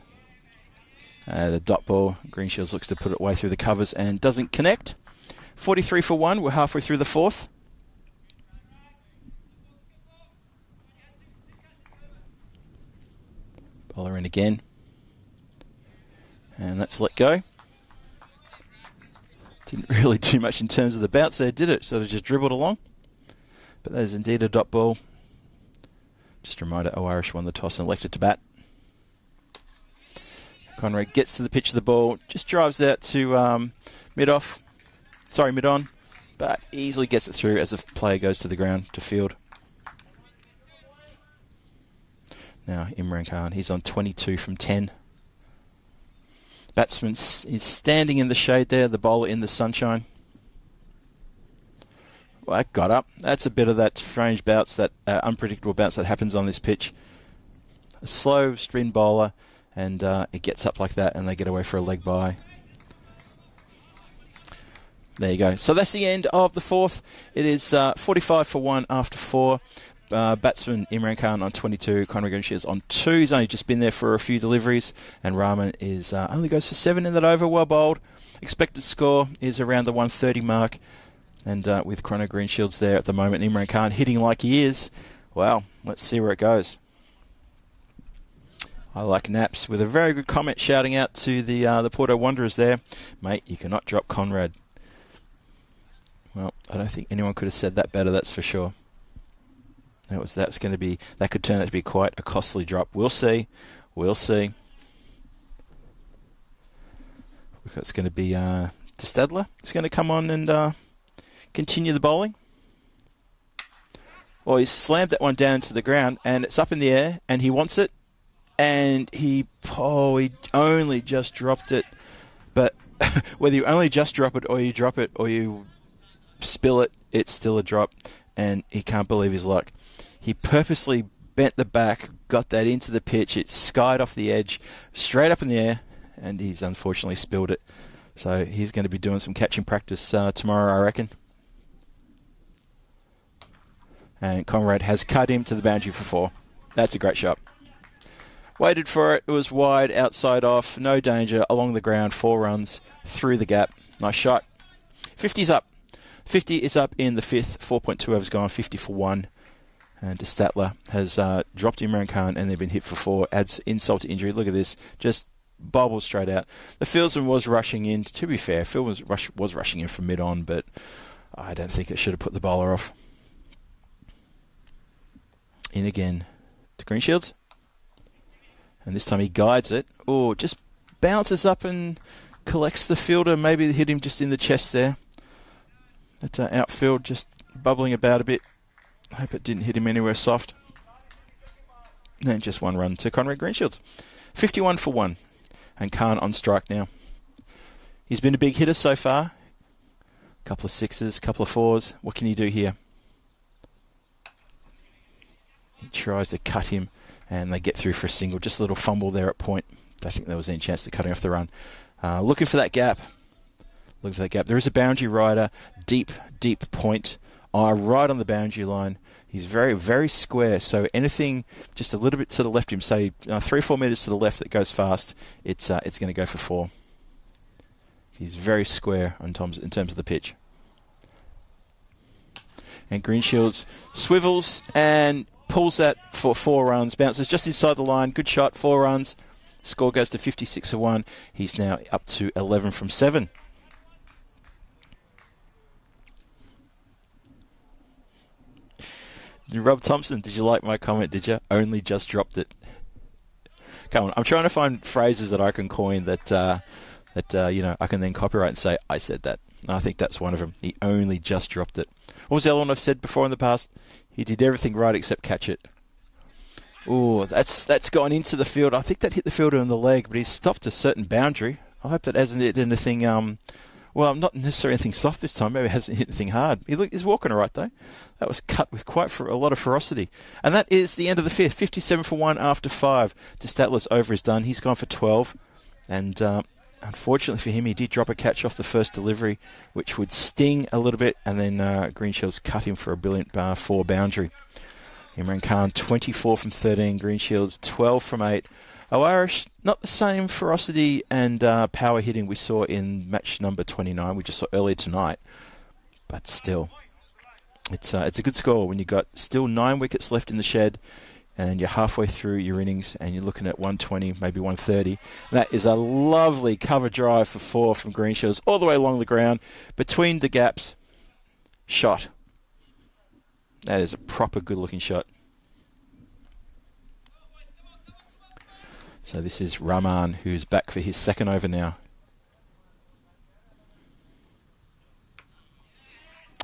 The dot ball. Greenshields looks to put it way through the covers and doesn't connect. 43 for 1. We're halfway through the fourth. Bowler in again. And let's let go. Didn't really do much in terms of the bounce there, did it? So they just dribbled along. But that is indeed a dot ball. Just a reminder, Owarish won the toss and elected to bat. Conrad gets to the pitch of the ball, just drives out to mid-on, but easily gets it through as the player goes to the ground to field. Now Imran Khan, he's on 22 from 10. Batsman is standing in the shade there, the bowler in the sunshine. Well, that got up. That's a bit of that strange bounce, that unpredictable bounce that happens on this pitch. A slow spin bowler, and it gets up like that, and they get away for a leg bye. There you go. So that's the end of the fourth. It is 45 for 1 after 4. batsman Imran Khan on 22, Conrad Greenshields on 2. He's only just been there for a few deliveries, and Rahman is only goes for 7 in that over. Well bowled. Expected score is around the 130 mark, and with Conrad Greenshields there at the moment, Imran Khan hitting like he is. Well, let's see where it goes. I like Naps with a very good comment shouting out to the Porto Wanderers there. Mate, you cannot drop Conrad. Well, I don't think anyone could have said that better, that's for sure. That could turn out to be quite a costly drop. We'll see. It's going to be De Stadler. It's going to come on and continue the bowling. Well, he slammed that one down to the ground, and it's up in the air, and he wants it, and he only just dropped it. But whether you only just drop it, or you drop it, or you spill it, it's still a drop, and he can't believe his luck. He purposely bent the back, got that into the pitch, it skied off the edge, straight up in the air, and he's unfortunately spilled it. So he's going to be doing some catching practice tomorrow, I reckon. And Conrad has cut him to the boundary for 4. That's a great shot. Waited for it. It was wide, outside off, no danger, along the ground, 4 runs, through the gap. Nice shot. 50's up. 50 is up in the 5th. 4.2 overs gone, 50 for 1. And De Stadler has dropped Imran Khan, and they've been hit for 4. Adds insult to injury. Look at this. Just bobbles straight out. The fieldsman was rushing in. To be fair, Phil was rushing in from mid-on, but I don't think it should have put the bowler off. In again to Greenshields. And this time he guides it. Oh, just bounces up and collects the fielder. Maybe hit him just in the chest there. That's outfield just bubbling about a bit. I hope it didn't hit him anywhere soft. And just 1 run to Conrad Greenshields. 51 for 1. And Khan on strike now. He's been a big hitter so far. A couple of 6s, couple of 4s. What can he do here? He tries to cut him, and they get through for a single. Just a little fumble there at point. I think there was any chance to cutting off the run. Looking for that gap. There is a boundary rider, deep point, right on the boundary line. He's very, very square, so anything just a little bit to the left of him, say 3 or 4 metres to the left that goes fast, it's going to go for 4. He's very square in terms of the pitch. And Greenshields swivels and pulls that for 4 runs, bounces just inside the line, good shot, 4 runs. Score goes to 56 for 1. He's now up to 11 from 7. Rob Thompson, did you like my comment, did you? Only just dropped it. Come on, I'm trying to find phrases that I can coin that I can then copyright and say, I said that. I think that's one of them. He only just dropped it. What was the other one I've said before in the past? He did everything right except catch it. Oh, that's gone into the field. I think that hit the fielder in the leg, but he's stopped a certain boundary. I hope that hasn't hit anything, not necessarily anything soft this time. Maybe it hasn't hit anything hard. He's walking all right, though. That was cut with quite a lot of ferocity. And that is the end of the 5th. 57 for 1 after 5. De Stadler's over is done. He's gone for 12. And unfortunately for him, he did drop a catch off the first delivery, which would sting a little bit. And then Greenshields cut him for a brilliant 4 boundary. Imran Khan, 24 from 13. Greenshields, 12 from 8. Irish, not the same ferocity and power hitting we saw in match number 29, we just saw earlier tonight. But still, it's a good score when you've got still 9 wickets left in the shed and you're halfway through your innings and you're looking at 120, maybe 130. That is a lovely cover drive for 4 from Greenshields all the way along the ground, between the gaps. Shot. That is a proper good-looking shot. So this is Rahman, who's back for his 2nd over now.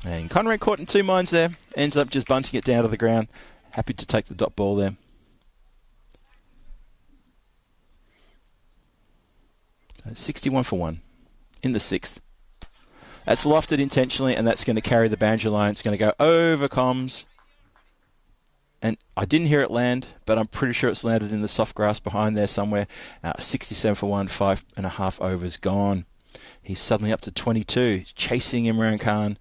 And Conrad caught in 2 minds there. Ends up just bunting it down to the ground. Happy to take the dot ball there. So 61 for 1 in the 6th. That's lofted intentionally, and that's going to carry the boundary line. It's going to go over comms. And I didn't hear it land, but I'm pretty sure it's landed in the soft grass behind there somewhere. 67 for 1, 5.5 overs gone. He's suddenly up to 22. He's chasing Imran Khan.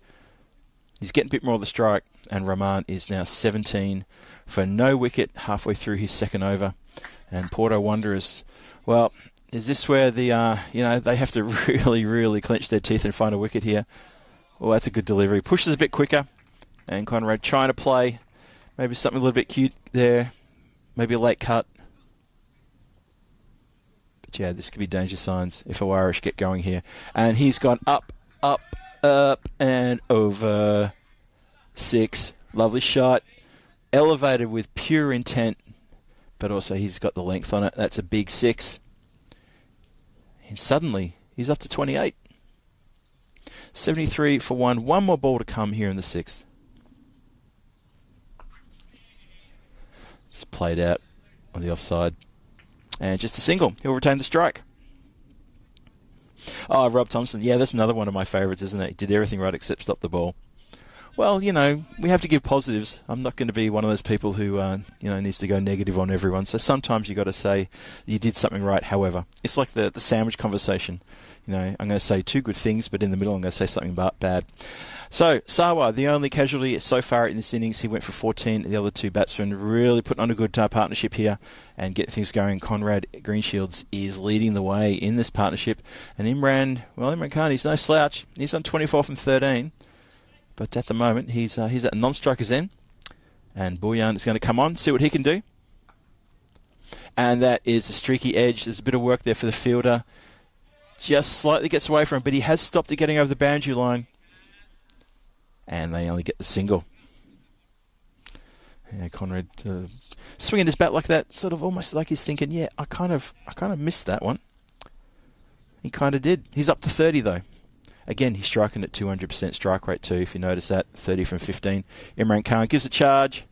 He's getting a bit more of the strike, and Rahman is now 17 for no wicket halfway through his second over. And Porto Wanderers, well, is this where the they have to really, really clench their teeth and find a wicket here? Well, that's a good delivery. Pushes a bit quicker, and Conrad trying to play maybe something a little bit cute there, maybe a late cut. But yeah, this could be danger signs if Irish get going here. And he's gone up, up, up, and over 6. Lovely shot. Elevated with pure intent, but also he's got the length on it. That's a big 6. And suddenly, he's up to 28. 73 for 1. One more ball to come here in the 6th. Just played out on the offside. And just a single. He'll retain the strike. Oh, Rob Thompson. Yeah, that's another one of my favourites, isn't it? He did everything right except stop the ball. Well, we have to give positives. I'm not going to be one of those people who, needs to go negative on everyone. So sometimes you got to say you did something right. However, it's like the sandwich conversation. I'm going to say 2 good things, but in the middle I'm going to say something bad. So Sawa, the only casualty so far in this innings, he went for 14. The other 2 batsmen really putting on a good partnership here and getting things going. Conrad Greenshields is leading the way in this partnership, and Imran Khan, he's no slouch. He's on 24 from 13. But at the moment, he's at a non-striker's end. And Boyan is going to come on, see what he can do. And that is a streaky edge. There's a bit of work there for the fielder. Just slightly gets away from him, but he has stopped it getting over the boundary line. And they only get the single. Yeah, Conrad swinging his bat like that, sort of almost like he's thinking, yeah, I kind of missed that one. He kind of did. He's up to 30, though. Again, he's striking at 200% strike rate too, if you notice that. 30 from 15. Imran Khan gives a charge.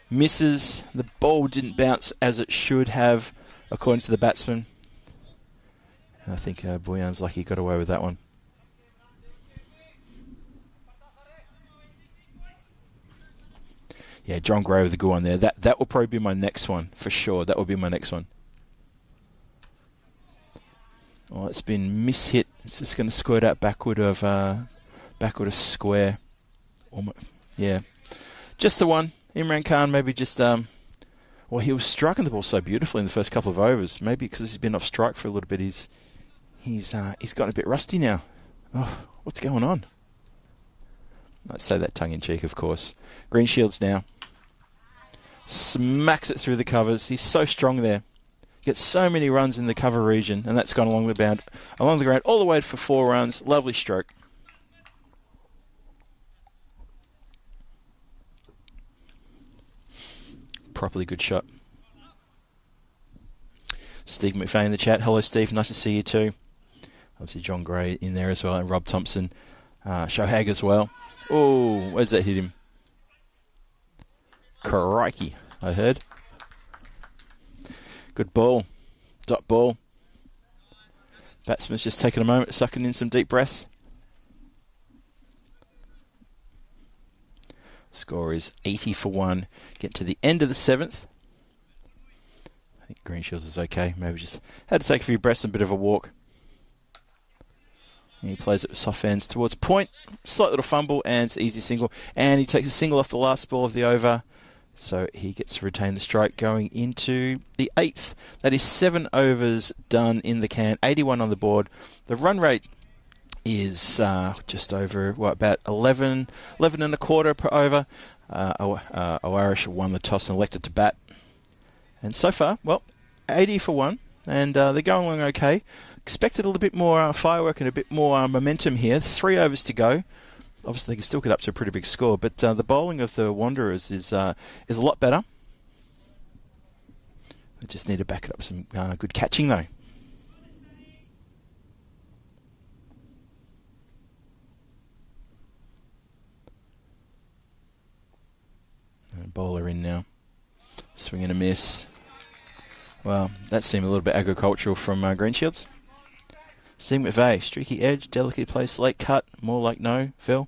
Misses. The ball didn't bounce as it should have, according to the batsman. And I think Boyan's lucky he got away with that one. Yeah, John Gray with the good one there. That will probably be my next one, for sure. That will be my next one. Oh, it's been mishit. It's just going to squirt out backward of square. Yeah. Just the one. Imran Khan maybe just... he was striking the ball so beautifully in the first couple of overs. Maybe because he's been off strike for a little bit, he's gotten a bit rusty now. Oh, what's going on? I'd say that tongue-in-cheek, of course. Greenshields now. Smacks it through the covers. He's so strong there. Gets so many runs in the cover region, and that's gone along the ground, all the way for 4 runs. Lovely stroke. Properly good shot. Steve McVeigh in the chat. Hello, Steve. Nice to see you too. Obviously, John Gray in there as well, and Rob Thompson. Shohag as well. Oh, where's that hit him? Crikey, I heard. Good ball. Dot ball. Batsman's just taking a moment, sucking in some deep breaths. Score is 80 for 1. Get to the end of the 7th. I think Greenshields is okay. Maybe just had to take a few breaths and a bit of a walk. And he plays it with soft hands towards point. Slight little fumble and it's easy single. And he takes a single off the last ball of the over. So he gets to retain the strike going into the 8th. That is 7 overs done in the can. 81 on the board. The run rate is just over, about 11 and a quarter per over. Irish won the toss and elected to bat. And so far, 80 for 1. And they're going along okay. Expected a little bit more firework and a bit more momentum here. 3 overs to go. Obviously, they can still get up to a pretty big score, but the bowling of the Wanderers is a lot better. They just need to back it up with some good catching, though. And bowler in now. Swing and a miss. Well, that seemed a little bit agricultural from Greenshields. Steve McVeigh, streaky edge, delicately placed, late cut, more like no, Phil.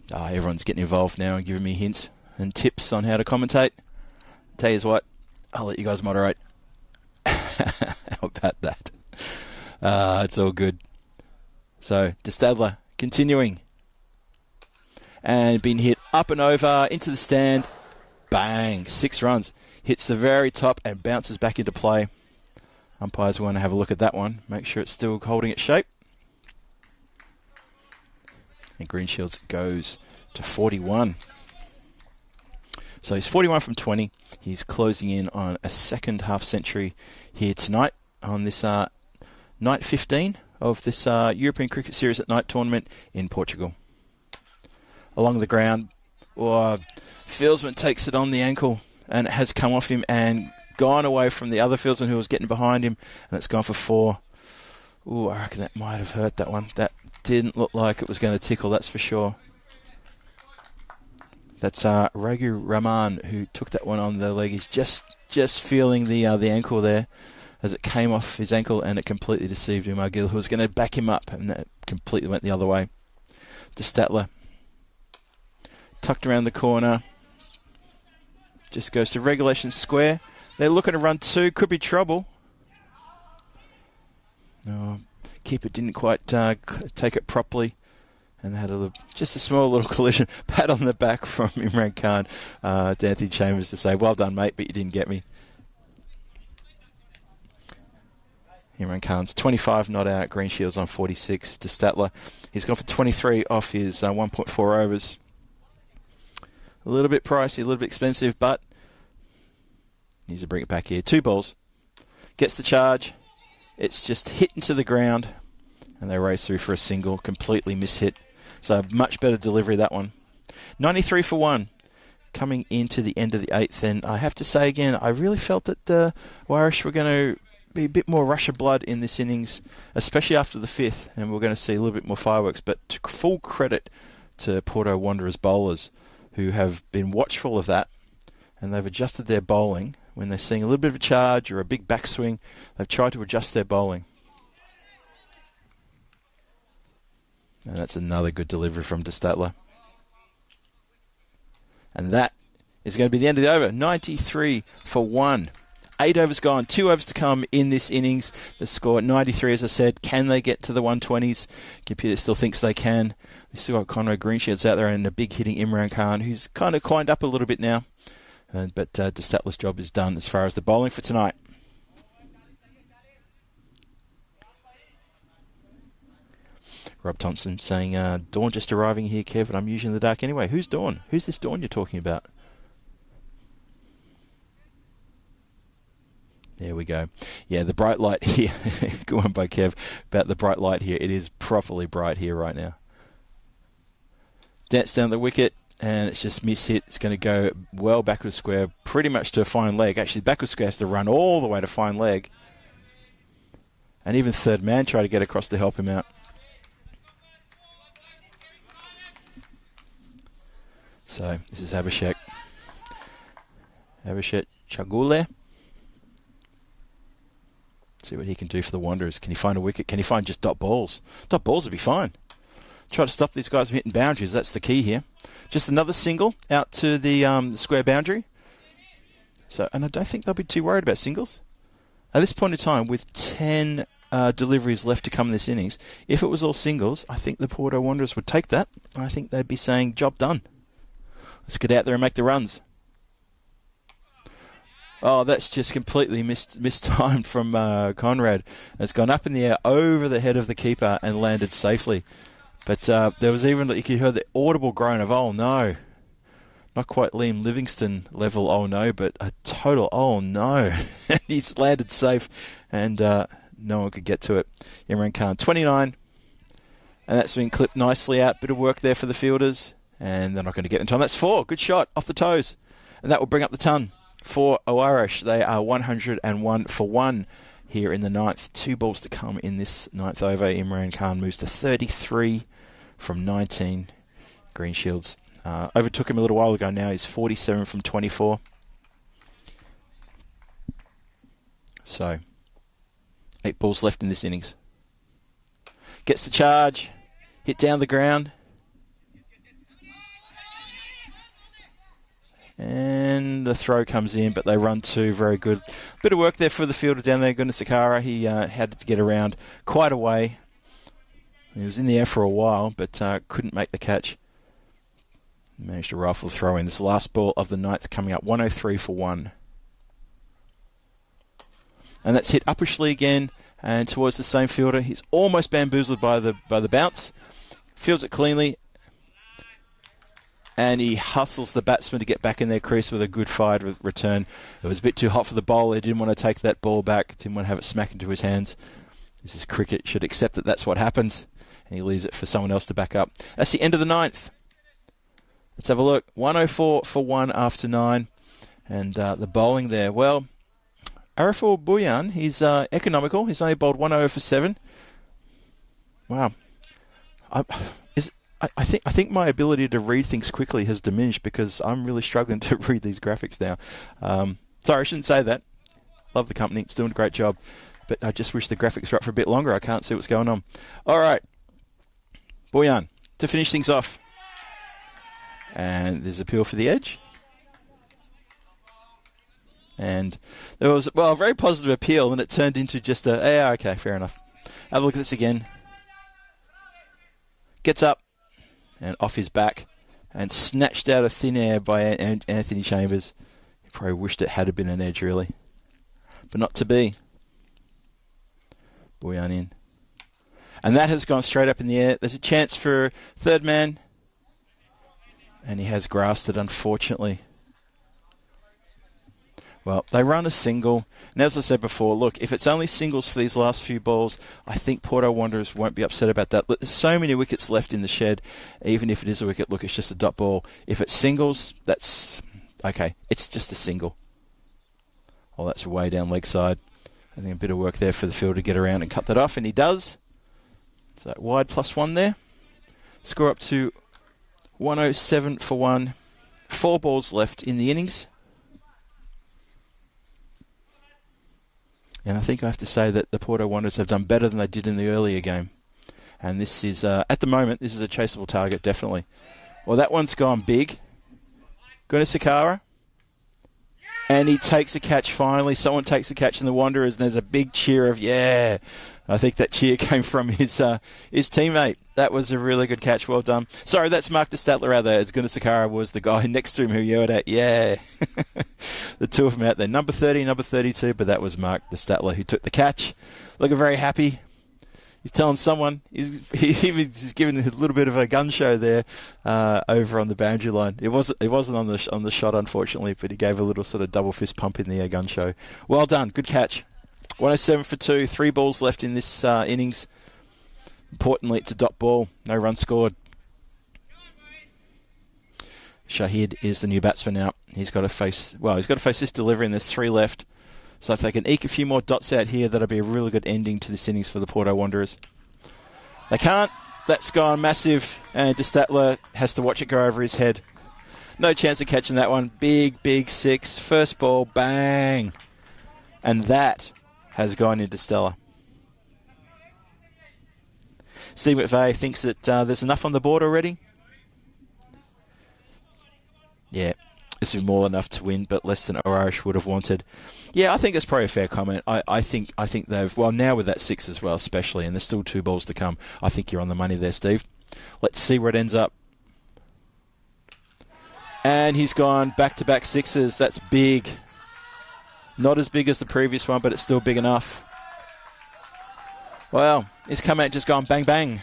Everyone's getting involved now and giving me hints and tips on how to commentate. Tell you what, I'll let you guys moderate. How about that? It's all good. So, De Stadler, continuing. and been hit up and over into the stand. Bang, 6 runs. Hits the very top and bounces back into play. Umpires want to have a look at that one. Make sure it's still holding its shape. And Greenshields goes to 41. So he's 41 from 20. He's closing in on a second half century here tonight on this night 15 of this European Cricket Series at Night tournament in Portugal. Along the ground, fieldsman takes it on the ankle and it has come off him and gone away from the other fieldsman who was getting behind him, and it's gone for 4. Ooh, I reckon that might have hurt that one. That didn't look like it was going to tickle, that's for sure. That's Raghu Rahman who took that one on the leg. He's just feeling the ankle there as it came off his ankle, and it completely deceived him. Agil, who was going to back him up, and that completely went the other way. De Statler tucked around the corner. Just goes to regulation square. They're looking to run 2. Could be trouble. Oh, keeper didn't quite take it properly. And they had just a small little collision. Pat on the back from Imran Khan. Anthony Chambers to say, well done, mate, but you didn't get me. Imran Khan's 25 not out. Greenshields on 46. De Statler, he's gone for 23 off his 1.4 overs. A little bit pricey, a little bit expensive, but needs to bring it back here. 2 balls. Gets the charge. It's just hit into the ground. And they race through for a single. Completely mishit. So much better delivery, that one. 93 for 1. Coming into the end of the 8th. And I have to say again, I really felt that the Irish were going to be a bit more rush of blood in this innings, especially after the 5th. And we're going to see a little bit more fireworks. But full credit to Porto Wanderers bowlers who have been watchful of that. And they've adjusted their bowling. When they're seeing a little bit of a charge or a big backswing, they've tried to adjust their bowling. And that's another good delivery from De Statler. And that is going to be the end of the over. 93 for 1. 8 overs gone. 2 overs to come in this innings. The score 93, as I said. Can they get to the 120s? Computer still thinks they can. They still got Conrad Greenshields out there and a big hitting Imran Khan, who's kind of climbed up a little bit now. But De Statler's job is done as far as the bowling for tonight. Rob Thompson saying, Dawn just arriving here, Kev, and I'm usually in the dark anyway. Who's Dawn? Who's this Dawn you're talking about? There we go. Yeah, the bright light here. Go on by Kev about the bright light here. It is properly bright here right now. Dance down the wicket, and it's just mishit. It's going to go well backward square, pretty much to a fine leg. Actually, backward square has to run all the way to fine leg. And even third man tried to get across to help him out. So, this is Abhishek. Abhishek Chagule. See what he can do for the Wanderers. Can he find a wicket? Can he find just dot balls? Dot balls would be fine. Try to stop these guys from hitting boundaries. That's the key here. Just another single out to the square boundary. So, and I don't think they'll be too worried about singles. At this point in time, with 10 deliveries left to come in this innings, if it was all singles, I think the Porto Wanderers would take that. I think they'd be saying, job done. Let's get out there and make the runs. Oh, that's just completely mistimed from Conrad. It's gone up in the air over the head of the keeper and landed safely. But there was even, you could hear the audible groan of, oh no. Not quite Liam Livingston level, oh no, but a total, oh no. He's landed safe and no one could get to it. Imran Khan, 29. And that's been clipped nicely out. Bit of work there for the fielders. And they're not going to get in time. That's 4. Good shot off the toes. And that will bring up the ton for Irish. They are 101 for 1 here in the 9th. 2 balls to come in this 9th over. Imran Khan moves to 33 from 19. Greenshields overtook him a little while ago now. He's 47 from 24. So, 8 balls left in this innings. Gets the charge. Hit down the ground. And the throw comes in, but they run 2. Very good. Bit of work there for the fielder down there, Gunasakara. He had to get around quite a way. He was in the air for a while, but couldn't make the catch. Managed to rifle the throw in. This last ball of the ninth coming up, 103 for 1. And that's hit uppishly again and towards the same fielder. He's almost bamboozled by the bounce. Fields it cleanly. And he hustles the batsman to get back in their crease with a good fired return. It was a bit too hot for the bowler. He didn't want to take that ball back. Didn't want to have it smack into his hands. This is cricket. Should accept that that's what happens. And he leaves it for someone else to back up. That's the end of the ninth. Let's have a look. 104 for 1 after 9. And the bowling there. Well, Arifur Bhuyan, he's economical. He's only bowled 1 over for 7. Wow. I think my ability to read things quickly has diminished because I'm really struggling to read these graphics now. Sorry, I shouldn't say that. Love the company. It's doing a great job. But I just wish the graphics were up for a bit longer. I can't see what's going on. All right. Bhuyan to finish things off. And there's appeal for the edge. And there was, a very positive appeal, and it turned into just okay, fair enough. Have a look at this again. Gets up and off his back and snatched out of thin air by Anthony Chambers. He probably wished it had been an edge, really. But not to be. Bhuyan in. And that has gone straight up in the air. There's a chance for third man. And he has grasped it, unfortunately. Well, they run a single. And as I said before, look, if it's only singles for these last few balls, I think Porto Wanderers won't be upset about that. There's so many wickets left in the shed. Even if it is a wicket, look, it's just a dot ball. If it's singles, that's okay. It's just a single. Oh, that's way down leg side. I think a bit of work there for the fielder to get around and cut that off, and he does. So wide +1 there. Score up to 107 for 1. 4 balls left in the innings. And I think I have to say that the Porto Wanderers have done better than they did in the earlier game. And this is, at the moment, this is a chaseable target, definitely. Well, that one's gone big. Gunasekara. And he takes a catch finally. Someone takes a catch in the Wanderers, and there's a big cheer of, yeah. I think that cheer came from his teammate. That was a really good catch. Well done. Sorry, that's Mark de Statler out there. As Gunasekara was the guy next to him who yelled at, yeah. The two of them out there. Number 30, number 32, but that was Mark de Statler who took the catch. Looking very happy. He's telling someone, he's giving a little bit of a gun show there over on the boundary line. It wasn't on the shot, unfortunately, but he gave a little sort of double fist pump in the gun show. Well done, good catch. 107 for 2, 3 balls left in this innings. Importantly, it's a dot ball, no run scored. Shahid is the new batsman now. He's got to face this delivery, and there's 3 left. So if they can eke a few more dots out here, that'll be a really good ending to this innings for the Porto Wanderers. They can't. That's gone massive, and de Statler has to watch it go over his head. No chance of catching that one. Big 6. First ball, bang. And that has gone into Stella. Steve McVeigh thinks that there's enough on the board already. Yeah, this is more than enough to win, but less than Irish would have wanted. Yeah, I think that's probably a fair comment. I think they've, well, now with that 6 as well, especially, and there's still 2 balls to come. I think you're on the money there, Steve. Let's see where it ends up. And he's gone back-to-back 6s. That's big. Not as big as the previous one, but it's still big enough. Well, he's come out and just gone bang, bang.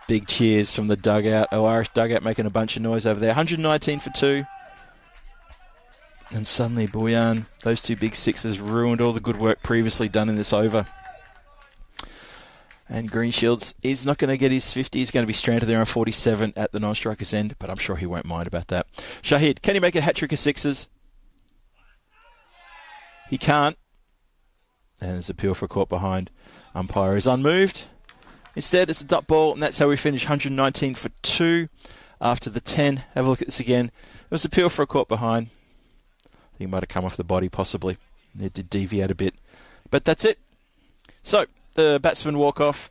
Big cheers from the dugout. Irish dugout making a bunch of noise over there. 119 for 2. And suddenly, Bhuyan, those 2 big 6s ruined all the good work previously done in this over. And Greenshields is not going to get his 50. He's going to be stranded there on 47 at the non-striker's end, but I'm sure he won't mind about that. Shahid, can he make a hat-trick of 6s? He can't. And there's appeal for a caught behind. Umpire is unmoved. Instead, it's a dot ball, and that's how we finish 119 for 2 after the 10. Have a look at this again. It was appeal for a caught behind. I think he might have come off the body, possibly. It did deviate a bit. But that's it. So, the batsmen walk off.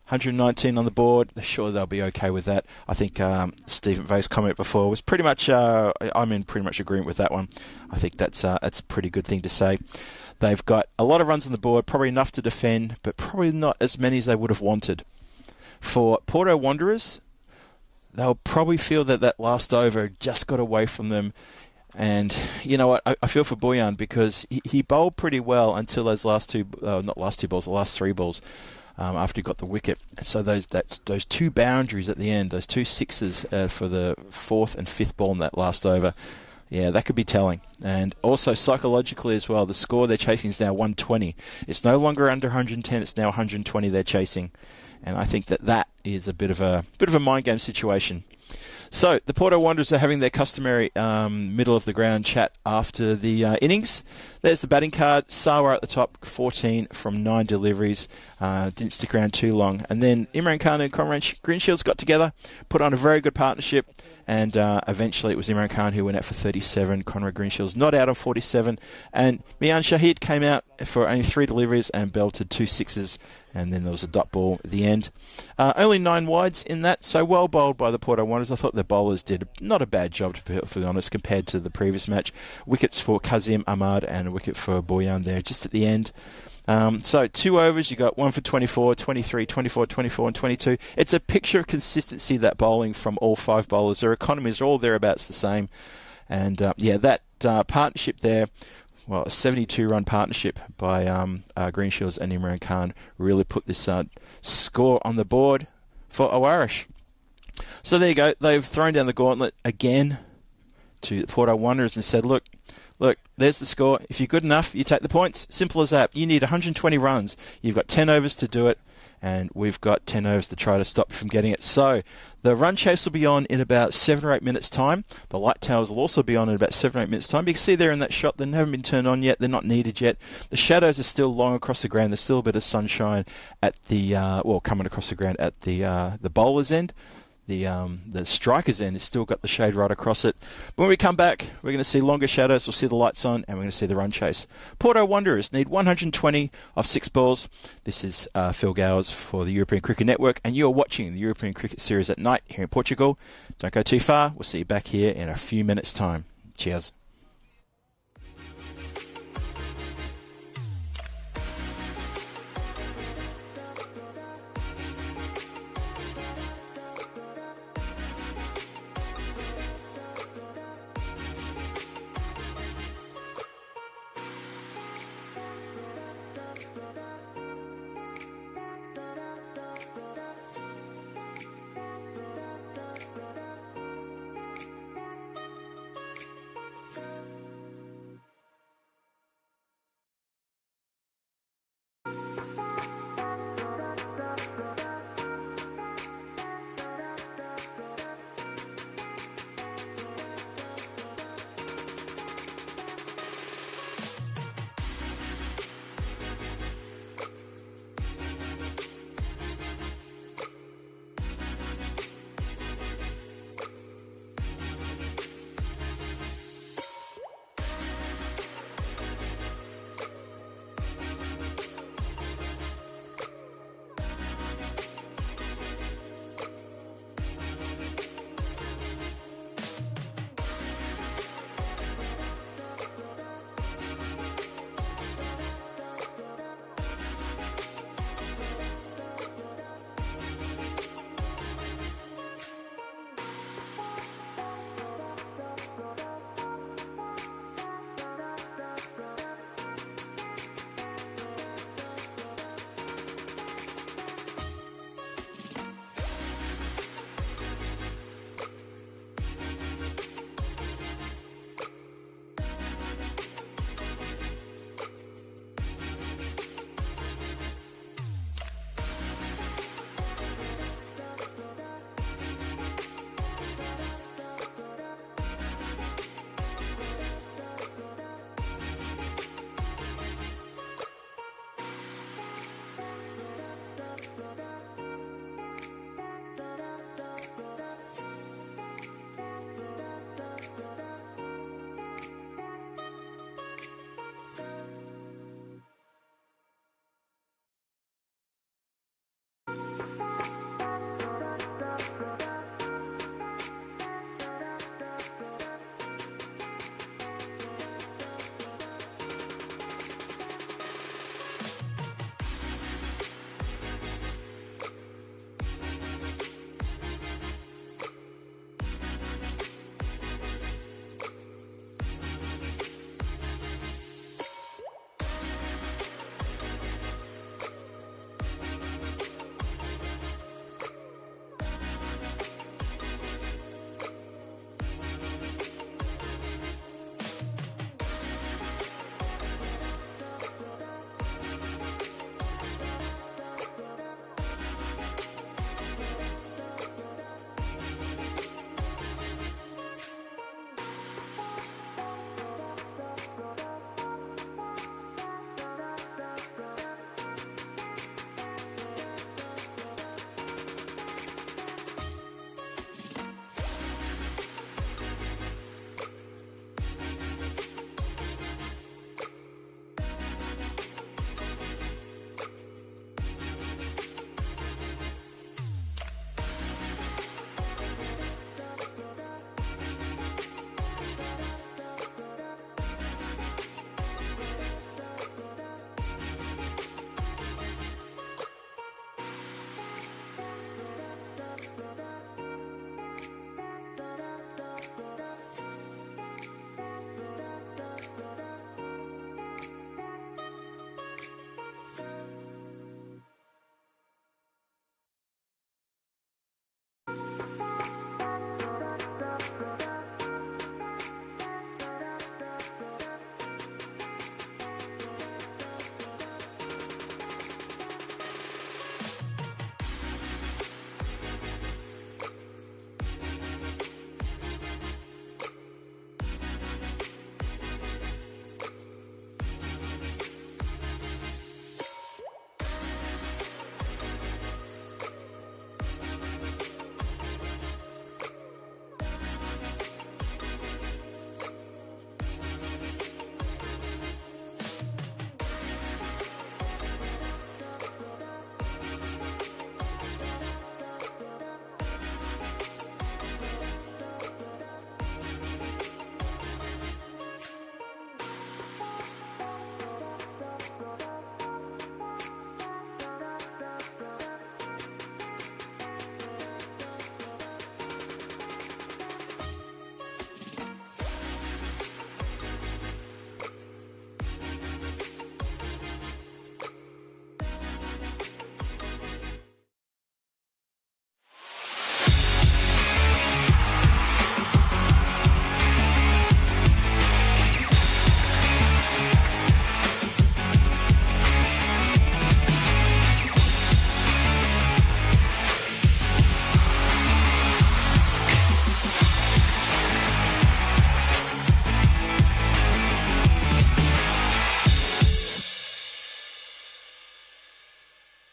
119 on the board. Sure, they'll be okay with that. I think Steve McVeigh's comment before was pretty much, I'm in pretty much agreement with that one. I think that's a pretty good thing to say. They've got a lot of runs on the board, probably enough to defend, but probably not as many as they would have wanted. For Porto Wanderers, they'll probably feel that that last over just got away from them. And you know what? I feel for Boyan because he bowled pretty well until those last two, not last two balls, the last three balls after he got the wicket. And so those two boundaries at the end, those two sixes for the fourth and fifth ball in that last over, yeah, that could be telling. And also psychologically as well, the score they're chasing is now 120. It's no longer under 110. It's now 120 they're chasing. And I think that is a bit of a mind game situation. So the Porto Wanderers are having their customary middle of the ground chat after the innings. There's the batting card. Sawa at the top, 14 from 9 deliveries. Didn't stick around too long. And then Imran Khan and Conrad Greenshields got together, put on a very good partnership, and eventually it was Imran Khan who went out for 37. Conrad Greenshields not out on 47. And Mian Shahid came out for only 3 deliveries and belted 2 sixes. And then there was a dot ball at the end. Only 9 wides in that, so well bowled by the Porto Wanderers. I thought the bowlers did not a bad job, to be perfectly honest, compared to the previous match. Wickets for Kazim Ahmad and a wicket for Boyan there just at the end. So 2 overs, you got 1 for 24, 23, 24, 24 and 22. It's a picture of consistency, that bowling from all 5 bowlers. Their economies are all thereabouts the same. And that partnership there, well, a 72-run partnership by Greenshields and Imran Khan really put this score on the board for Awarish. So there you go. They've thrown down the gauntlet again to the Porto Wanderers and said, look, there's the score. If you're good enough, you take the points. Simple as that. You need 120 runs. You've got 10 overs to do it, and we've got 10 overs to try to stop you from getting it. So the run chase will be on in about 7 or 8 minutes' time. The light towers will also be on in about 7 or 8 minutes' time. You can see there in that shot, they haven't been turned on yet. They're not needed yet. The shadows are still long across the ground. There's still a bit of sunshine at the coming across the ground at the bowler's end. The striker's end has still got the shade right across it. But when we come back, we're going to see longer shadows. We'll see the lights on, and we're going to see the run chase. Porto Wanderers need 120 off 6 balls. This is Phil Gowers for the European Cricket Network, and you're watching the European Cricket Series at night here in Portugal. Don't go too far. We'll see you back here in a few minutes' time. Cheers.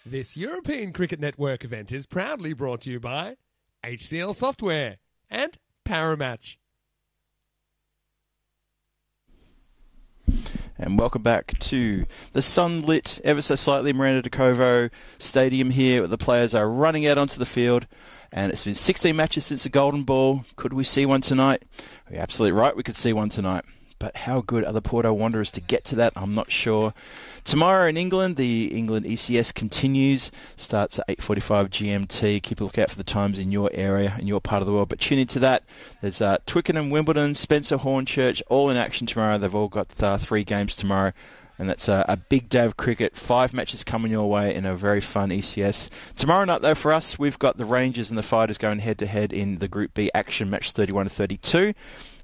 This European Cricket Network event is proudly brought to you by HCL Software and Paramatch. And welcome back to the sunlit, ever so slightly, Miranda de Covo Stadium here, where the players are running out onto the field. And it's been 16 matches since the Golden Ball. Could we see one tonight? You're absolutely right, we could see one tonight. But how good are the Porto Wanderers to get to that? I'm not sure. Tomorrow in England, the England ECS continues. Starts at 8:45 GMT. Keep a lookout for the times in your area, in your part of the world. But tune into that. There's Twickenham, Wimbledon, Spencer, Hornchurch, all in action tomorrow. They've all got 3 games tomorrow. And that's a big day of cricket. 5 matches coming your way in a very fun ECS. Tomorrow night, though, for us, we've got the Rangers and the Fighters going head-to-head in the Group B action, match 31-32.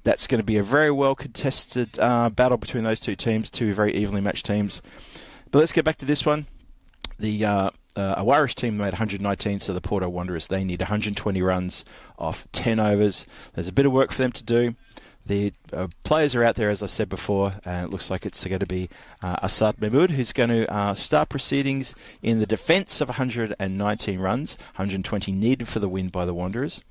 That's going to be a very well-contested battle between those two teams, 2 very evenly matched teams. But let's get back to this one. The Irish team made 119, so the Porto Wanderers, they need 120 runs off 10 overs. There's a bit of work for them to do. The players are out there, as I said before, and it looks like it's going to be Asad Mahmood, who's going to start proceedings in the defence of 119 runs, 120 needed for the win by the Wanderers.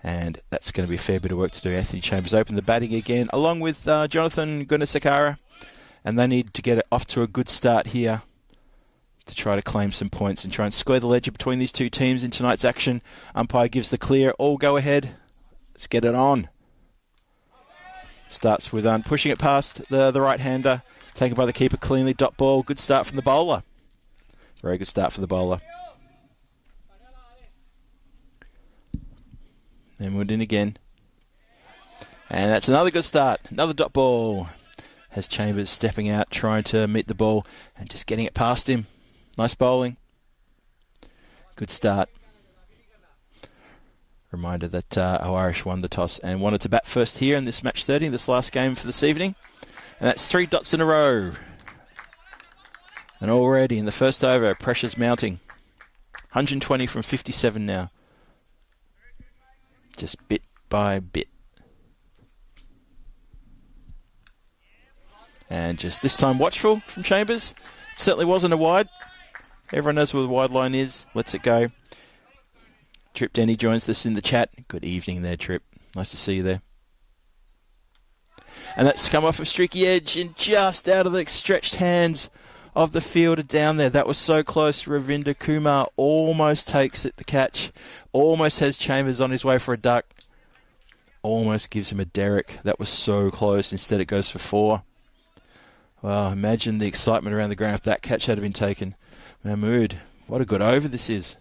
And that's going to be a fair bit of work to do. Anthony Chambers opened the batting again, along with Jonathan Gunasakara. And they need to get it off to a good start here to try to claim some points and try and square the ledger between these two teams in tonight's action. Umpire gives the clear. All go ahead. Let's get it on. Starts with pushing it past the right-hander. Taken by the keeper cleanly. Dot ball. Good start from the bowler. Very good start for the bowler. And we're in again. And that's another good start. Another dot ball. Has Chambers stepping out, trying to meet the ball and just getting it past him. Nice bowling. Good start. Reminder that Irish won the toss and wanted to bat first here in this match 30, this last game for this evening. And that's 3 dots in a row. And already in the first over, pressure's mounting. 120 from 57 now. Just bit by bit. And just this time watchful from Chambers. It certainly wasn't a wide. Everyone knows where the wide line is. Lets it go. Trip Denny joins us in the chat. Good evening there, Trip. Nice to see you there. And that's come off a streaky edge and just out of the stretched hands of the fielder down there. That was so close. Ravinder Kumar almost takes it, the catch. Almost has Chambers on his way for a duck. Almost gives him a derrick. That was so close. Instead it goes for 4. Well, imagine the excitement around the ground if that catch had been taken. Mahmood, what a good over this is.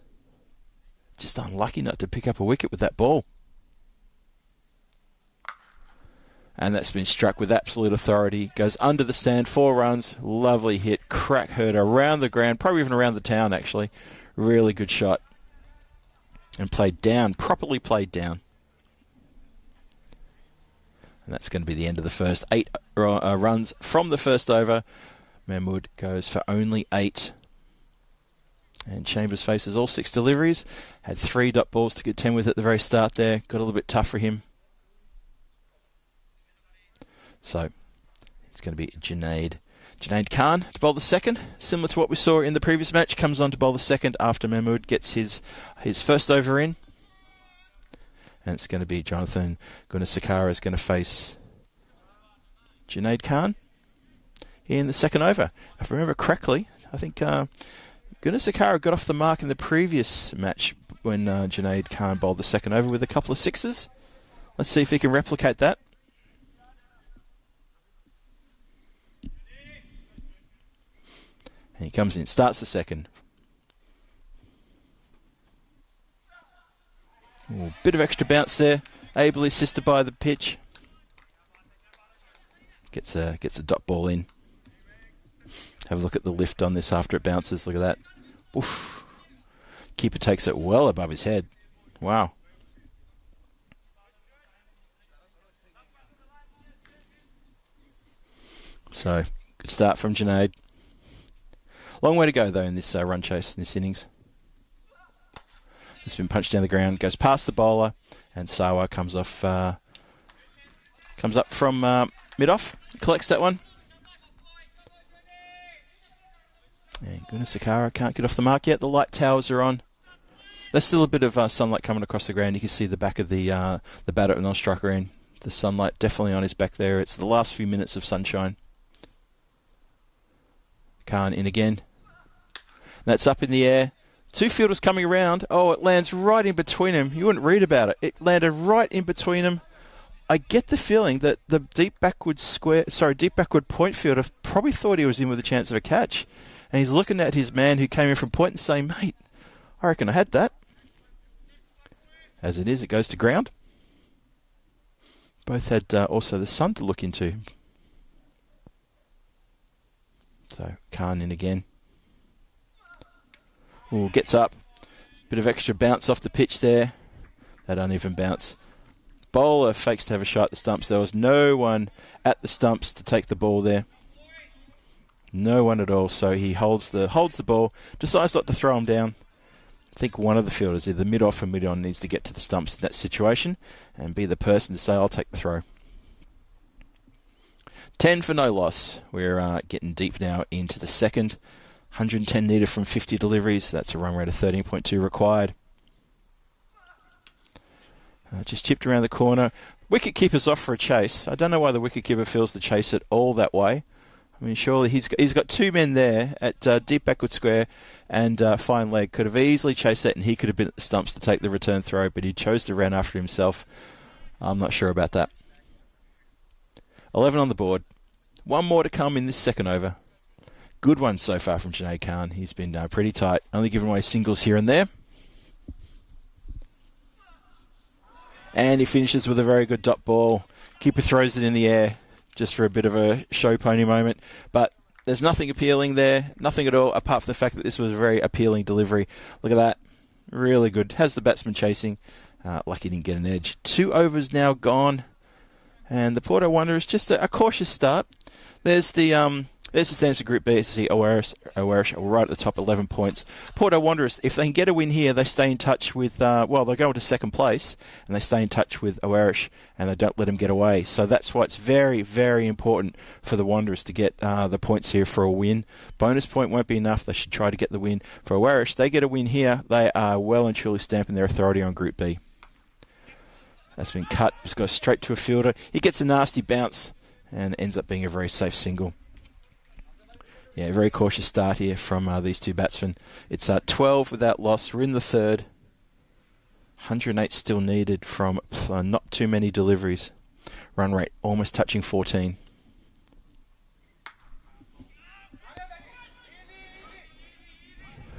Just unlucky not to pick up a wicket with that ball. And that's been struck with absolute authority. Goes under the stand, 4 runs. Lovely hit. Crack heard around the ground, probably even around the town, actually. Really good shot. And played down, properly played down. And that's going to be the end of the first 8 runs from the first over. Mahmood goes for only 8. And Chambers faces all 6 deliveries. Had 3 dot balls to get 10 with at the very start there. Got a little bit tough for him. So it's going to be Junaid Khan to bowl the second. Similar to what we saw in the previous match. Comes on to bowl the second after Mahmood gets his first over in. And it's going to be Jonathan Gunasakara is going to face Junaid Khan in the second over. If I remember correctly, I think Gunasakara got off the mark in the previous match when Junaid Khan bowled the second over with a couple of 6s. Let's see if he can replicate that. And he comes in, starts the second. Ooh, bit of extra bounce there, ably assisted by the pitch. Gets a dot ball in. Have a look at the lift on this after it bounces. Look at that. Oof. Keeper takes it well above his head. Wow. So, good start from Junaid. Long way to go, though, in this run chase, in this innings. It's been punched down the ground, goes past the bowler, and Sawa comes up from mid-off, collects that one. And Gunasakara can't get off the mark yet. The light towers are on. There's still a bit of sunlight coming across the ground. You can see the back of the batter at non-strike green. The sunlight definitely on his back there. It's the last few minutes of sunshine. Khan in again. That's up in the air. Two fielders coming around. Oh, it lands right in between them. You wouldn't read about it. It landed right in between them. I get the feeling that the deep backward point fielder probably thought he was in with a chance of a catch. And he's looking at his man who came in from point and saying, mate, I reckon I had that. As it is, it goes to ground. Both had also the sun to look into. So Khan in again. Ooh, gets up. Bit of extra bounce off the pitch there. That uneven bounce. Bowler fakes to have a shot at the stumps. There was no one at the stumps to take the ball there. No one at all. So he holds the ball, decides not to throw him down. I think one of the fielders, either mid-off or mid-on, needs to get to the stumps in that situation and be the person to say, I'll take the throw. 10 for no loss. We're getting deep now into the second. 110 needed from 50 deliveries. That's a run rate of 13.2 required. Just chipped around the corner. Wicket keeper's off for a chase. I don't know why the wicket keeper feels to chase it all that way. I mean, surely he's got two men there at deep backward square and fine leg. Could have easily chased that and he could have been at the stumps to take the return throw, but he chose to run after himself. I'm not sure about that. 11 on the board. One more to come in this second over. Good one so far from Junaid Khan. He's been pretty tight. Only giving away singles here and there. And he finishes with a very good dot ball. Keeper throws it in the air just for a bit of a show pony moment. But there's nothing appealing there. Nothing at all, apart from the fact that this was a very appealing delivery. Look at that. Really good. Has the batsman chasing. Lucky he didn't get an edge. 2 overs now gone. And the Porto Wanderers, just a cautious start. There's the standings of Group B. See Owaris right at the top, 11 points. Porto Wanderers, if they can get a win here, they stay in touch with, they'll go into second place, and they stay in touch with Owaris, and they don't let them get away. So that's why it's very, very important for the Wanderers to get the points here for a win. Bonus point won't be enough. They should try to get the win. For Owaris, they get a win here, they are well and truly stamping their authority on Group B. That's been cut. Just goes straight to a fielder. He gets a nasty bounce and ends up being a very safe single. Yeah, very cautious start here from these two batsmen. It's 12 without loss. We're in the third. 108 still needed from not too many deliveries. Run rate almost touching 14.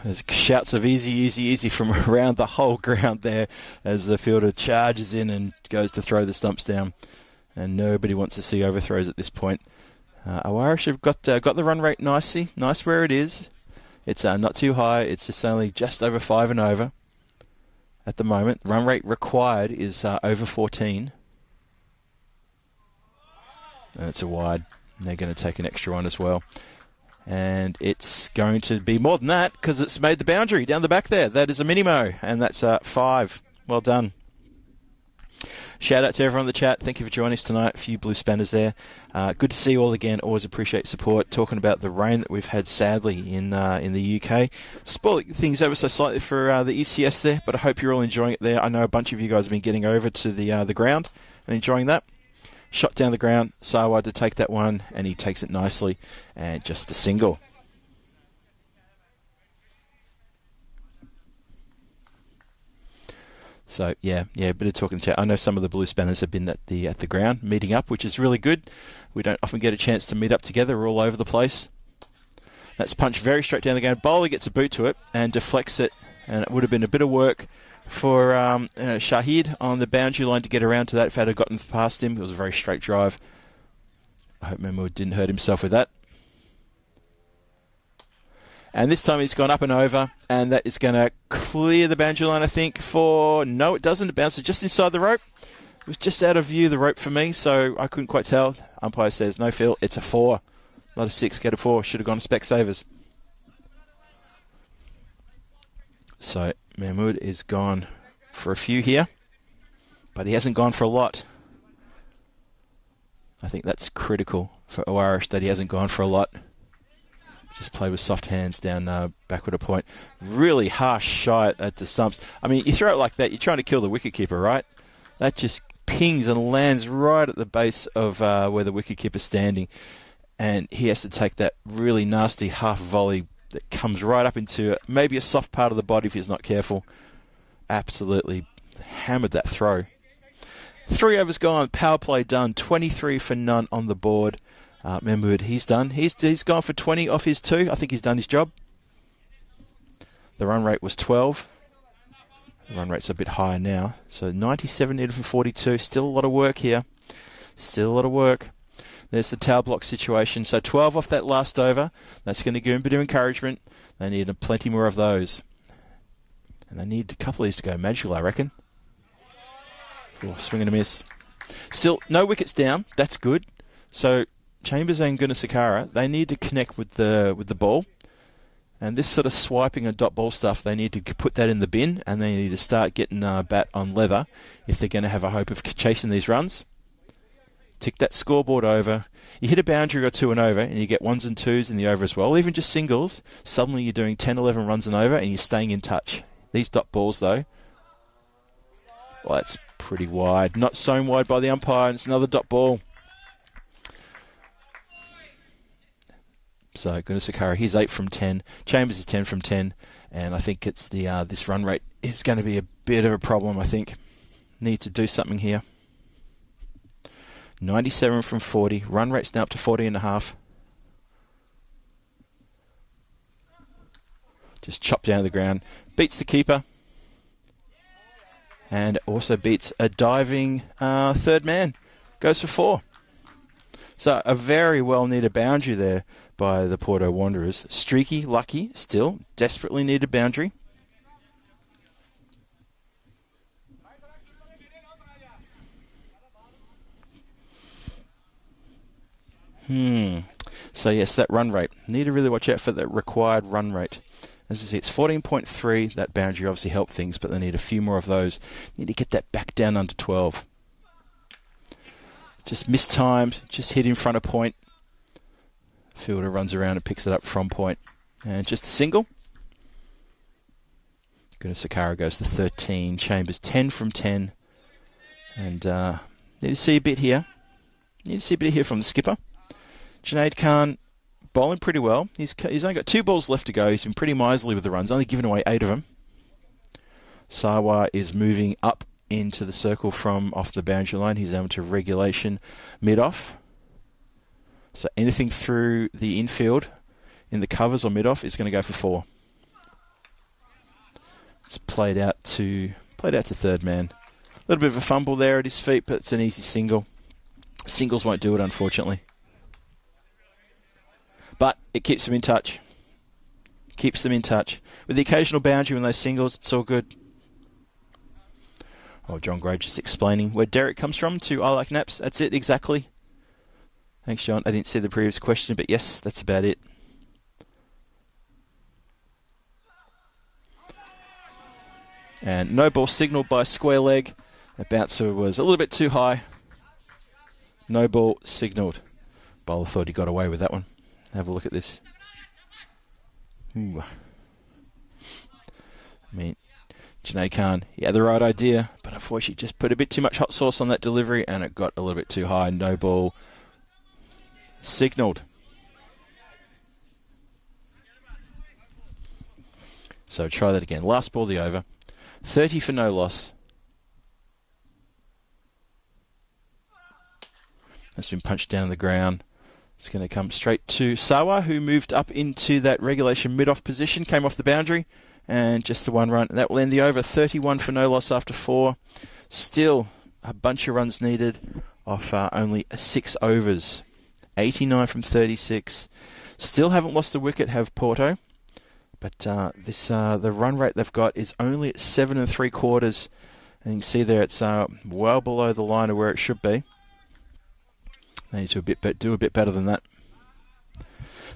There's shouts of easy, easy, easy from around the whole ground there as the fielder charges in and goes to throw the stumps down. And nobody wants to see overthrows at this point. Awarish have got the run rate nicely. Nice where it is. It's not too high. It's just only just over 5 and over at the moment. Run rate required is over 14. And it's a wide. They're going to take an extra one as well. And it's going to be more than that because it's made the boundary down the back there. That is a minimo, and that's 5. Well done. Shout out to everyone in the chat. Thank you for joining us tonight. A few blue spanners there. Good to see you all again. Always appreciate support. Talking about the rain that we've had, sadly, in the UK. Spoiling things ever so slightly for the ECS there, but I hope you're all enjoying it there. I know a bunch of you guys have been getting over to the ground and enjoying that. Shot down the ground, Sarwar to take that one, and he takes it nicely, and just a single. So yeah, a bit of talking chat. I know some of the blue spanners have been at the ground meeting up, which is really good. We don't often get a chance to meet up together. We're all over the place. That's punched very straight down the ground. Bowler gets a boot to it and deflects it, and it would have been a bit of work for Shahid on the boundary line to get around to that if it had gotten past him. It was a very straight drive. I hope Mahmood didn't hurt himself with that. And this time he's gone up and over, and that is going to clear the boundary line, I think, for... No, it doesn't. It bounces just inside the rope. It was just out of view, the rope for me, so I couldn't quite tell. Umpire says, no field. It's a 4. Not a 6, get a 4. Should have gone to Specsavers. So Mahmood is gone for a few here, but he hasn't gone for a lot. I think that's critical for Awarish, that he hasn't gone for a lot. Just play with soft hands down backward a point. Really harsh shot at the stumps. I mean, you throw it like that, you're trying to kill the wicketkeeper, right? That just pings and lands right at the base of where the wicketkeeper's standing. And he has to take that really nasty half volley that comes right up into maybe a soft part of the body if he's not careful. Absolutely hammered that throw. 3 overs gone, power play done, 23 for none on the board. Remember what he's done. He's gone for 20 off his 2. I think he's done his job. The run rate was 12. The run rate's a bit higher now. So 97 needed from 42. Still a lot of work here. Still a lot of work. There's the towel block situation. So 12 off that last over. That's going to give him a bit of encouragement. They need plenty more of those. And they need a couple of these to go magical, I reckon. Oh, swing and a miss. Still, no wickets down. That's good. So Chambers and Gunasakara, they need to connect with the ball. And this sort of swiping and dot ball stuff, they need to put that in the bin, and they need to start getting bat on leather if they're going to have a hope of chasing these runs. Tick that scoreboard over. You hit a boundary or 2 and over, and you get 1s and 2s in the over as well, even just singles. Suddenly you're doing 10, 11 runs and over, and you're staying in touch. These dot balls, though, well, that's pretty wide. Not so wide by the umpire, and it's another dot ball. So Gunasakara, he's 8 from 10. Chambers is 10 from 10. And I think it's the this run rate is going to be a bit of a problem, I think. Need to do something here. 97 from 40. Run rate's now up to 40.5. Just chopped down to the ground. Beats the keeper. And also beats a diving third man. Goes for 4. So a very well needed boundary there by the Porto Wanderers. Streaky, lucky, still. Desperately needed boundary. So yes, that run rate. Need to really watch out for that required run rate. As I see, it's 14.3. That boundary obviously helped things, but they need a few more of those. Need to get that back down under 12. Just mistimed, just hit in front of point. Fielder runs around and picks it up from point. And just a single. Gunasakara goes to 13. Chambers 10 from 10. And need to see a bit here. Need to see a bit here from the skipper. Junaid Khan bowling pretty well. He's only got 2 balls left to go. He's been pretty miserly with the runs, only given away 8 of them. Sawa is moving up into the circle from off the boundary line. He's able to regulation mid-off. So anything through the infield in the covers or mid-off is going to go for 4. It's played out to third man. A little bit of a fumble there at his feet, but it's an easy single. Singles won't do it, unfortunately. But it keeps them in touch. Keeps them in touch. With the occasional boundary in those singles, it's all good. Oh, John Gray just explaining where Derek comes from to I Like Naps. That's it, exactly. Thanks, John. I didn't see the previous question, but yes, that's about it. And no ball signalled by square leg. That bouncer was a little bit too high. No ball signalled. Bowler thought he got away with that one. Have a look at this. Ooh. I mean, Junaid Khan, he had the right idea, but unfortunately just put a bit too much hot sauce on that delivery and it got a little bit too high. No ball signalled. So try that again. Last ball, the over. 30 for no loss. That's been punched down the ground. It's going to come straight to Sawa, who moved up into that regulation mid-off position, came off the boundary, and just the 1 run. That will end the over. 31 for no loss after 4. Still a bunch of runs needed off only 6 overs. 89 from 36. Still haven't lost a wicket, have Porto. But the run rate they've got is only at 7 3/4. And you can see there it's well below the line of where it should be. They need to do a bit better than that.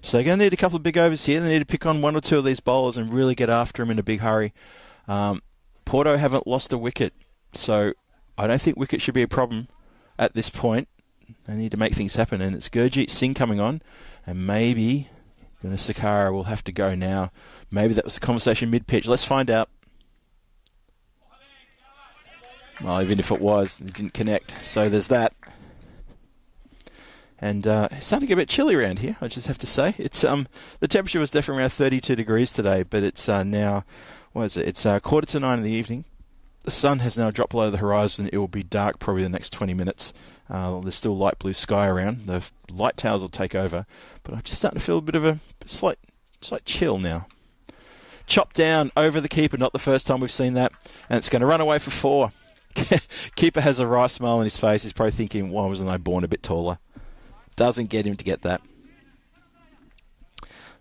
So they're going to need a couple of big overs here. They need to pick on 1 or 2 of these bowlers and really get after them in a big hurry. Porto haven't lost a wicket, so I don't think wicket should be a problem at this point. They need to make things happen, and it's Gurjeet Singh coming on, and maybe Sakara will have to go now. Maybe that was a conversation mid-pitch. Let's find out. Well, even if it was, it didn't connect. So there's that. And it's starting to get a bit chilly around here, I just have to say. It's the temperature was definitely around 32 degrees today, but it's now, what is it? It's 8:45 in the evening. The sun has now dropped below the horizon. It will be dark probably the next 20 minutes. There's still light blue sky around. The light towers will take over, but I'm just starting to feel a bit of a slight chill now. Chopped down over the keeper, not the first time we've seen that, and it's going to run away for 4. Keeper has a wry smile on his face. He's probably thinking, why wasn't I born a bit taller? Doesn't get him to get that.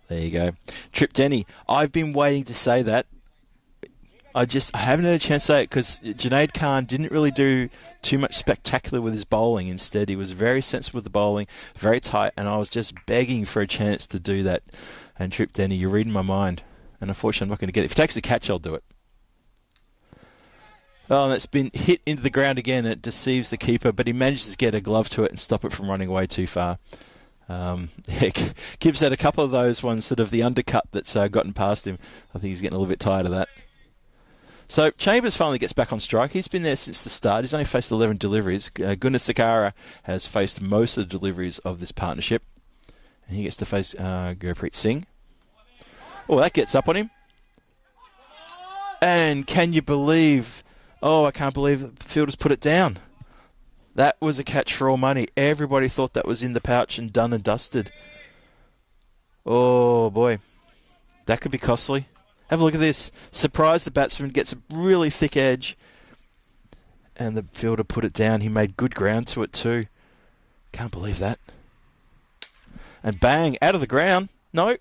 There you go. Trip Denny. I've been waiting to say that. I haven't had a chance to say it because Junaid Khan didn't really do too much spectacular with his bowling. Instead, he was very sensible with the bowling, very tight, and I was just begging for a chance to do that. And Trip Denny, you're reading my mind. And unfortunately, I'm not going to get it. If he takes the catch, I'll do it. Oh, and it's been hit into the ground again. It deceives the keeper, but he manages to get a glove to it and stop it from running away too far. Gibbs had a couple of those ones, sort of the undercut that's gotten past him. I think he's getting a little bit tired of that. So Chambers finally gets back on strike. He's been there since the start. He's only faced 11 deliveries. Sakara has faced most of the deliveries of this partnership. And he gets to face Gurpreet Singh. Oh, that gets up on him. And can you believe... Oh, I can't believe the fielders put it down. That was a catch for all money. Everybody thought that was in the pouch and done and dusted. Oh, boy. That could be costly. Have a look at this. Surprise, the batsman gets a really thick edge. And the fielder put it down. He made good ground to it too. Can't believe that. And bang, out of the ground. No.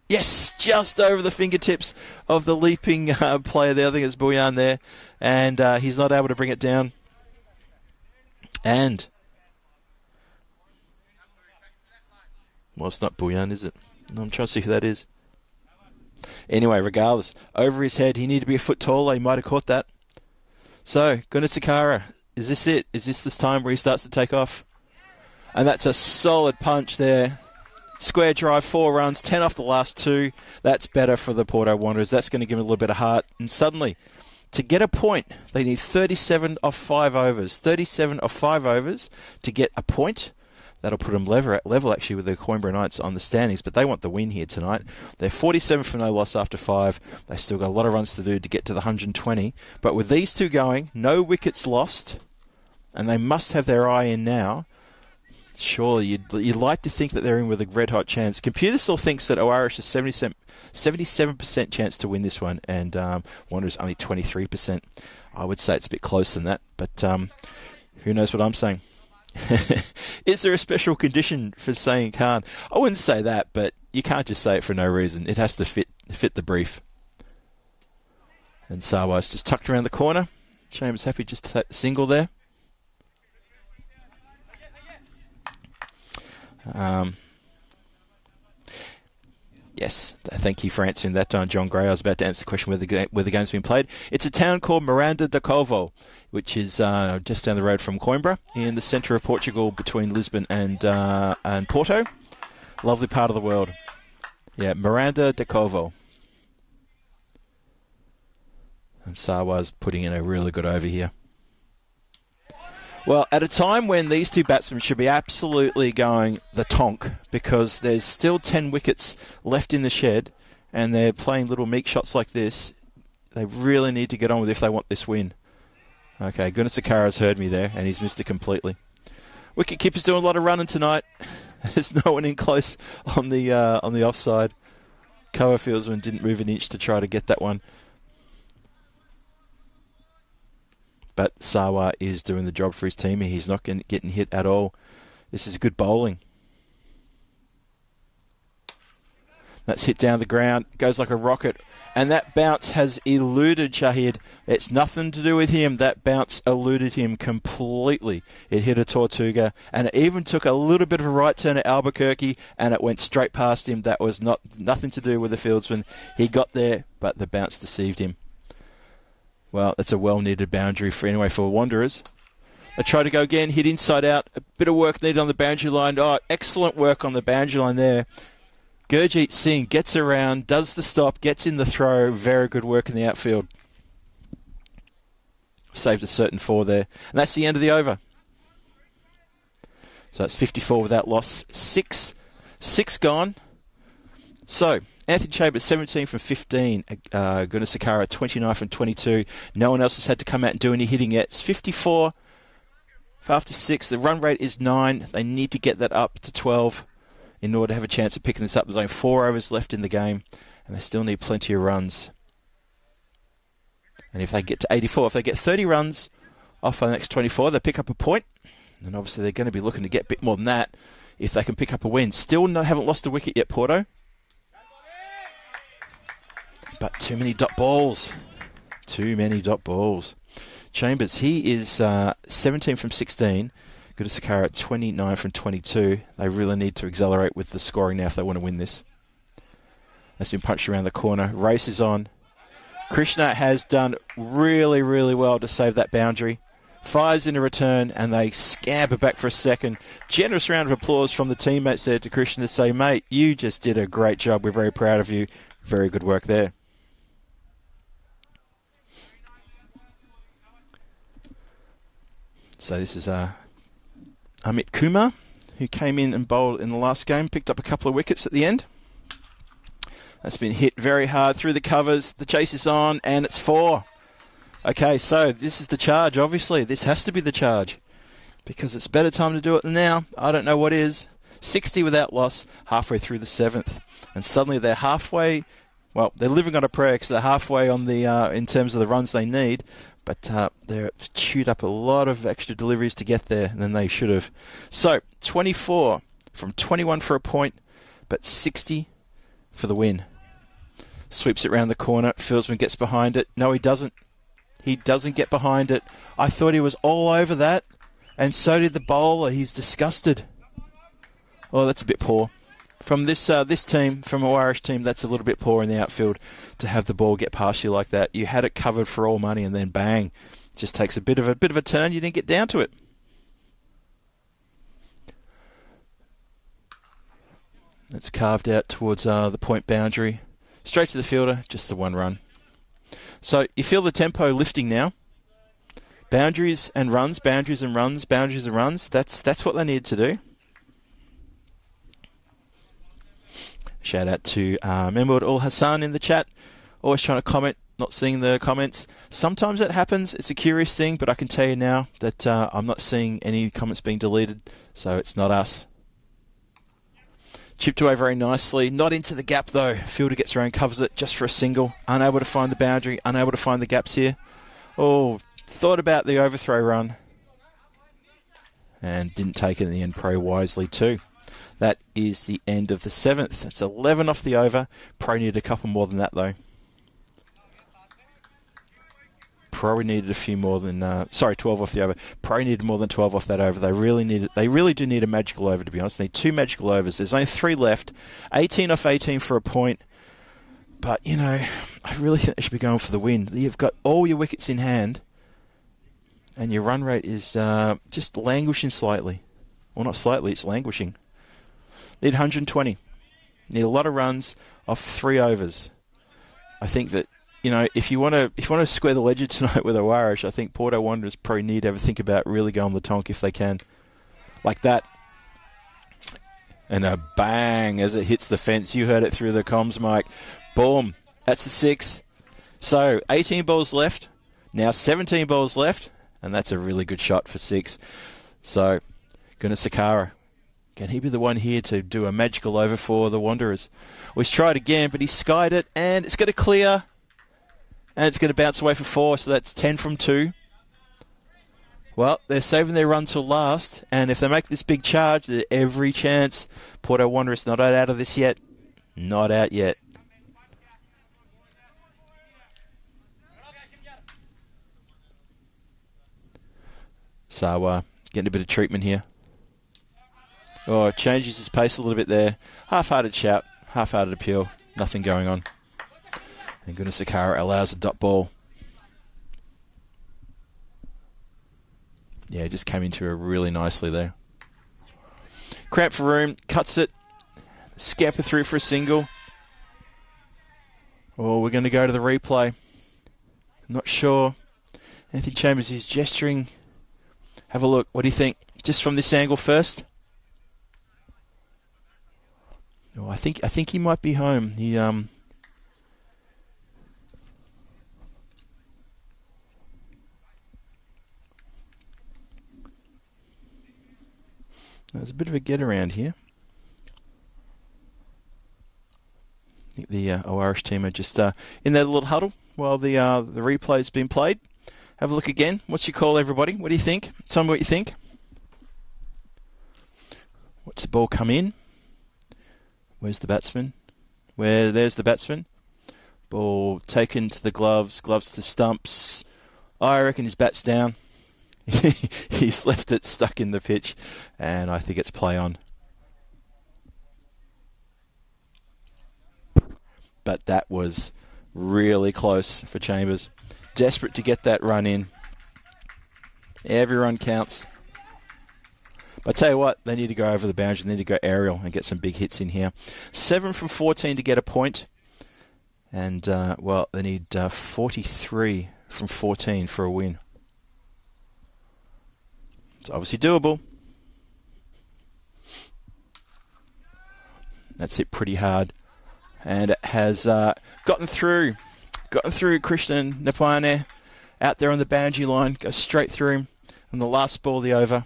Yes, just over the fingertips of the leaping player there. I think it's Bouyan there. And he's not able to bring it down. And... well, it's not Bouyan, is it? No, I'm trying to see who that is. Anyway, regardless, over his head, he needed to be a foot taller. He might have caught that. So, Sakara, is this it? Is this time where he starts to take off? And that's a solid punch there. Square drive, 4 runs, 10 off the last 2. That's better for the Porto Wanderers. That's going to give him a little bit of heart. And suddenly, to get a point, they need 37 off 5 overs. 37 off 5 overs to get a point. That'll put them level actually with the Coimbra Knights on the standings, but they want the win here tonight. They're 47 for no loss after 5. They've still got a lot of runs to do to get to the 120. But with these two going, no wickets lost, and they must have their eye in now. Surely, you'd like to think that they're in with a red-hot chance. Computer still thinks that Irish is 77% chance to win this one, and Wanderers only 23%. I would say it's a bit closer than that, but who knows what I'm saying. Is there a special condition for saying Khan? I wouldn't say that, but you can't just say it for no reason. It has to fit the brief. And Sarwar's just tucked around the corner. Chambers happy just to take the single there. Yes, thank you for answering that, John Gray. I was about to answer the question where the game's been played. It's a town called Miranda do Covo, which is just down the road from Coimbra, in the centre of Portugal, between Lisbon and Porto. Lovely part of the world. Yeah, Miranda do Covo. And Sarwar's putting in a really good over here. Well, at a time when these two batsmen should be absolutely going the tonk, because there's still 10 wickets left in the shed, and they're playing little meek shots like this, they really need to get on with it if they want this win. Okay, Sakara's heard me there, and he's missed it completely. Wicketkeeper's doing a lot of running tonight. There's no one in close on the offside. Koa Fieldsman didn't move an inch to try to get that one. But Sarwar is doing the job for his team. He's not getting hit at all. This is good bowling. That's hit down the ground. Goes like a rocket. And that bounce has eluded Shahid. It's nothing to do with him. That bounce eluded him completely. It hit a Tortuga. And it even took a little bit of a right turn at Albuquerque. And it went straight past him. That was nothing to do with the fieldsman. He got there, but the bounce deceived him. Well, that's a well-needed boundary for Wanderers. They try to go again, hit inside out. A bit of work needed on the boundary line. Oh, excellent work on the boundary line there. Gurjeet Singh gets around, does the stop, gets in the throw. Very good work in the outfield. Saved a certain 4 there. And that's the end of the over. So it's 54 without loss. 6 gone. So, Anthony Chambers, 17 from 15. Gunasakara, 29 from 22. No one else has had to come out and do any hitting yet. It's 54 after 6. The run rate is 9. They need to get that up to 12 in order to have a chance of picking this up. There's only 4 overs left in the game, and they still need plenty of runs. And if they get to 84, if they get 30 runs off the next 24, they pick up a point. And obviously they're going to be looking to get a bit more than that if they can pick up a win. Still haven't lost a wicket yet, Porto. But too many dot balls. Too many dot balls. Chambers, he is 17 from 16. Gunasakara, 29 from 22. They really need to accelerate with the scoring now if they want to win this. That's been punched around the corner. Race is on. Krishna has done really, really well to save that boundary. Fires in a return, and they scamper back for a second. Generous round of applause from the teammates there to Krishna to say, mate, you just did a great job. We're very proud of you. Very good work there. So this is Amit Kumar, who came in and bowled in the last game, picked up a couple of wickets at the end. That's been hit very hard through the covers. The chase is on, and it's 4. Okay, so this is the charge, obviously. This has to be the charge because it's better time to do it than now. I don't know what is. 60 without loss, halfway through the 7th. And suddenly they're halfway. Well, they're living on a prayer because they're halfway on the in terms of the runs they need. But they're chewed up a lot of extra deliveries to get there than they should have. So, 24 from 21 for a point, but 60 for the win. Sweeps it round the corner. Fieldsman gets behind it. No, he doesn't. He doesn't get behind it. I thought he was all over that. And so did the bowler. He's disgusted. Oh, that's a bit poor. From this team, from a Irish team, that's a little bit poor in the outfield to have the ball get past you like that. You had it covered for all money, and then bang, just takes a bit of a turn. You didn't get down to it. It's carved out towards the point boundary, straight to the fielder. Just the 1 run. So you feel the tempo lifting now. Boundaries and runs, boundaries and runs, boundaries and runs. That's what they need to do. Shout out to Mahmoud Ul Hassan in the chat. Always trying to comment, not seeing the comments. Sometimes that happens. It's a curious thing, but I can tell you now that I'm not seeing any comments being deleted, so it's not us. Chipped away very nicely. Not into the gap, though. Fielder gets around, covers it just for a single. Unable to find the boundary, unable to find the gaps here. Oh, thought about the overthrow run. And didn't take it in the end, very wisely too. That is the end of the 7th. It's 11 off the over. Pro needed a couple more than that, though. Pro needed a few more than... 12 off the over. Pro needed more than 12 off that over. They really do need a magical over, to be honest. They need 2 magical overs. There's only 3 left. 18 off 18 for a point. But, I really think they should be going for the win. You've got all your wickets in hand, and your run rate is just languishing slightly. Well, not slightly, it's languishing. Need 120. Need a lot of runs off 3 overs. I think that, if you want to square the ledger tonight with Irish, I think Porto Wanderers probably need to have a think about really going the tonk if they can. Like that. And a bang as it hits the fence. You heard it through the comms, Mike. Boom. That's the 6. So, 18 balls left. Now 17 balls left. And that's a really good shot for 6. So, Gunasakara. Can he be the one here to do a magical over for the Wanderers? Well, he's tried again, but he skied it, and it's going to clear. And it's going to bounce away for 4, so that's 10 from 2. Well, they're saving their run till last, and if they make this big charge, there's every chance. Porto Wanderers not out of this yet. Not out yet. So, getting a bit of treatment here. Oh, changes his pace a little bit there. Half-hearted shout, half-hearted appeal. Nothing going on. And Gunasakara allows a dot ball. Yeah, just came into her really nicely there. Cramp for room, cuts it. Scamper through for a single. Oh, we're going to go to the replay. Not sure. Anthony Chambers is gesturing. Have a look. What do you think? Just from this angle first. Oh, I think he might be home. There's a bit of a get around here. I think the Irish team are just in their little huddle while the replay's been played. Have a look again. What's your call, everybody? What do you think? Tell me what you think. Watch the ball come in. Where's the batsman? There's the batsman. Ball taken to the gloves to stumps. I reckon his bat's down. He's left it stuck in the pitch, and I think it's play on. But that was really close for Chambers. Desperate to get that run in. Every run counts. But I tell you what, they need to go over the boundary. They need to go aerial and get some big hits in here. 7 from 14 to get a point. And, they need 43 from 14 for a win. It's obviously doable. That's hit pretty hard. And it has gotten through Krishnan Napane out there on the boundary line. Goes straight through him on the last ball of the over.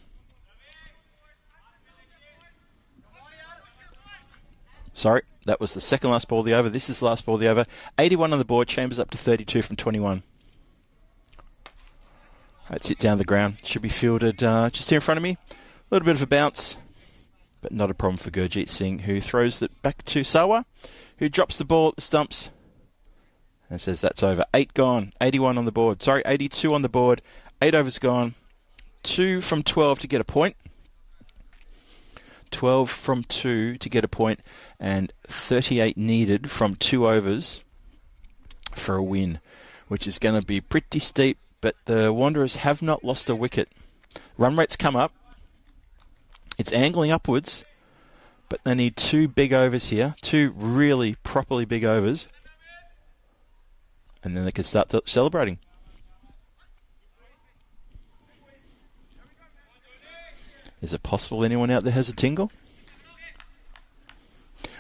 Sorry, that was the second last ball of the over. This is the last ball of the over. 81 on the board. Chambers up to 32 from 21. That's it down the ground. Should be fielded just here in front of me. A little bit of a bounce, but not a problem for Gurjeet Singh, who throws it back to Sawa, who drops the ball at the stumps and says that's over. 8 gone. 81 on the board. 82 on the board. 8 overs gone. 2 from 12 to get a point. 12 from 2 to get a point, and 38 needed from 2 overs for a win, which is going to be pretty steep. But the Wanderers have not lost a wicket. Run rate's come up. It's angling upwards, but they need 2 big overs here. 2 really properly big overs. And then they can start celebrating. Is it possible anyone out there has a tingle?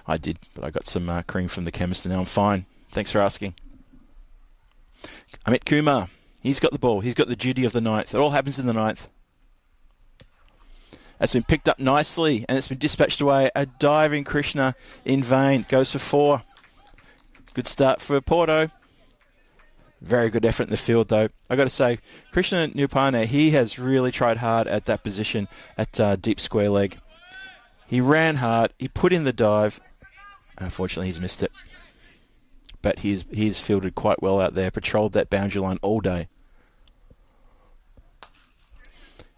I did, but I got some cream from the chemist and now I'm fine. Thanks for asking. Amit Kumar. He's got the ball. He's got the duty of the ninth. It all happens in the ninth. That's been picked up nicely, and it's been dispatched away. A diving Krishna in vain. Goes for 4. Good start for Porto. Very good effort in the field, though. I've got to say, Krishna Nupane, he has really tried hard at that position at deep square leg. He ran hard. He put in the dive. Unfortunately, he's missed it. But he's fielded quite well out there. Patrolled that boundary line all day.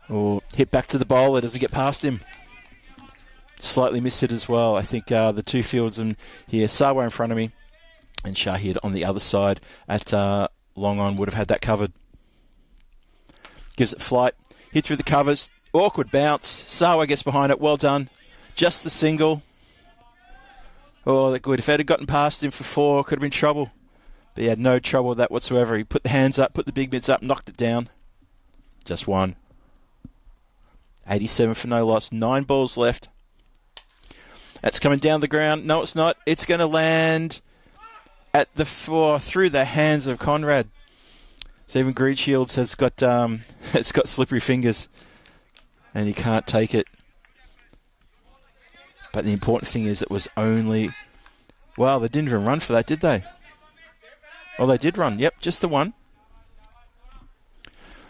Oh, hit back to the bowler. Doesn't get past him. Slightly missed it as well. I think the 2 fields in here, Sawa in front of me and Shahid on the other side at long on would have had that covered. Gives it flight. Hit through the covers. Awkward bounce. Sawa gets behind it. Well done. Just the single. Oh, that good. If it had gotten past him for 4, could have been trouble. But he had no trouble with that whatsoever. He put the hands up, put the big mitts up, knocked it down. Just 1. 87 for no loss. 9 balls left. That's coming down the ground. No, it's not. It's going to land at the 4 through the hands of Conrad. So even Green Shields has got it's got slippery fingers, and he can't take it. But the important thing is it was only... Well, they didn't even run for that, did they? Oh, they did run. Yep, just the 1.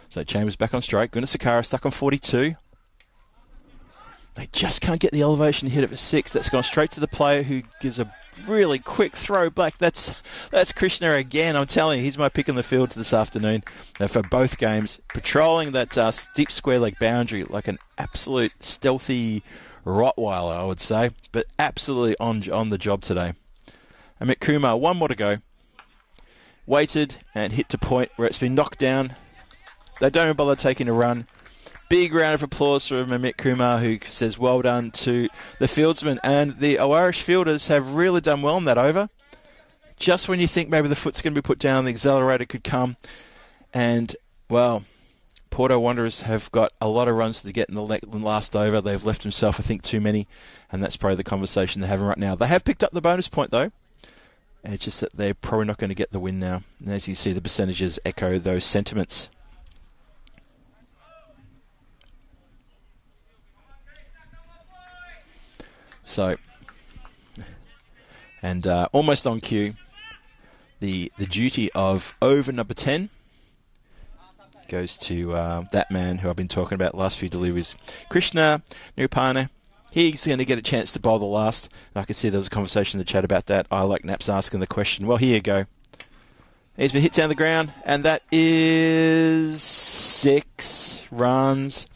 So Chambers back on strike. Gunasakara stuck on 42. They just can't get the elevation to hit it for 6. That's gone straight to the player who gives a really quick throw back. That's Krishna again. I'm telling you, he's my pick in the field this afternoon for both games. Patrolling that deep square leg boundary like an absolute stealthy Rottweiler, I would say. But absolutely on the job today. Amit Kumar, 1 more to go. Waited and hit to point where it's been knocked down. They don't even bother taking a run. Big round of applause for Mehmet Kumar, who says well done to the fieldsman. And the Irish fielders have really done well in that over. Just when you think maybe the foot's going to be put down, the accelerator could come. And, well, Porto Wanderers have got a lot of runs to get in the last over. They've left themselves, I think, too many. And that's probably the conversation they're having right now. They have picked up the bonus point, though. It's just that they're probably not going to get the win now. And as you see, the percentages echo those sentiments. So, and almost on cue, the duty of over number 10 goes to that man who I've been talking about the last few deliveries. Krishna Nirupane. He's going to get a chance to bowl the last. And I can see there was a conversation in the chat about that. I like Naps asking the question. Well, here you go. He's been hit down the ground, and that is 6 runs.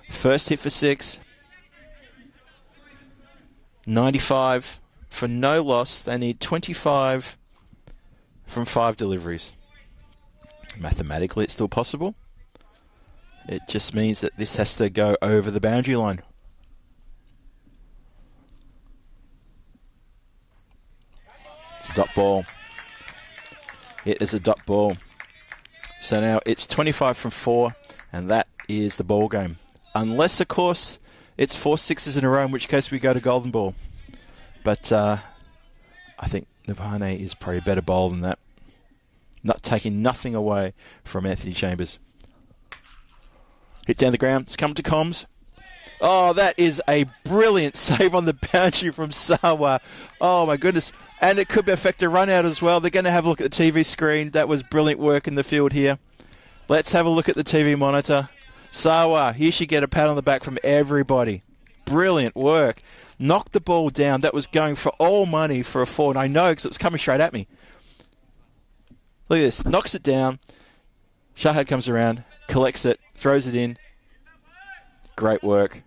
First hit for 6. 95 for no loss. They need 25 from 5 deliveries. Mathematically, it's still possible. It just means that this has to go over the boundary line. It's a dot ball. It is a dot ball. So now it's 25 from 4, and that is the ball game. Unless, of course, it's 4 sixes in a row, in which case we go to golden ball. But I think Nirupane is probably a better bowler than that. Not taking nothing away from Anthony Chambers. Hit down the ground. It's coming to comms. Oh, that is a brilliant save on the boundary from Sawa. Oh, my goodness. And it could affect a run out as well. They're going to have a look at the TV screen. That was brilliant work in the field here. Let's have a look at the TV monitor. Sawa, he should get a pat on the back from everybody. Brilliant work. Knocked the ball down. That was going for all money for a 4. And I know because it was coming straight at me. Look at this. Knocks it down. Shahad comes around, collects it, throws it in. Great work.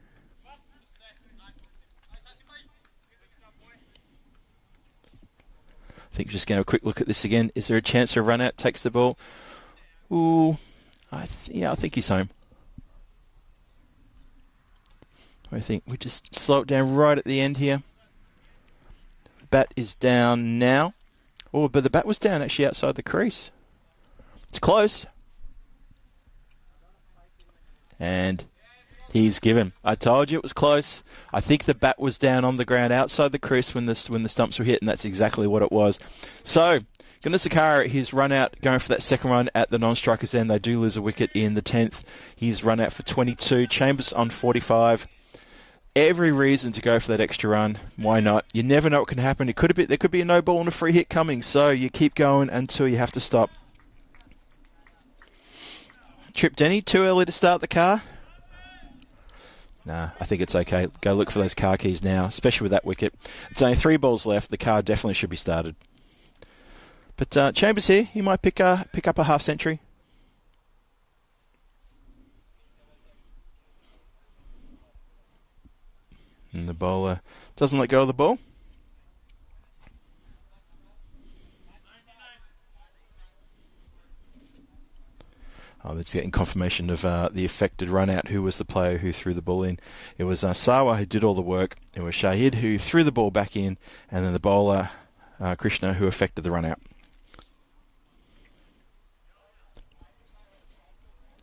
I think we're just going to have a quick look at this again. Is there a chance for a run out? Takes the ball. Ooh. I think he's home. I think we just slow it down right at the end here. Bat is down now. Oh, but the bat was down actually outside the crease. It's close. And he's given. I told you it was close. I think the bat was down on the ground outside the crease when the stumps were hit, and that's exactly what it was. So, Gunasakara, his run out, going for that second run at the non-strikers end. They do lose a wicket in the 10th. He's run out for 22. Chambers on 45. Every reason to go for that extra run. Why not? You never know what can happen. There could be a no ball and a free hit coming, so you keep going until you have to stop. Trip Denny, too early to start the car? Nah, I think it's okay. Go look for those car keys now, especially with that wicket. It's only 3 balls left. The car definitely should be started. But Chambers here, he might pick up a half century. And the bowler doesn't let go of the ball. Oh, that's getting confirmation of the affected run out. Who was the player who threw the ball in? It was Sawa who did all the work. It was Shahid who threw the ball back in, and then the bowler, Krishna, who affected the run out.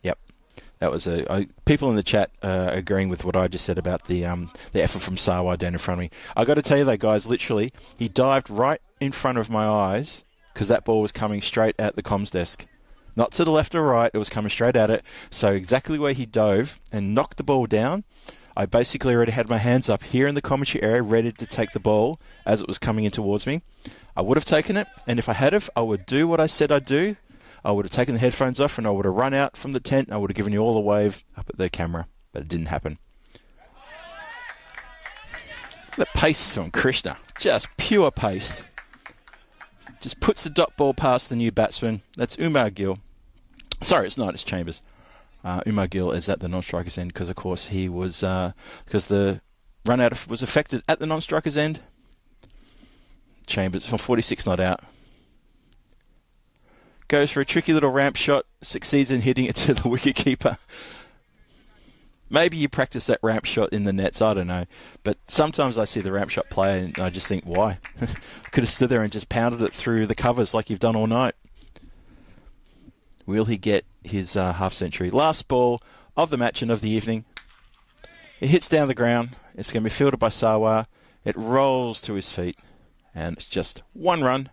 Yep. That was people in the chat agreeing with what I just said about the effort from Sawa down in front of me. I got to tell you though, guys, literally, he dived right in front of my eyes because that ball was coming straight at the comms desk. Not to the left or right, it was coming straight at it. So exactly where he dove and knocked the ball down, I basically already had my hands up here in the commentary area ready to take the ball as it was coming in towards me. I would have taken it, and if I had I would do what I said I'd do. I would have taken the headphones off and I would have run out from the tent and I would have given you all a wave up at the camera. But it didn't happen. The pace from Krishna. Just pure pace. Just puts the dot ball past the new batsman. That's Umar Gill. Sorry, it's not. It's Chambers. Umar Gill is at the non-strikers end because, of course, he was... because the run-out was affected at the non-strikers end. Chambers from 46 not out. Goes for a tricky little ramp shot. Succeeds in hitting it to the wicketkeeper. Maybe you practice that ramp shot in the nets, I don't know. But sometimes I see the ramp shot play and I just think, why? Could have stood there and just pounded it through the covers like you've done all night. Will he get his half century? Last ball of the match and of the evening. It hits down the ground. It's going to be fielded by Sawa. It rolls to his feet. And it's just one run.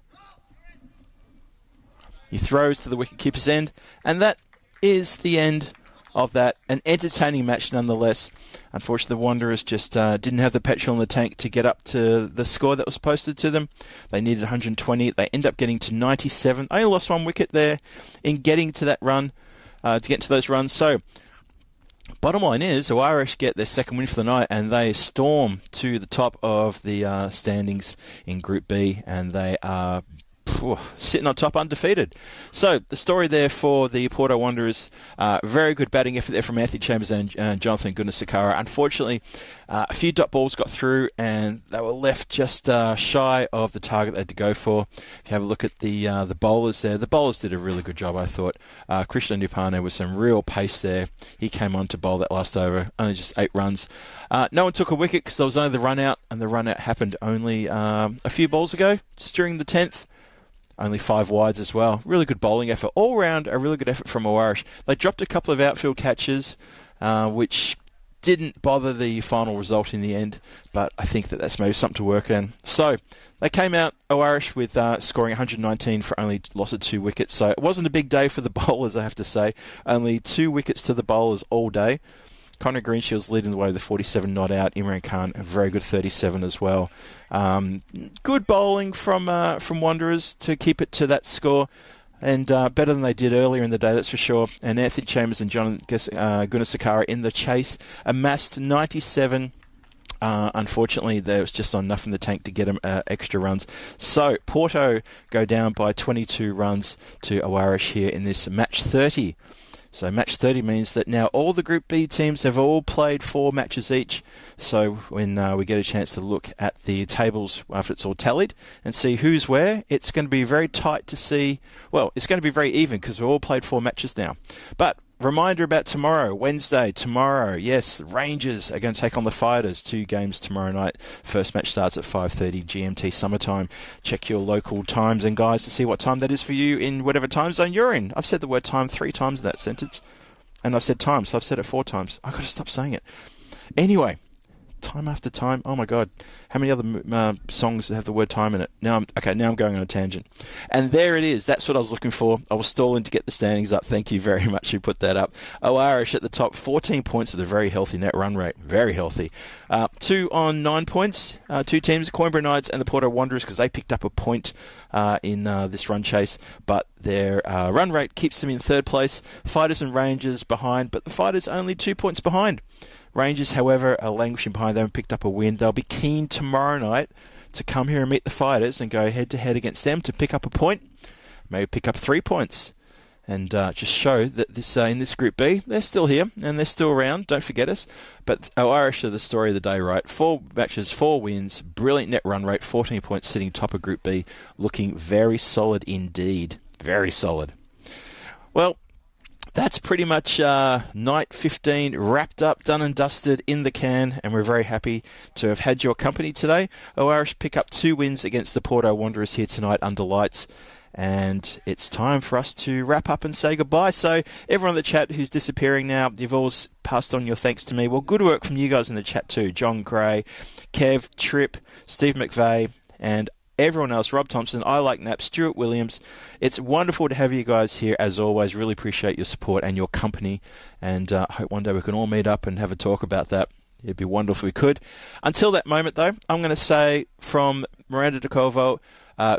He throws to the wicketkeeper's end. And that is the end of that. An entertaining match nonetheless. Unfortunately, the Wanderers just didn't have the petrol in the tank to get up to the score that was posted to them. They needed 120. They end up getting to 97. Only lost one wicket there in getting to that run, to get to those runs. So, bottom line is, the Irish get their second win for the night and they storm to the top of the standings in Group B, and they are sitting on top undefeated. So the story there for the Porto Wanderers, very good batting effort there from Anthony Chambers and Jonathan Gunasakara. Unfortunately, a few dot balls got through and they were left just shy of the target they had to go for. If you have a look at the bowlers there, the bowlers did a really good job, I thought. Krishna Nupane with some real pace there. He came on to bowl that last over, only just 8 runs. No one took a wicket because there was only the run out, and the run out happened only a few balls ago, just during the 10th. Only 5 wides as well. Really good bowling effort. All round, a really good effort from Irish. They dropped a couple of outfield catches, which didn't bother the final result in the end, but I think that that's maybe something to work on. So they came out, Irish, with scoring 119 for only loss of 2 wickets. So it wasn't a big day for the bowlers, I have to say. Only 2 wickets to the bowlers all day. Connor Greenshield's leading the way with a 47 not out. Imran Khan, a very good 37 as well. Good bowling from Wanderers to keep it to that score, and better than they did earlier in the day, that's for sure. And Anthony Chambers and John Gunasakara in the chase amassed 97. Unfortunately, there was just not enough in the tank to get them extra runs. So Porto go down by 22 runs to Irish here in this match 30. So match 30 means that now all the Group B teams have all played 4 matches each. So when we get a chance to look at the tables after it's all tallied and see who's where, it's going to be very tight to see. Well, it's going to be very even because we've all played 4 matches now. But reminder about tomorrow, Wednesday, tomorrow. Yes, Rangers are going to take on the Fighters. 2 games tomorrow night. First match starts at 5:30 GMT summertime. Check your local times and guys to see what time that is for you in whatever time zone you're in. I've said the word time 3 times in that sentence. And I've said time, so I've said it 4 times. I've got to stop saying it. Anyway, time after time. Oh my God. How many other songs have the word time in it? Now I'm going on a tangent. And there it is. That's what I was looking for. I was stalling to get the standings up. Thank you very much who put that up. Irish at the top, 14 points with a very healthy net run rate. Very healthy. 2 on 9 points. 2 teams, Coimbra Knights and the Porto Wanderers, because they picked up a point in this run chase. But their run rate keeps them in 3rd place. Fighters and Rangers behind, but the Fighters only 2 points behind. Rangers, however, are languishing behind. They haven't picked up a win. They'll be keen tomorrow night to come here and meet the Fighters and go head-to-head against them to pick up a point, maybe pick up 3 points, and just show that this in this Group B, they're still here and they're still around. Don't forget us. But Irish are the story of the day, right? 4 matches, 4 wins, brilliant net run rate, 14 points, sitting top of Group B, looking very solid indeed. Very solid. Well, that's pretty much night 15 wrapped up, done and dusted, in the can, and we're very happy to have had your company today. Irish pick up 2 wins against the Porto Wanderers here tonight under lights, and it's time for us to wrap up and say goodbye. So everyone in the chat who's disappearing now, you've all passed on your thanks to me. Well, good work from you guys in the chat too. John Gray, Kev, Tripp, Steve McVeigh, and everyone else, Rob Thompson, I Like Nap, Stuart Williams. It's wonderful to have you guys here as always. Really appreciate your support and your company, and I hope one day we can all meet up and have a talk about that. It'd be wonderful if we could. Until that moment, though, I'm going to say from Miranda de Corvo,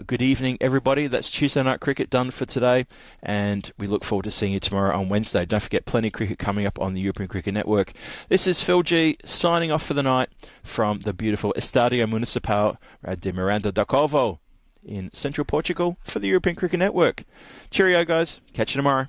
good evening, everybody. That's Tuesday Night Cricket done for today, and we look forward to seeing you tomorrow on Wednesday. Don't forget, plenty of cricket coming up on the European Cricket Network. This is Phil G signing off for the night from the beautiful Estadio Municipal de Miranda de Corvo in central Portugal for the European Cricket Network. Cheerio, guys. Catch you tomorrow.